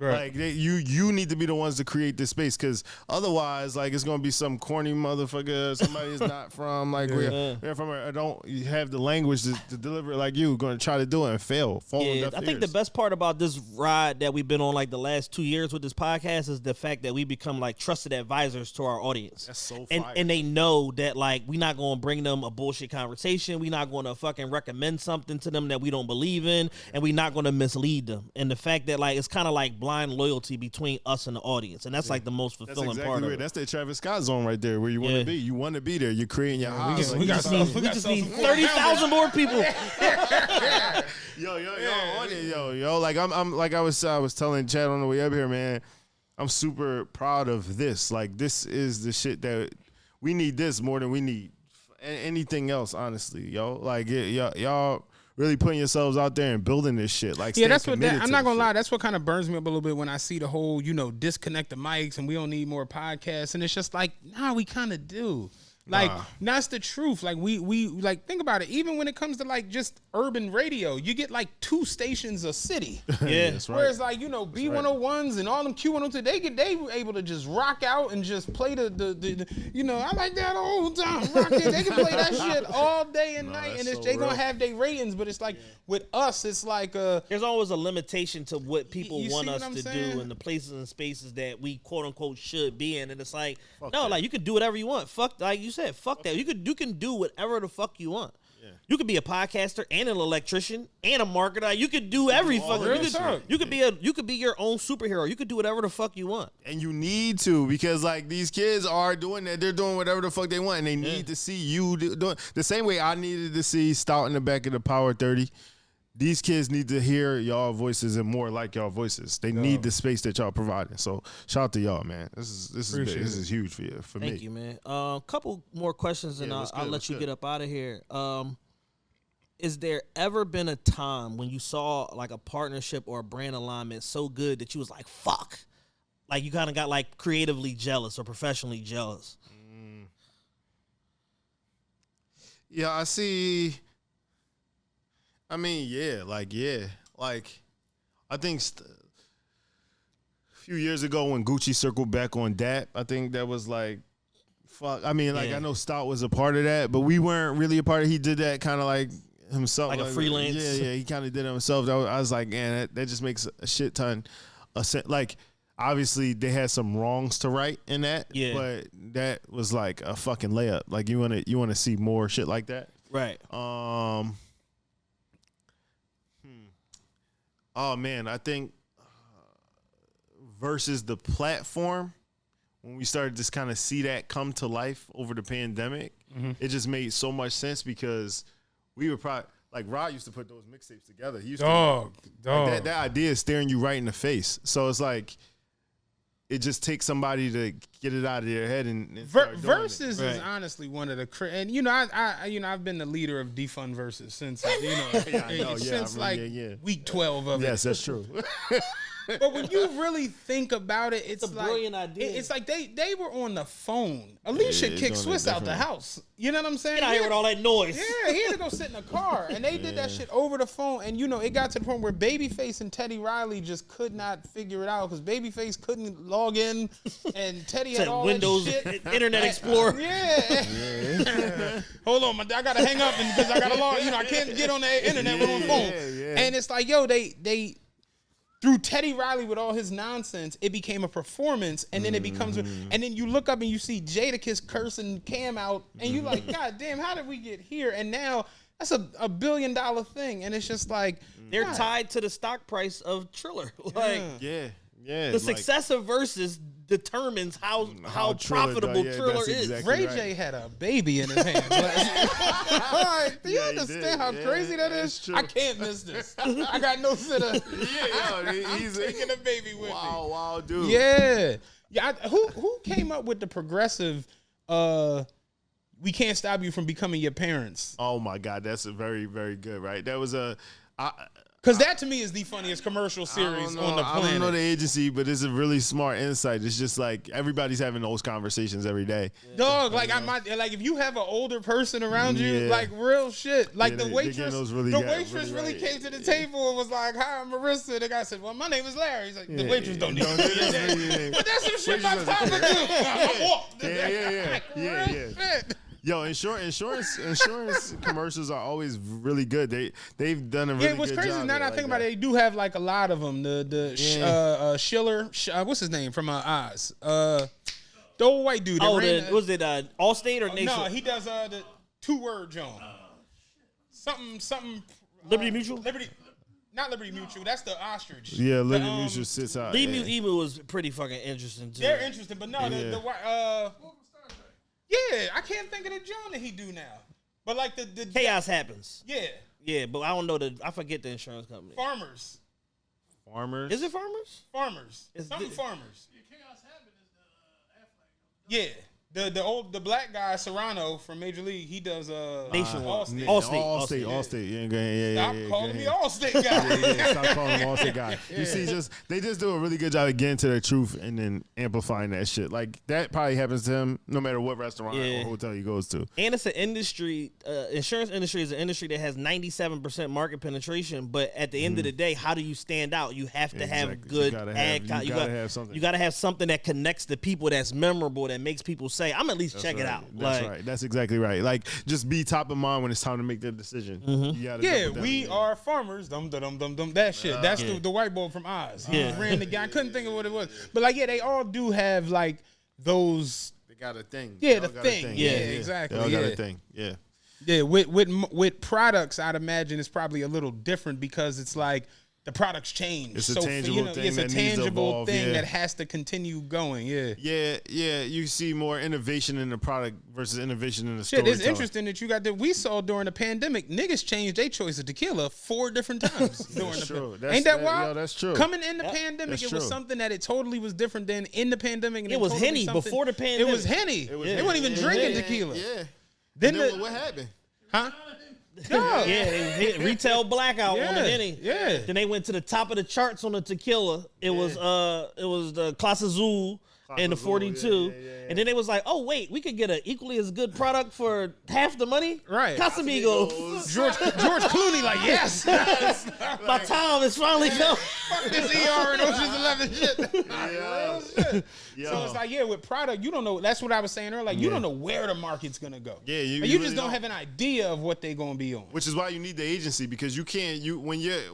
Right. Like you need to be the ones to create this space because otherwise, like, it's gonna be some corny motherfucker, somebody is not from like we're from. I don't have the language to deliver it like you. Going to try to do it and fail. I think the best part about this ride that we've been on like the last 2 years with this podcast is the fact that we become like trusted advisors to our audience. That's so fire. And they know that like we're not going to bring them a bullshit conversation. We're not going to fucking recommend something to them that we don't believe in, and we're not going to mislead them. And the fact that like it's kind of like blind loyalty between us and the audience, and that's like the most fulfilling part of it. That's the Travis Scott zone right there, where you want to be. You want to be there. You're creating your house. We just need 30,000 more people. Yo, like I'm like I was telling Chad on the way up here, man. I'm super proud of this. Like, this is the shit that we need. This more than we need anything else, honestly, yo. Like, y'all really putting yourselves out there and building this shit. Like, that's what I'm not gonna lie. That's what kind of burns me up a little bit when I see the whole, disconnect the mics and we don't need more podcasts. And it's just like, nah, we kind of do. Like, that's the truth. Like, we like, think about it. Even when it comes to like just urban radio, you get like 2 stations a city. Yeah, that's right. Whereas like, B101s and all them Q102, they were able to just rock out and just play the I like that all the time. Rock it. They can play that shit all day and night, and they gonna have their ratings. But it's like with us, it's like there's always a limitation to what people want us to saying? do and the places and spaces that we quote unquote should be in. And it's like, like, you can do whatever you want. Fuck, like you said, fuck that. You can do whatever the fuck you want. Yeah. You could be a podcaster and an electrician and a marketer. You could do every fucking. You could be your own superhero. You could do whatever the fuck you want. And you need to, because like these kids are doing that. They're doing whatever the fuck they want, and they need to see you doing the same way I needed to see Stoute in the back of the Power 30. These kids need to hear y'all voices and more like y'all voices. They need the space that y'all providing. So shout out to y'all, man. This is huge for you, for me. Thank you, man. Couple more questions, and I'll let you get up out of here. Is there ever been a time when you saw like a partnership or a brand alignment so good that you was like, fuck? Like, you kind of got like creatively jealous or professionally jealous? Yeah, I see. I mean, like I think a few years ago when Gucci circled back on DAP, I think that was like, fuck. I mean, like, I know Stoute was a part of that, but we weren't really a part of it. He did that kind of like himself. Like a freelance. Yeah, he kind of did it himself. I was like, man, that just makes a shit ton of sense. Like, obviously, they had some wrongs to right in that, but that was like a fucking layup. Like, you want to see more shit like that? Right. Oh, man, I think versus the platform, when we started to kind of see that come to life over the pandemic, it just made so much sense because we were probably, like, Rod used to put those mixtapes together. He used to, like, that idea is staring you right in the face. So it's like, it just takes somebody to get it out of their head and start doing Versus it. is honestly one of the and I've been the leader of defund Versus since week 12 of it. Yes, that's true. But when you really think about it, it's a like, brilliant idea. It's like they were on the phone. Alicia kicked Swiss out the house. You know what I'm saying? Get out here with all that noise. Yeah, he had to go sit in a car, and they did that shit over the phone. And it got to the point where Babyface and Teddy Riley just could not figure it out because Babyface couldn't log in, and Teddy had all Windows, that shit. Internet Explorer. Yeah. Hold on, I gotta hang up because I gotta log. I can't get on the internet with my phone. And it's like, yo, they through Teddy Riley with all his nonsense, it became a performance, and then it becomes, and then you look up and you see Jadakiss cursing Cam out, and you like, God damn, how did we get here? And now that's a $1 billion thing, and it's just like they're tied to the stock price of Triller. Like, yeah, the success of Versus determines how profitable Triller is. Exactly Ray J had a baby in his hands. Like, do you understand how crazy that is? I can't miss this. I got no sitter. He's taking a baby with me. Wow, dude. Yeah. Who came up with the progressive? We can't stop you from becoming your parents. Oh my God, that's a very, very good. Right, that was because that to me is the funniest commercial series on the planet. I don't know the agency, but it's a really smart insight. It's just like everybody's having those conversations every day. Dog, like if you have an older person around you, like real shit. Like the waitress really came to the table and was like, "Hi, I'm Marissa." The guy said, "Well, my name is Larry." He's like, "The waitress don't need to." But that's some shit my papa do. Yeah. Yo, insurance commercials are always really good. They've done a really good job. Yeah, what's crazy now that I think about it, they do have like a lot of them. Schiller, what's his name from Oz? The old white dude. Was it Allstate or Nation? No, he does the 2-word John. Something. Liberty Mutual. Not Liberty Mutual. That's the ostrich. Yeah, Liberty Mutual sits out. Emu was pretty fucking interesting too. They're interesting, but no, yeah, I can't think of the John that he do now. But like the Chaos Happens. Yeah. Yeah, but I don't know I forget the insurance company. Farmers. Is it Farmers? Farmers. Farmers. Yeah, Chaos Happens is the Affleck. Yeah. The black guy Serrano from Major League, he does Nationwide. Allstate. Stop calling me Allstate guy. Stop calling him Allstate guy. You see, they just do a really good job of getting to their truth and then amplifying that shit. Like that probably happens to him no matter what restaurant or hotel he goes to. And it's an industry. Insurance industry is an industry that has 97% market penetration. But at the end of the day, how do you stand out? You have to have good ad. You gotta have something. You gotta have something that connects the people, that's memorable, that makes people say, I'm at least check it out. That's right. That's exactly right. Like, just be top of mind when it's time to make that decision. We are farmers. That shit. That's the white boy from Oz. He ran the guy. I couldn't think of what it was. But they all do have like those. They got a thing. Yeah, the thing. Yeah, exactly. They all got a thing. Yeah. Yeah, with products, I'd imagine it's probably a little different because it's like the products change. It's a tangible thing. It's a tangible thing that has to continue going. Yeah. You see more innovation in the product versus innovation in the storytelling. It's interesting that you got that. We saw during the pandemic, niggas changed their choice of tequila 4 different times during the pandemic. Ain't that wild? Yeah, that's true. Coming in the pandemic, it was something that it totally was different than in the pandemic. And it was Henny before the pandemic. It was Henny. They weren't even drinking tequila. Yeah. Then what happened? Huh? Yeah, they hit retail blackout on the Henny. Yeah. Then they went to the top of the charts on the tequila. It was the Clase Azul and the 42. And then they was like, oh wait, we could get an equally as good product for half the money. Right. Casamigos. George Clooney like, yes. My time is finally come. Fuck this ER and Ocean's 11 shit. Real shit. So it's like, with product, you don't know. That's what I was saying earlier. Like, you don't know where the market's gonna go. Yeah, you just really don't have an idea of what they're gonna be on. Which is why you need the agency, because you can't.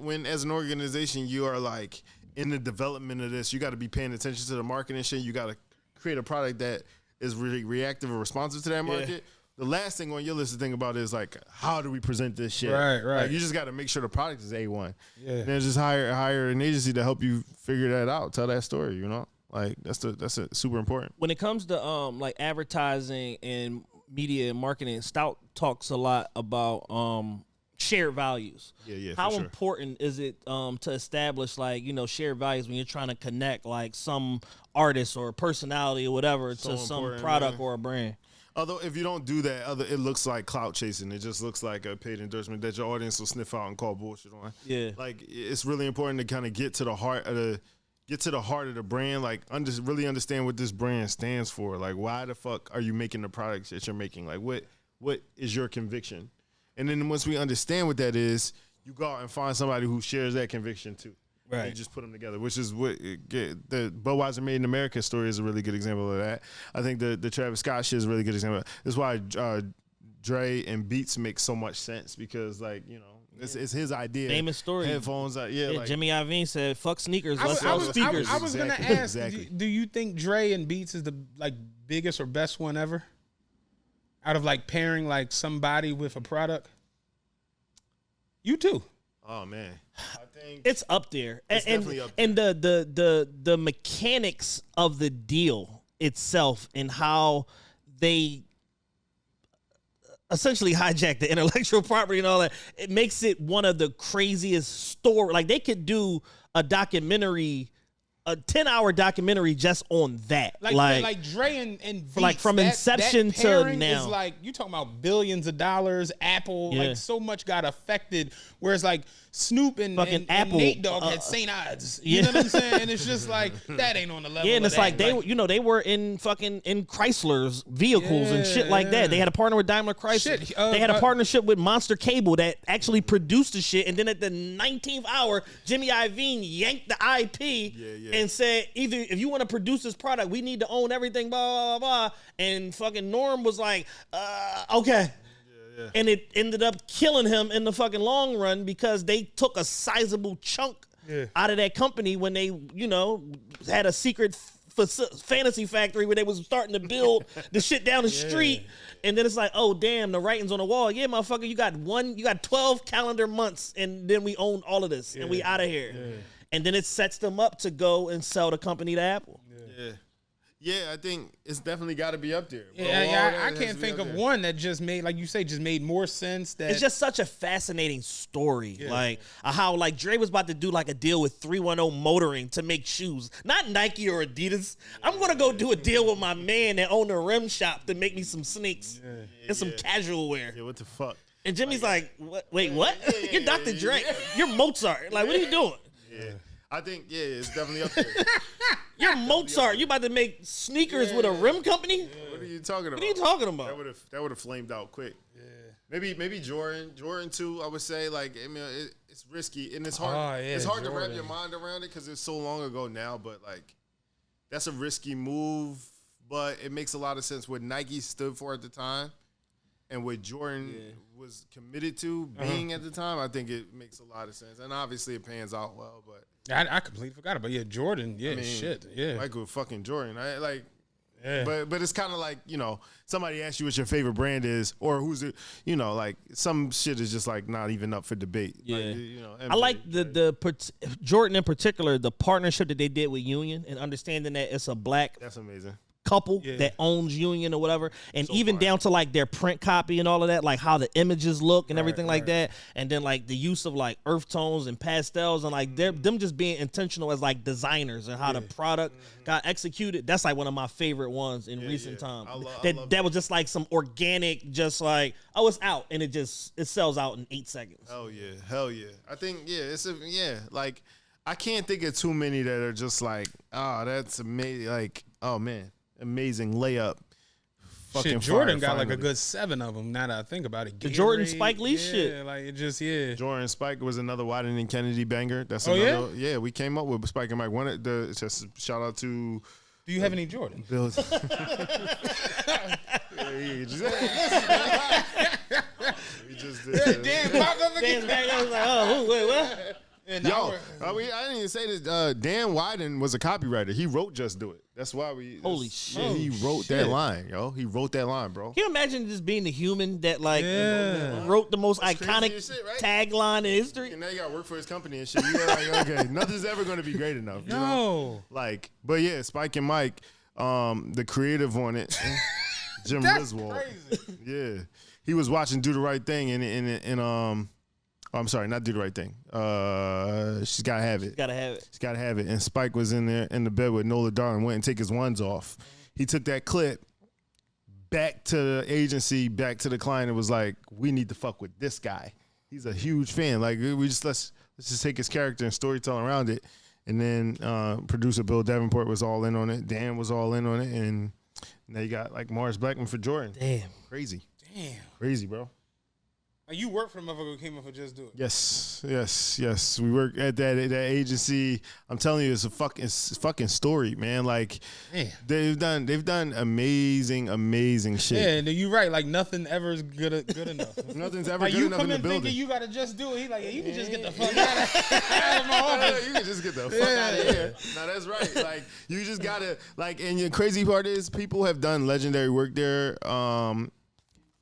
When as an organization you are like in the development of this, you got to be paying attention to the market and shit. You got to create a product that is really reactive or responsive to that market. The last thing on your list to think about is like, how do we present this shit? Right. Like, you just got to make sure the product is A1. Yeah. And then just hire an agency to help you figure that out, tell that story. You know, like that's super important. When it comes to like advertising and media and marketing, Stoute talks a lot about shared values. How important is it to establish like, shared values when you're trying to connect like some artist or personality or whatever to some product or a brand? Although if you don't do that, it looks like clout chasing. It just looks like a paid endorsement that your audience will sniff out and call bullshit on. Yeah, like it's really important to kind of get to the heart of the brand. Like really understand what this brand stands for. Like, why the fuck are you making the products that you're making? Like, what is your conviction? And then once we understand what that is, you go out and find somebody who shares that conviction too. Right. And you just put them together, which is what the Budweiser Made in America story is a really good example of that. I think the Travis Scott shit is a really good example. That's why Dre and Beats make so much sense, because like, It's his idea. Famous story. Headphones, like Jimmy Iovine said, "Fuck sneakers, let's I sell was speakers." gonna ask, do you think Dre and Beats is the like biggest or best one ever? Out of like pairing like somebody with a product? You too. Oh man, I think It's up there, definitely up and the mechanics of the deal itself and how they essentially hijack the intellectual property and all that. It makes it one of the craziest story. Like they could do a documentary, a 10-hour documentary just on that. Like Dre and Beats, like from inception that to pairing now. is like you talking about billions of dollars. Apple, like so much got affected. Whereas like Snoop and Apple, Nate Dogg had St. Odds. You know what I'm saying? And it's just like that ain't on the level. Yeah, and of it's that. like they were in Chrysler's vehicles and shit like that. They had a partner with Daimler Chrysler. They had a partnership with Monster Cable that actually produced the shit. And then at the 19th hour, Jimmy Iovine yanked the IP and said, either if you want to produce this product, we need to own everything, blah, blah, blah. And fucking Norm was like, okay. Yeah. And it ended up killing him in the fucking long run because they took a sizable chunk out of that company when they, had a secret fantasy factory where they was starting to build the shit down the street. And then it's like, oh damn, the writing's on the wall. Yeah, motherfucker, you got 12 calendar months and then we own all of this and we out of here. Yeah. And then it sets them up to go and sell the company to Apple. Yeah, I think it's definitely got to be up there. I can't think of one that just made, like you say, just made more sense. That it's just such a fascinating story. Like how like Dre was about to do like a deal with 310 Motoring to make shoes, not Nike or Adidas. I'm gonna go do a deal with my man that owned a rim shop to make me some sneaks and some casual wear. Yeah, what the fuck? And Jimmy's like, what? Wait, what? You're Dr. Dre. You're Mozart. Like, what are you doing? Yeah. I think, it's definitely up there. You're Mozart. You about to make sneakers with a rim company? Yeah. What are you talking about? What are you talking about? That would have flamed out quick. Yeah. Maybe Jordan too. I would say it's risky and it's hard. It's hard to wrap your mind around it because it's so long ago now. But like, that's a risky move. But it makes a lot of sense what Nike stood for at the time, and what Jordan was committed to being at the time. I think it makes a lot of sense, and obviously it pans out well. But I completely forgot about Jordan. Michael fucking Jordan. But it's kind of like somebody asks you what your favorite brand is, or who's it. Like some shit is just like not even up for debate. Yeah, like, MJ, I like the Jordan in particular, the partnership that they did with Union, and understanding that it's a black. That's amazing. Couple that owns Union or whatever, and so even down to like their print copy and all of that, like how the images look and everything like that, and then like the use of like earth tones and pastels and like them just being intentional as like designers and how the product got executed. That's like one of my favorite ones in recent time. That was just like some organic, just like it's out and it sells out in 8 seconds. Hell yeah! I think like I can't think of too many that are just like that's amazing. Like man. Amazing layup. Fucking Jordan got like a good 7 of them. Now that I think about it, the Jordan Spike Lee shit. Like it just Jordan Spike was another Wieden+Kennedy banger. That's another. Yeah, we came up with Spike and Mike. Just shout out to. Do you have any Jordan? Bill. Dan popped up again. Like, wait, what? I didn't even say this. Dan Wieden was a copywriter. He wrote "Just Do It." That's why Holy shit! Yeah, he wrote that line, yo. He wrote that line, bro. Can you imagine just being the human that wrote the most iconic tagline in history? And now you got to work for his company and shit. You're like, okay, nothing's ever going to be great enough. You know? Like, but yeah, Spike and Mike, the creative on it, Jim Riswold. Yeah, he was watching "Do the Right Thing" and I'm sorry, not Do the Right Thing. She's Gotta Have It. She's Gotta Have It. And Spike was in there in the bed with Nola Darling, went and take his ones off. He took that clip back to the agency, back to the client, and was like, we need to fuck with this guy. He's a huge fan. Like, let's just take his character and storytelling around it. And then producer Bill Davenport was all in on it. Dan was all in on it. And now you got like Morris Blackman for Jordan. Damn. Crazy. Damn. Crazy, bro. Like you work for the motherfucker who came up for Just Do It. Yes. We work at that agency. I'm telling you, it's a fucking story, man. Like, they've done amazing shit. Yeah, and you're right. Like nothing ever is good enough. Nothing's ever like good enough in the building. Thinking you gotta just do it. He like, yeah, you can just get the fuck out of my office. You can just get the fuck out of here. No, that's right. Like, you just gotta like. And the crazy part is, people have done legendary work there.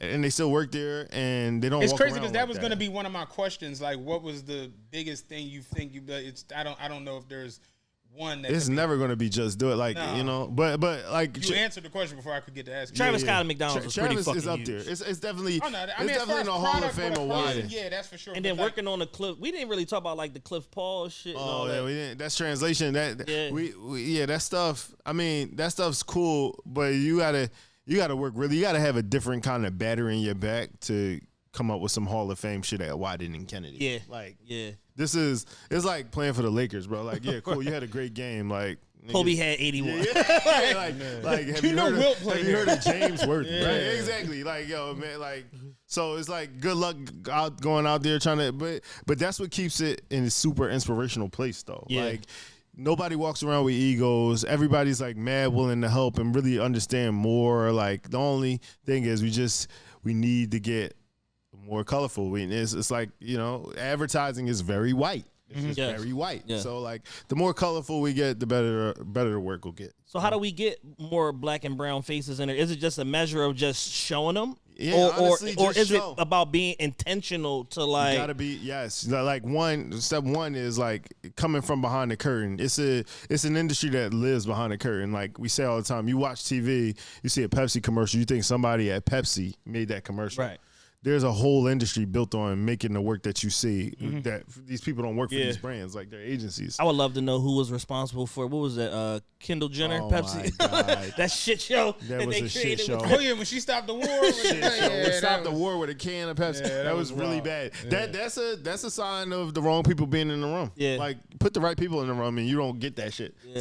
And they still work there, and they don't. It's walk crazy because that was going to be one of my questions. Like, what was the biggest thing you think you? I don't know if there's one that. It's never going to be Just Do It, like but like you answered the question before I could get to ask. Travis Scott McDonald's was pretty fucking is up huge. there. It's definitely. Oh, no, I it's mean, definitely in the Hall of Fame of Wieden. Yeah, that's for sure. And then working on the Cliff, we didn't really talk about like the Cliff Paul shit. Oh yeah, we didn't. That's translation. That stuff. I mean, that stuff's cool, but you gotta work really. You gotta have a different kind of battery in your back to come up with some Hall of Fame shit at Wieden+Kennedy. Yeah. It's like playing for the Lakers, bro. Like, yeah, cool. You had a great game. Like, Kobe had 81. like have you heard of James Worthy? Right? Exactly. Like, yo, man, like, so it's like good luck going out there trying to, but that's what keeps it in a super inspirational place, though. Yeah. Like, nobody walks around with egos. Everybody's like mad willing to help and really understand more. Like, the only thing is we need to get more colorful. It's like, advertising is very white. It's just very white. Yeah. So like, the more colorful we get, the better the work will get. So how do we get more black and brown faces in there? Is it just a measure of just showing them? Yeah, honestly, or is it about being intentional to like? You gotta be, yes. Like step one is like coming from behind the curtain. It's an industry that lives behind the curtain. Like we say all the time, you watch TV, you see a Pepsi commercial, you think somebody at Pepsi made that commercial. Right. There's a whole industry built on making the work that you see. That these people don't work for these brands, like their agencies. I would love to know who was responsible for, what was that, Kendall Jenner, Pepsi? My God. That shit show. That was a shit show. Oh yeah, when she stopped the war. Stopped the war with a can of Pepsi. Yeah, that was really bad. Yeah. That's a sign of the wrong people being in the room. Yeah. Like, put the right people in the room and you don't get that shit. Yeah.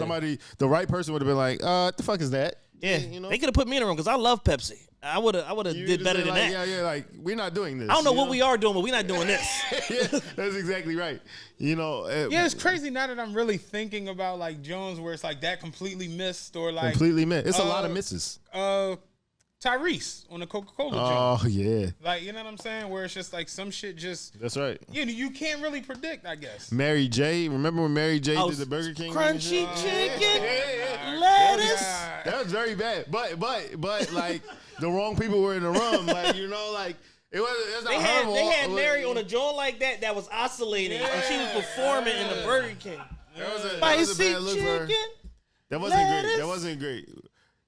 The right person would have been like, what the fuck is that? Yeah, they could have put me in the room because I love Pepsi. I would have did better than that. Yeah, like, we're not doing this. I don't know what we are doing, but we're not doing this. Yeah, that's exactly right. It's crazy now that I'm really thinking about like Jones, where it's like that completely missed or like completely missed. It's a lot of misses. Tyrese on the Coca-Cola Oh, yeah. Like, you know what I'm saying? Where it's just like some shit just... That's right. You can't really predict, I guess. Mary J. Remember when Mary J. did the Burger King? Crunchy chicken, lettuce. That was very bad. But like, the wrong people were in the room. Like, like... They had Mary on a joint like that was oscillating, and she was performing in the Burger King. That was a bad look for her. That wasn't great. That wasn't great.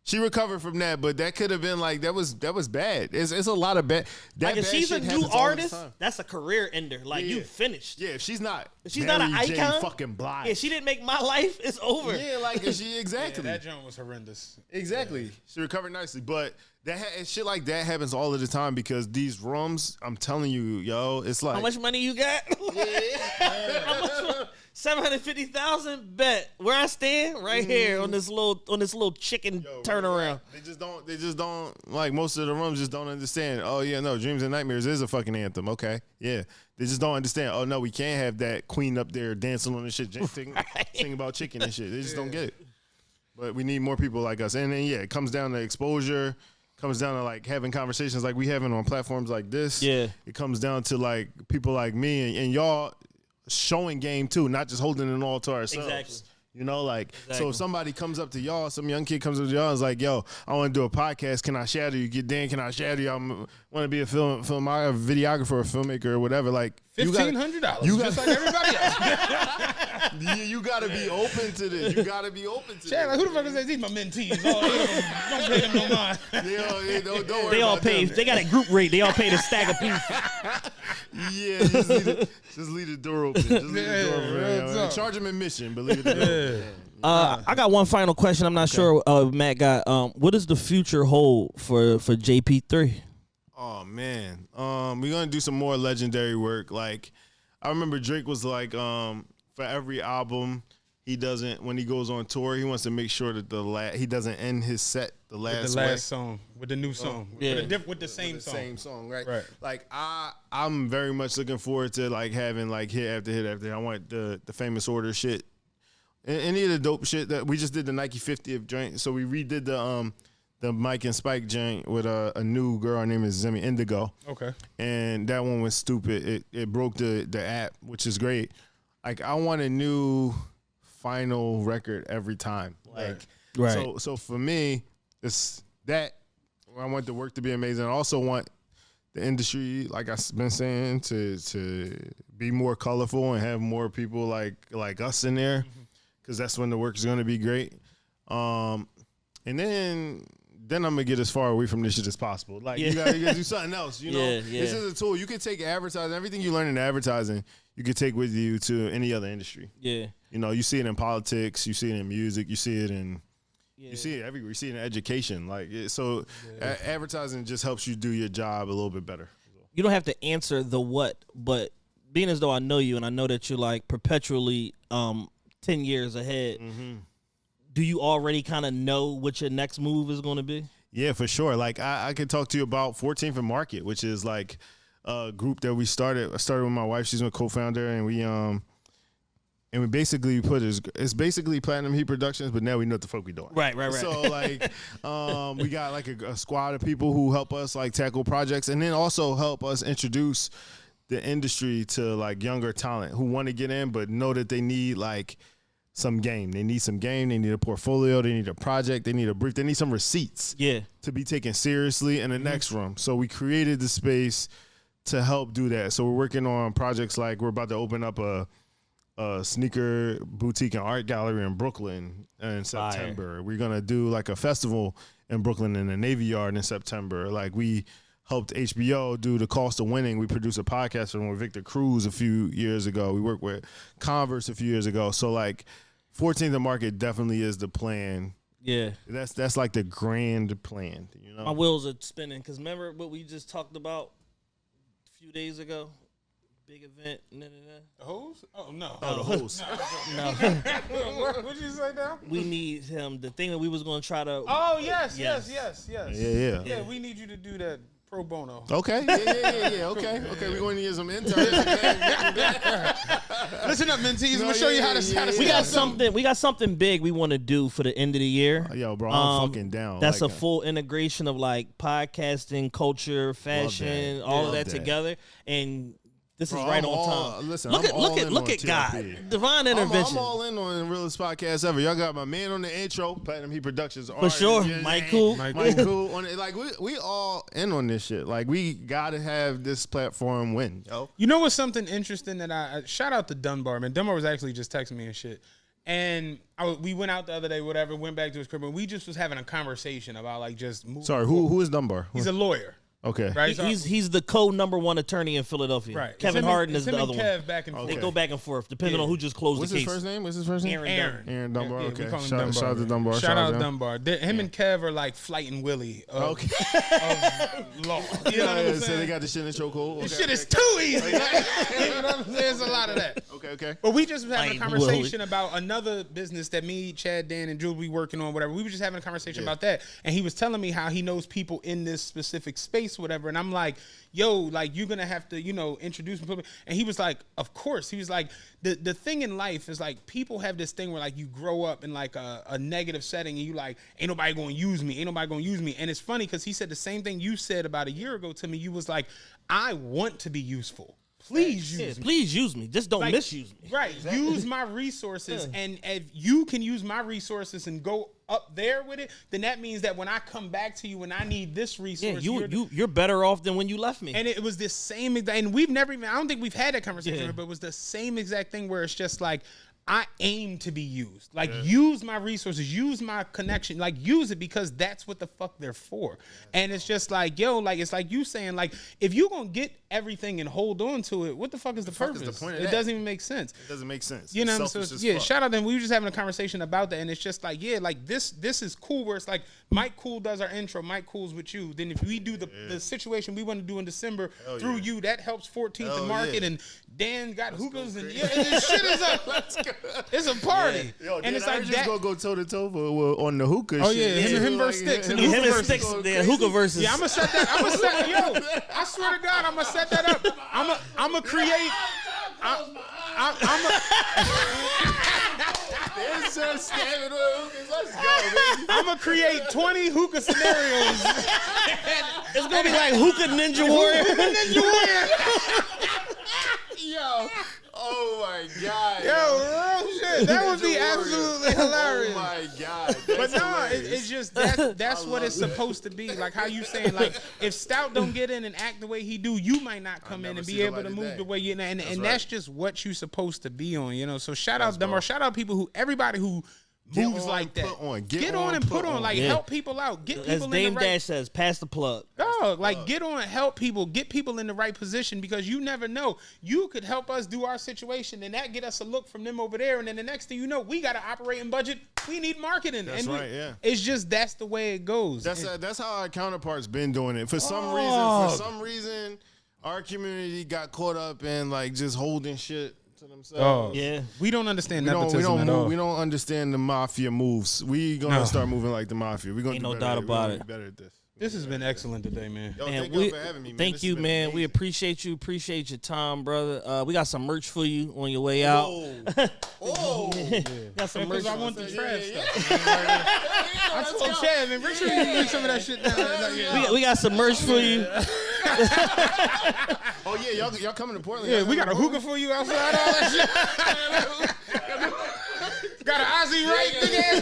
She recovered from that, but that could have been like that was bad. It's a lot of bad. Like if she's a new artist, that's a career ender. Like you finished. Yeah, if she's not an icon. Fucking blind. Yeah, she didn't make my life. It's over. Yeah, like she exactly. Yeah, that joint was horrendous. Exactly. Yeah. She recovered nicely, but shit like that happens all of the time because these rums. I'm telling you, yo, it's like how much money you got? How much? 750,000. Bet where I stand right here on this little chicken turnaround. They just don't like most of the rooms just don't understand. Oh yeah, no, Dreams and Nightmares is a fucking anthem. Okay, yeah, they just don't understand. Oh no, we can't have that queen up there dancing on this shit, singing about chicken and shit. They just don't get it. But we need more people like us. And then it comes down to exposure. Comes down to like having conversations like we having on platforms like this. Yeah, it comes down to like people like me and y'all. Showing game too, not just holding it all to ourselves. Exactly. So if somebody comes up to y'all, some young kid comes up to y'all and is like, yo, I want to do a podcast. Can I shadow you? Can I shadow you? I want to be a videographer or filmmaker or whatever. Like $1,500. Just like everybody else. You got to be open to this. You got to be open to Chad, this. Like, who the fuck is that? These my mentees. Don't pay them no mind. Don't worry they all about pay. them. They got a group rate. They all pay the stagger piece. Yeah, just leave the door open. Just leave the door open. Charge them admission, but leave the door open. I got one final question. I'm not sure Matt got. What does the future hold for JP3? Oh man, we're gonna do some more legendary work. Like I remember Drake was like, for every album, he doesn't, when he goes on tour, he wants to make sure that he doesn't end his set the last song with the new song, with the same song, right? Like I'm very much looking forward to like having like hit after hit after hit. I want the famous order shit, and any of the dope shit that we just did the Nike 50th joint. So we redid the Mike and Spike joint with a new girl. Her name is Zemi Indigo. Okay, and that one was stupid. It broke the app, which is great. Like I want a new final record every time. Like, right. So for me, it's that I want the work to be amazing. I also want the industry, like I've been saying, to be more colorful and have more people like us in there, because that's when the work is going to be great. And then I'm gonna get as far away from this shit as possible. Like you gotta do something else. You know, this is a tool. You can take advertising, everything you learn in advertising, you can take with you to any other industry. Yeah. You know, you see it in politics, you see it in music, you see it in you see it everywhere. You see it in education. Like advertising just helps you do your job a little bit better. You don't have to answer the what, but being as though I know you and I know that you're like perpetually 10 years ahead. Do you already kind of know what your next move is going to be? Yeah, for sure. Like I could talk to you about 14th and Market, which is like a group that we started. I started with my wife. She's my co-founder, and we basically it's basically Platinum Heat Productions, but now we know what the fuck we doing. Right. So like we got like a squad of people who help us like tackle projects, and then also help us introduce the industry to like younger talent who want to get in but know that they need like some game. They need some game. They need a portfolio. They need a project. They need a brief. They need some receipts to be taken seriously in the next room. So we created the space to help do that. So we're working on projects like we're about to open up a sneaker boutique and art gallery in Brooklyn in September. We're going to do like a festival in Brooklyn in the Navy Yard in September. Like we helped HBO do The Cost of Winning. We produced a podcast with Victor Cruz a few years ago. We worked with Converse a few years ago. So like 14th and Market definitely is the plan. Yeah. That's like the grand plan, you know? My wheels are spinning because remember what we just talked about a few days ago? Big event. The hose? Oh, no. Oh, the hose. No. What did you say now? We need him. The thing that we was going to try to. Oh, yes. Yeah, we need you to do that pro bono. Okay. Yeah. Okay. We're going to use some interns. Listen up, mentees. I'm going to show you how to We got something big we want to do for the end of the year. Yo, bro, I'm fucking down. That's like a full integration of like podcasting, culture, fashion, all of that together. And this is right on time. Listen, look at TRPE. God. Divine intervention. I'm all in on the realest podcast ever. Y'all got my man on the intro, Platinum Heat Productions. For sure. Mike Cool. Mike Cool. Like, we all in on this shit. Like, we got to have this platform win, yo. You know what's something interesting that I shout out to Dunbar, man. Dunbar was actually just texting me and shit. And we went out the other day, whatever, went back to his crib, and we just was having a conversation about, like, just moving. Sorry, who is Dunbar? He's a lawyer. Okay. Right? He's the #1 attorney in Philadelphia. Right. Kevin Harden is the other Kev one. back and forth. They go back and forth depending on who just closed the case. What's his first name? Aaron Dunbar. Yeah, okay. we call him Shout out to Dunbar. Shout out Dunbar. Him and Kev are like Flight and Willie of law. You know what I'm saying? So they got the shit in the chokehold. This shit is too easy. You know what I'm saying? There's a lot of that. Okay. But we just was having a conversation about another business that me, Chad, Dan, and Drew be working on, whatever. We were just having a conversation about that. And he was telling me how he knows people in this specific space, whatever. And I'm like, yo, like, you're going to have to, introduce me. And he was like, of course. He was like, the thing in life is, like, people have this thing where, like, you grow up in, like, a negative setting and you, like, ain't nobody going to use me. And it's funny because he said the same thing you said about a year ago to me. You was like, I want to be useful. Please use me. Please use me. Just don't misuse me. Right. Exactly. Use my resources. And if you can use my resources and go up there with it, then that means that when I come back to you and I need this resource, you're better off than when you left me. And it was the same exact, and we've never even, I don't think we've had that conversation, but it was the same exact thing where it's just like, I aim to be used. Like, use my resources, use my connection, like, use it because that's what the fuck they're for. And it's just like, yo, like, it's like you saying, like, if you gonna get everything and hold on to it, what the fuck is the purpose? Is the point of it that? Doesn't even make sense. It doesn't make sense. You know what I'm saying? So, shout out to them. We were just having a conversation about that, and it's just like, like, this is cool where it's like, Mike Cool does our intro, Mike Cool's with you. Then if we do the situation we want to do in December through you, that helps 14th and Market, and Dan got hookahs, and this shit is up. Let's go. It's a party. Yo, and it's like just that. go toe to toe on the hookah. Oh shit. yeah, him versus Sticks. Him and Sticks, the hookah versus. Yeah, I'm gonna set that. Yo, I swear to God, I'm gonna set that up. I'm gonna create. Let's go, baby. I'm gonna create 20 hookah scenarios. It's gonna be like hookah Ninja Warrior. Yo. Oh my God. Yo, real shit. That would be absolutely hilarious. Oh my God. But no, it's just that's what it's supposed to be. Like how you saying, like if Stoute don't get in and act the way he do, you might not come in and be able to move the way you and that's just what you supposed to be on, you know. So shout out them or shout out people who everybody who moves like that. Get on and put on. Like help people out. Get people As in Dame the right. Dash says, pass the plug. Dog, like get on, help people, get people in the right position because you never know. You could help us do our situation and that get us a look from them over there, and then the next thing you know, we got to operating budget. We need marketing. That's and right. Yeah. It's just that's the way it goes. That's how our counterparts been doing it. For some reason, our community got caught up in like just holding shit to themselves. Yeah, we don't understand nepotism at all. We don't understand the mafia moves. We gonna start moving like the mafia. We gonna Ain't do no better. doubt about We're it. gonna be better at this. This has been excellent today, man. Yo, man, thank you for having me, man. Thank This you, has been man. We amazing. appreciate you. Appreciate your time, brother. We got some merch for you on your way out. Oh, Got some merch. Because I want the trash stuff. I told Chad, man, make sure you bring some of that shit down. We got some merch for you. oh yeah, y'all coming to Portland? Yeah, we got a hookah for you outside. All that shit. Got an Ozzy right big ass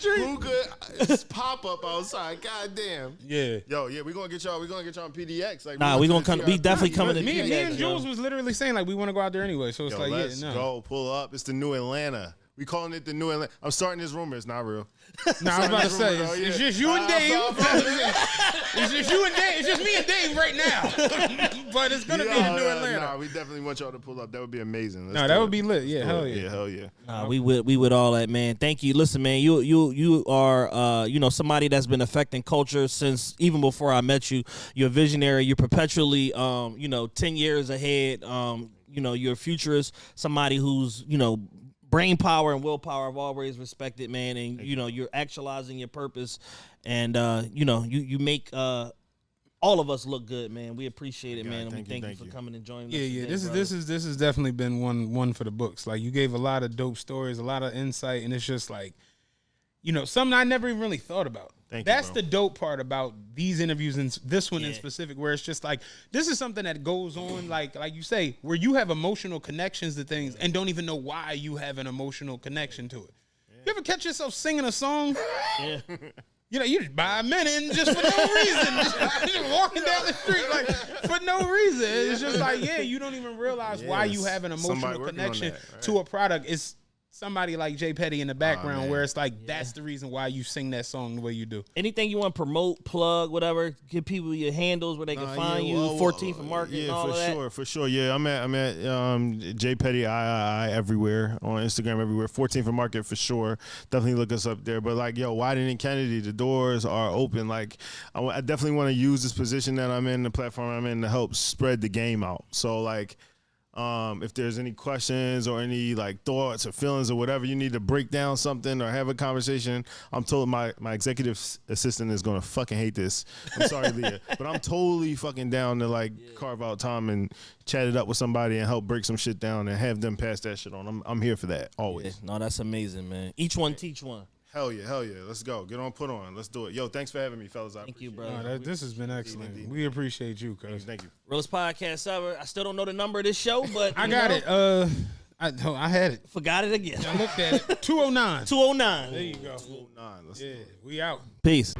hookah pop up outside. God damn. Yeah. Yo, yeah, we gonna get y'all on PDX. Like, Nah, we gonna come. We definitely coming to Me and PDX, Jules was literally saying like we want to go out there anyway. So it's like let's yeah, no. go pull up. It's the new Atlanta. We calling it the new Atlanta. I'm starting this rumor. It's not real. Nah, I was about to say it's just you and Dave. It's just you and Dave. It's just me and Dave right now. But it's gonna be the new Atlanta. Nah, we definitely want y'all to pull up. That would be amazing. Nah, that would be lit. Yeah, hell yeah. Yeah, hell yeah. Nah, we would all that, man. Thank you. Listen, man, you are somebody that's been affecting culture since even before I met you. You're a visionary. You're perpetually 10 years ahead. You're a futurist. Somebody who's brain power and willpower I've always respected, man. And you're actualizing your purpose, and you make all of us look good, man. We appreciate it, man. And we thank you for coming and joining us. Yeah. Today, This has definitely been one for the books. Like you gave a lot of dope stories, a lot of insight, and it's just like, something I never even really thought about. That's the dope part about these interviews and this one in specific, where it's just like this is something that goes on, like you say, where you have emotional connections to things and don't even know why you have an emotional connection to it. You ever catch yourself singing a song? Yeah. You just buy a minute and just for no reason, just walking down the street like for no reason. It's just like you don't even realize why you have an emotional connection to a product. It's somebody like Jay Petty in the background where it's like that's the reason why you sing that song the way you do. Anything you want to promote, plug, whatever, give people your handles where they can find you, 14th and Market and all of that. For sure. Yeah, I'm at Jay Petty I everywhere on Instagram, everywhere. 14th and Market for sure. Definitely look us up there. But Wieden+Kennedy, the doors are open. Like I definitely want to use this position that I'm in, the platform I'm in, to help spread the game out. So like. If there's any questions or any thoughts or feelings or whatever, you need to break down something or have a conversation. I'm told my executive assistant is gonna fucking hate this. I'm sorry, Leah, but I'm totally fucking down to carve out time and chat it up with somebody and help break some shit down and have them pass that shit on. I'm here for that always. Yeah, no, that's amazing, man. Each one teach one. Hell yeah. Let's go. Get on, put on. Let's do it. Yo, thanks for having me, fellas. Thank you, bro. This has been excellent. We appreciate you, cuz. Thank you. Realest podcast ever. I still don't know the number of this show, but I got it. I had it. Forgot it again. I looked at it. 209. 209. There you go. 209. Yeah, we out. Peace.